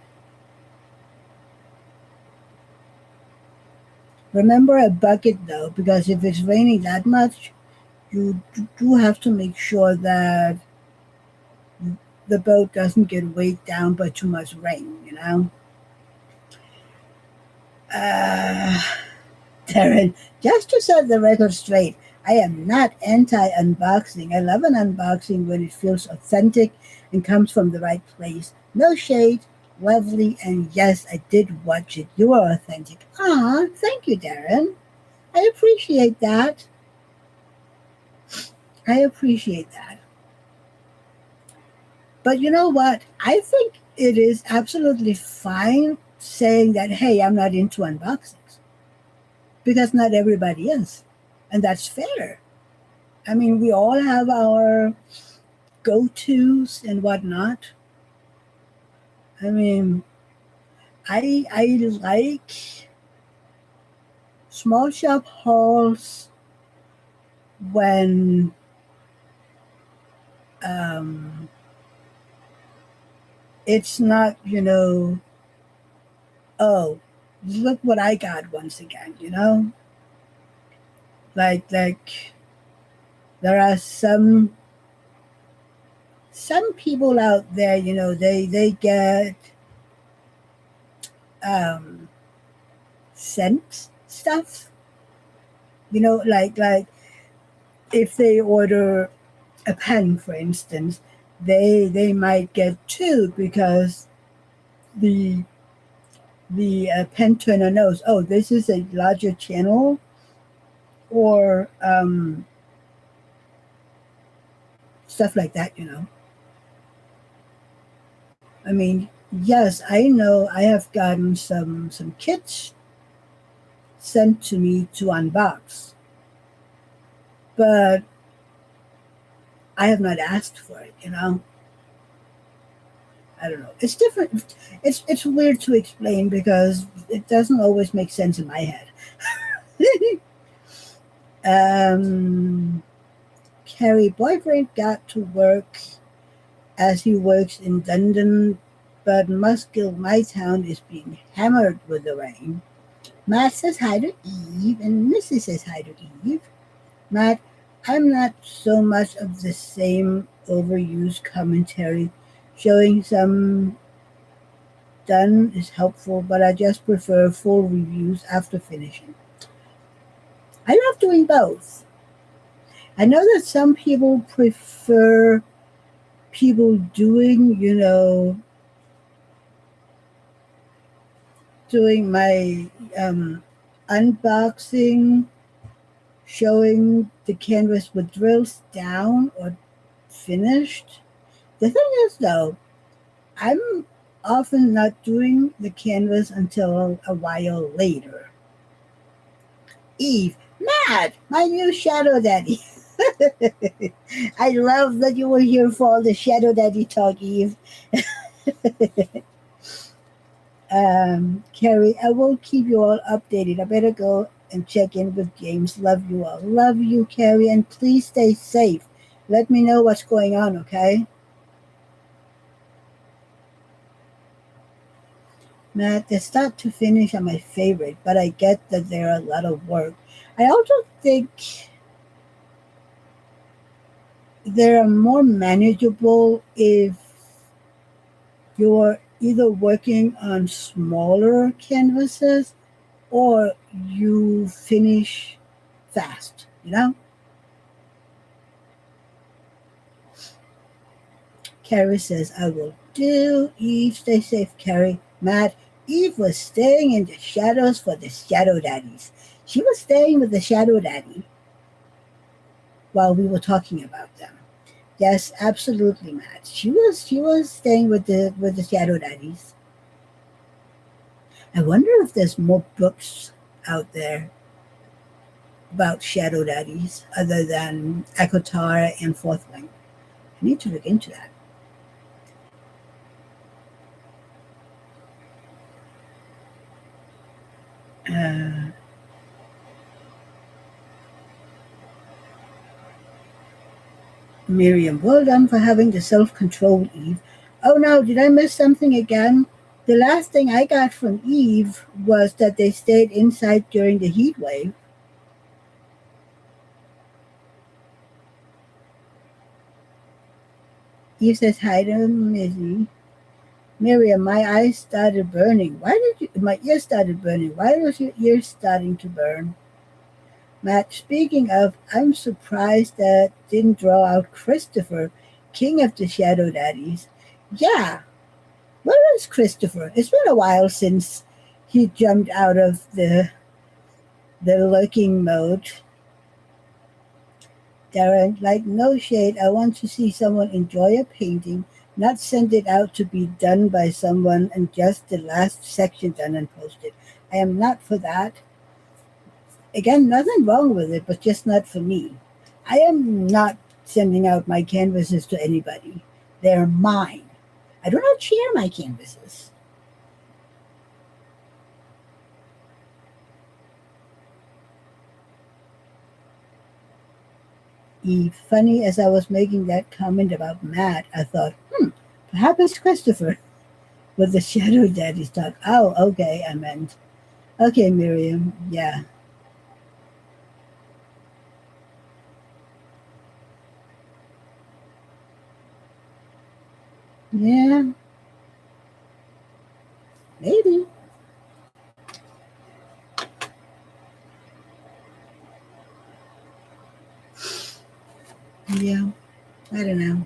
Remember a bucket though, because if it's raining that much, you do have to make sure that the boat doesn't get weighed down by too much rain. Uh, Darren, just to set the record straight, I am not anti unboxing. I love an unboxing when it feels authentic and comes from the right place. No shade, Lovely, and yes, I did watch it. You are authentic. Ah, thank you, Darren. I appreciate that. I appreciate that. But you know what? I think it is absolutely fine saying that, hey, I'm not into unboxings because not everybody is. And that's fair. I mean, we all have our go tos and whatnot. I mean, I like small shop hauls when um, it's not, oh, look what I got once again, like there are some people out there, they get um, sent stuff, like if they order a pen, for instance, they might get two because the pen turner knows, oh, this is a larger channel, or stuff like that. I mean, yes, I know I have gotten some kits sent to me to unbox, but I have not asked for it. I don't know. It's different. It's weird to explain because it doesn't always make sense in my head. um, Carrie boyfriend got to work as he works in London, but Muskill, my town, is being hammered with the rain. Matt says hi to Eve, and Missy says hi to Eve. Matt, I'm not so much of the same overused commentary. Showing some done is helpful, but I just prefer full reviews after finishing. I love doing both. I know that some people prefer people doing my unboxing, showing the canvas with drills down or finished. The thing is, though, I'm often not doing the canvas until a while later. Eve, Matt, my new shadow daddy. I love that you were here for all the shadow daddy talk, Eve. Carrie, I will keep you all updated. I better go and check in with James. Love you all. Love you, Carrie, and please stay safe. Let me know what's going on, okay? Matt, the start to finish are my favorite, but I get that they're a lot of work. I also think they're more manageable if you're either working on smaller canvases or you finish fast. Carrie says, I will do. Eve, stay safe, Carrie. Matt, Eve was staying in the shadows for the shadow daddies. She was staying with the shadow daddy while we were talking about them. Yes, absolutely, Matt. She was staying with the shadow daddies. I wonder if there's more books out there about shadow daddies other than Akotar and Fourth Wing. I need to look into that. Uh, Miriam, well done for having the self control, Eve. Oh no, did I miss something again? The last thing I got from Eve was that they stayed inside during the heat wave. Eve says hi to Mizzy. Miriam, my eyes started burning. My ears started burning. Why was your ears starting to burn? Matt, speaking of, I'm surprised that didn't draw out Christopher, king of the Shadow Daddies. Yeah, what How's Christopher? It's been a while since he jumped out of the lurking mode. Darren, like no shade, I want to see someone enjoy a painting, not send it out to be done by someone and just the last section done and posted. I am not for that. Again, nothing wrong with it, but just not for me. I am not sending out my canvases to anybody. They're mine. I do not share my canvases. Funny, as I was making that comment about Matt, I thought, perhaps it's Christopher with the Shadow Daddy's talk. Oh, okay, I meant. Okay, Miriam, yeah. Yeah, maybe. Yeah, I don't know.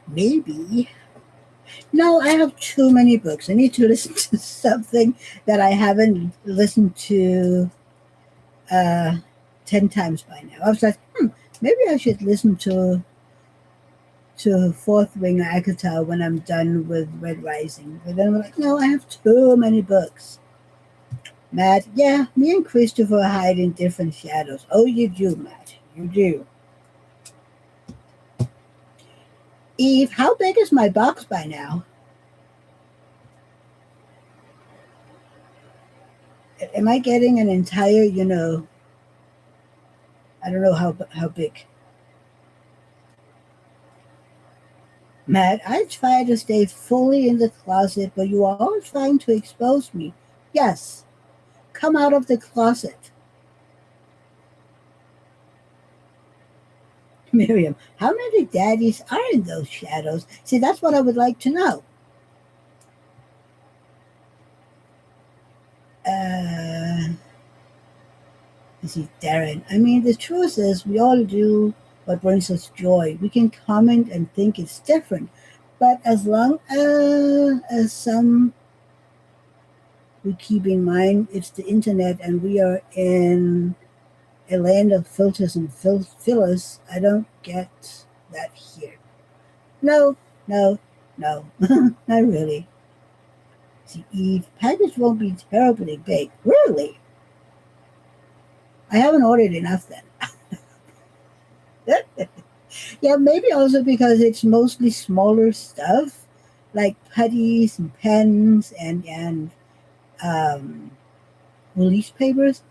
Maybe. No, I have too many books. I need to listen to something that I haven't listened to uh, 10 times by now. I was like, maybe I should listen to Fourth Wing Akata when I'm done with Red Rising. But then I'm like, no, I have too many books. Matt, yeah, me and Christopher hide in different shadows. Oh, you do, Matt. You do. Eve, how big is my box by now? Am I getting an entire, I don't know how big. Matt, I try to stay fully in the closet, but you are all trying to expose me. Yes, come out of the closet. Miriam, how many daddies are in those shadows? See, that's what I would like to know. Uh, you see, Darren, I mean, the truth is, we all do what brings us joy. We can comment and think it's different, but as long as some we keep in mind it's the internet and we are in a land of filters and fillers, I don't get that here. No, no, no, not really. See, Eve, package won't be terribly big. Really? I haven't ordered enough then. Yeah, maybe also because it's mostly smaller stuff, like putties and pens and um, release papers,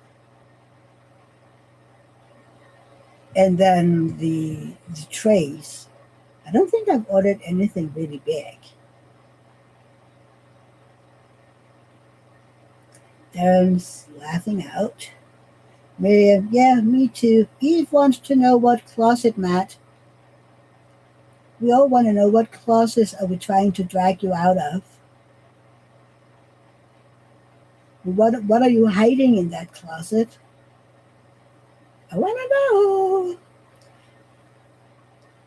and then the trays. I don't think I've ordered anything really big. Darren's laughing out. Miriam, yeah, me too. Eve wants to know what closet, Matt. We all want to know what closets are we trying to drag you out of. What are you hiding in that closet? I want to know.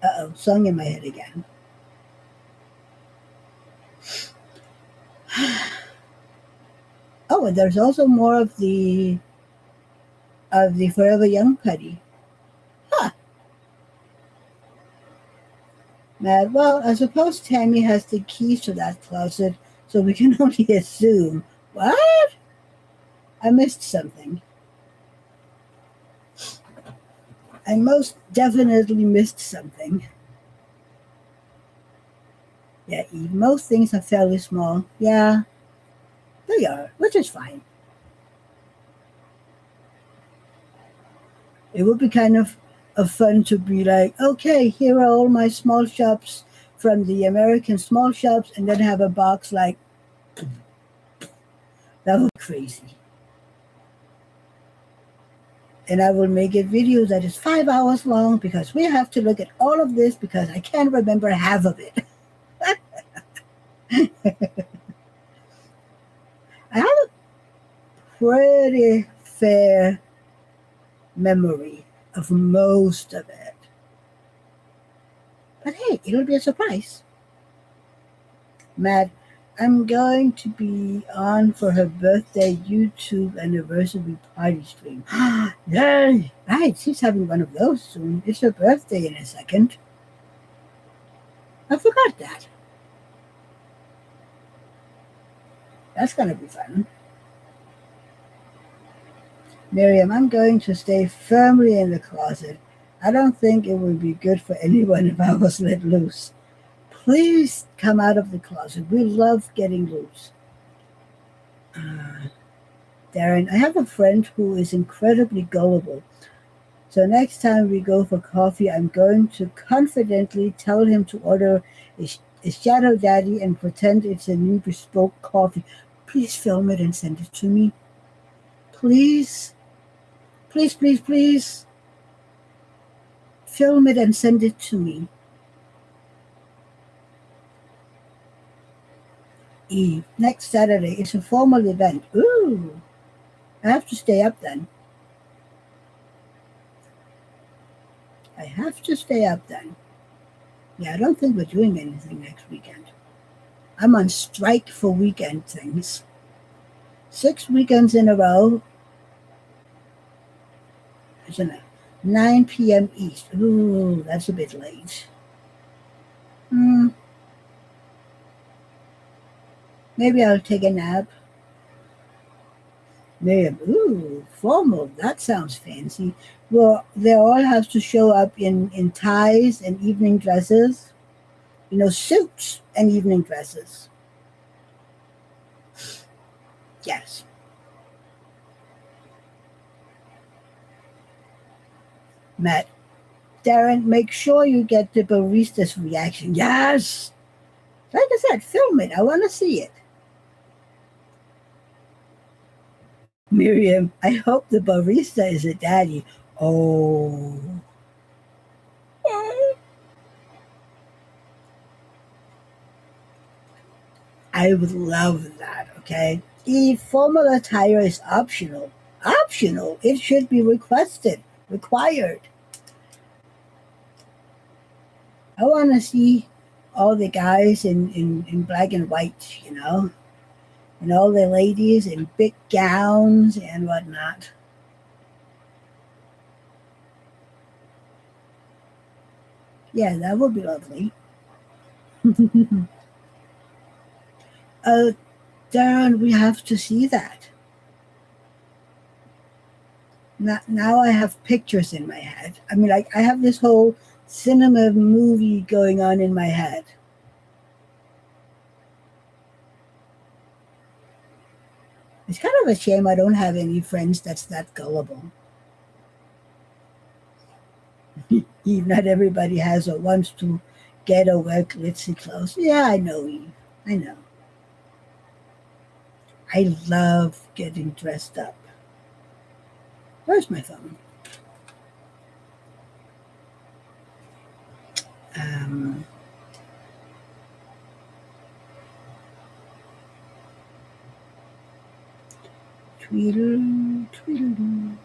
Uh-oh, song in my head again. Oh, and there's also more of the Forever Young putty. Huh, Matt. Well, I suppose Tammy has the keys to that closet, so we can only assume. What? I missed something. I most definitely missed something. Yeah, Eve, most things are fairly small. Yeah, they are, which is fine. It would be kind of fun to be like, okay, here are all my small shops from the American small shops, and then have a box like that would be crazy. And I will make a video that is 5 hours long because we have to look at all of this because I can't remember half of it. I have a pretty fair memory of most of it. But hey, it'll be a surprise. Matt, I'm going to be on for her birthday YouTube anniversary party stream. Yay! Right, she's having one of those soon. It's her birthday in a second. I forgot that. That's gonna be fun. Miriam, I'm going to stay firmly in the closet. I don't think it would be good for anyone if I was let loose. Please come out of the closet. We love getting loose. Uh, Darren, I have a friend who is incredibly gullible. So next time we go for coffee, I'm going to confidently tell him to order a Shadow Daddy and pretend it's a new bespoke coffee. Please film it and send it to me. Please, please, please, please. Film it and send it to me. Eve, next Saturday, it's a formal event. Ooh, I have to stay up then. I have to stay up then. Yeah, I don't think we're doing anything next weekend. I'm on strike for weekend things. 6 weekends in a row, isn't it? 9 p.m. East. Ooh, that's a bit late. Hmm, maybe I'll take a nap. Miriam, ooh, formal. That sounds fancy. Well, they all have to show up in ties and evening dresses. Suits and evening dresses. Yes. Matt, Darren, make sure you get the barista's reaction. Yes. Like I said, film it. I want to see it. Miriam, I hope the barista is a daddy. Oh. I would love that, okay? The formal attire is optional. Optional? It should be requested, required. I want to see all the guys in black and white, and all the ladies in big gowns and whatnot. Yeah, that would be lovely. uh, Darren, we have to see that. Now I have pictures in my head. I mean, like, I have this whole cinema movie going on in my head. It's kind of a shame I don't have any friends that's that gullible. Eve, not everybody has or wants to get or wear glitzy clothes. Yeah, I know, Eve. I know. I love getting dressed up. Where's my phone? Um, Tweedle, tweedle.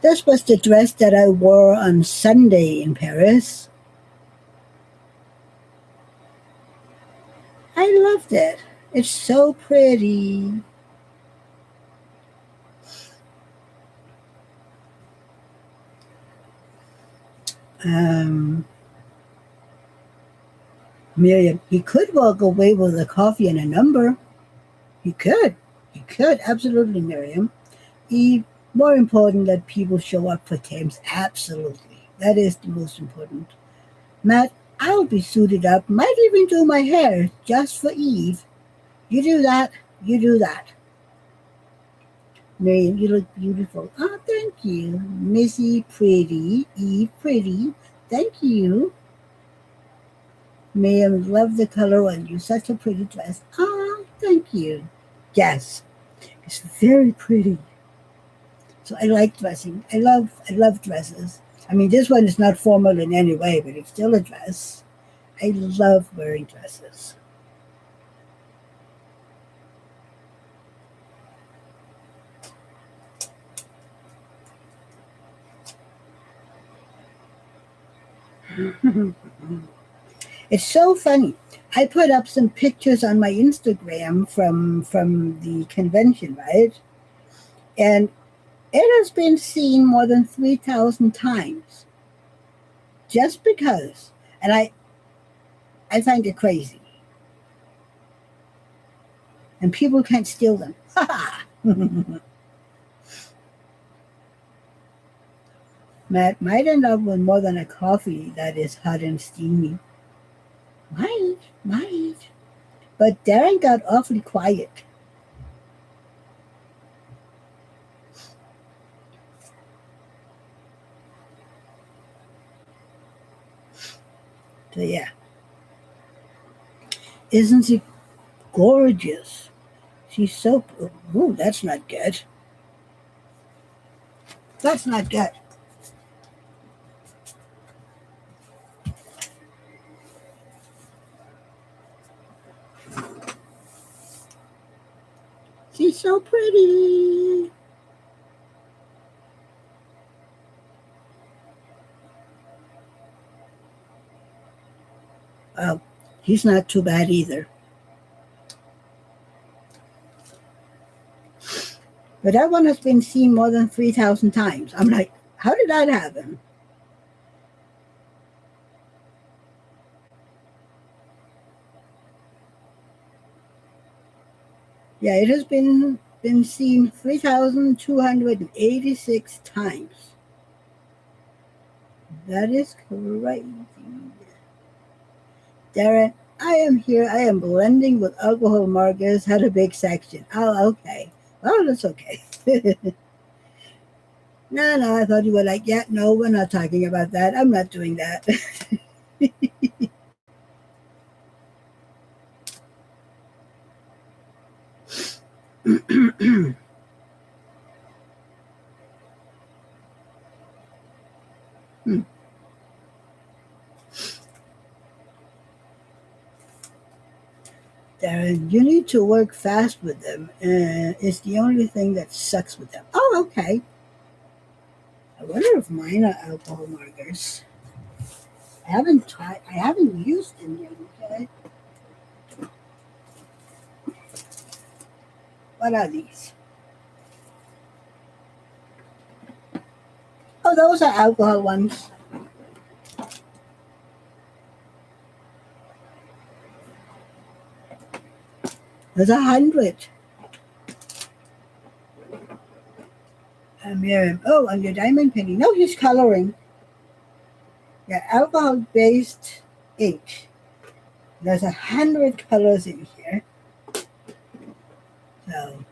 This was the dress that I wore on Sunday in Paris. I loved it. It's so pretty. Um, Miriam, he could walk away with a coffee and a number. He could. He could, absolutely, Miriam. He, more important that people show up for Thames. Absolutely. That is the most important. Matt, I'll be suited up, might even do my hair just for Eve. You do that, you do that. Miriam, you look beautiful. Oh, thank you. Missy, pretty. Eve, pretty. Thank you. Miriam, love the color on you. Such a pretty dress. Oh, thank you. Yes, it's very pretty. So I like dressing. I love dresses. I mean, this one is not formal in any way, but it's still a dress. I love wearing dresses. It's so funny. I put up some pictures on my Instagram from the convention, right? And it has been seen more than 3,000 times just because. And I find it crazy. And people can't steal them. Ha ha! Matt might end up with more than a coffee that is hot and steamy. Might. But Darren got awfully quiet. So yeah. Isn't she gorgeous? She's so. Ooh, that's not good. That's not good. She's so pretty. Well, he's not too bad either. But that one has been seen more than 3,000 times. I'm like, how did that happen? Yeah, it has been seen 3,286 times. That is crazy. Darren, I am here. I am blending with alcohol markers. Had a big section. Oh, okay. Oh, that's okay. No, I thought you were like, yeah, no, we're not talking about that. I'm not doing that. Hmm. Darren, you need to work fast with them. It's the only thing that sucks with them. Oh, okay. I wonder if mine are alcohol markers. I haven't tried. I haven't used them yet. Okay. What are these? Oh, those are alcohol ones. There's 100. Miriam. Oh, and your diamond penny. No, he's coloring. Yeah, alcohol-based ink. There's 100 colors in here. So,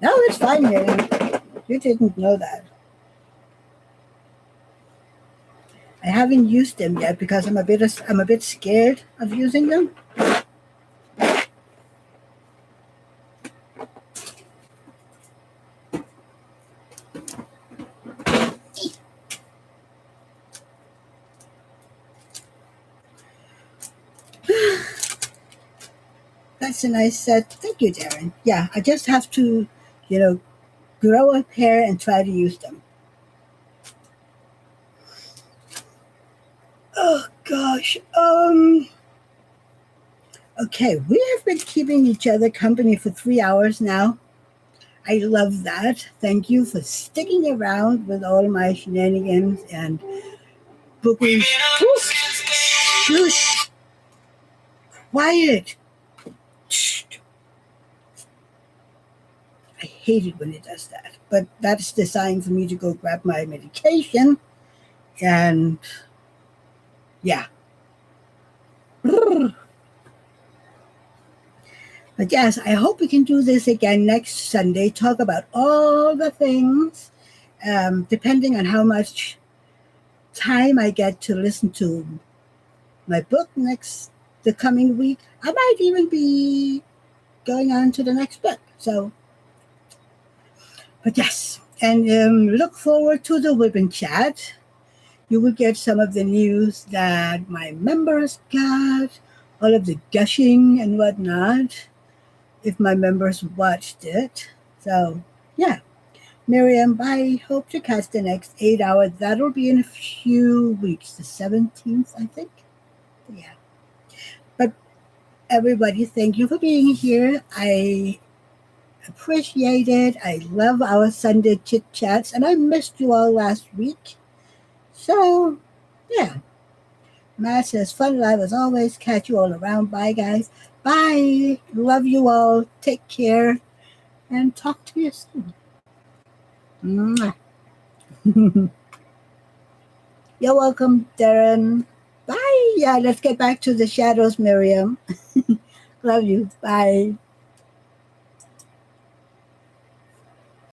no, it's fine, Miriam. You didn't know that. I haven't used them yet because I'm a bit scared of using them. That's a nice set. Thank you, Darren. Yeah, I just have to, you know, grow a pair and try to use them. Oh gosh. Okay, we have been keeping each other company for 3 hours now. I love that. Thank you for sticking around with all my shenanigans and booking. Shush! Quiet! Shh. I hate it when it does that. But that's the sign for me to go grab my medication. And yeah. But yes, I hope we can do this again next Sunday. Talk about all the things, depending on how much time I get to listen to my book the coming week. I might even be going on to the next book. So, but yes, and look forward to the Women Chat. You will get some of the news that my members got, all of the gushing and whatnot, if my members watched it. So, yeah. Miriam, I hope to catch the next 8 hours. That'll be in a few weeks, the 17th, I think. Yeah. But everybody, thank you for being here. I appreciate it. I love our Sunday chit chats, and I missed you all last week. So, yeah. Matt says, fun live as always. Catch you all around. Bye, guys. Bye. Love you all. Take care. And talk to you soon. Mwah. You're welcome, Darren. Bye. Yeah, let's get back to the shadows, Miriam. Love you. Bye.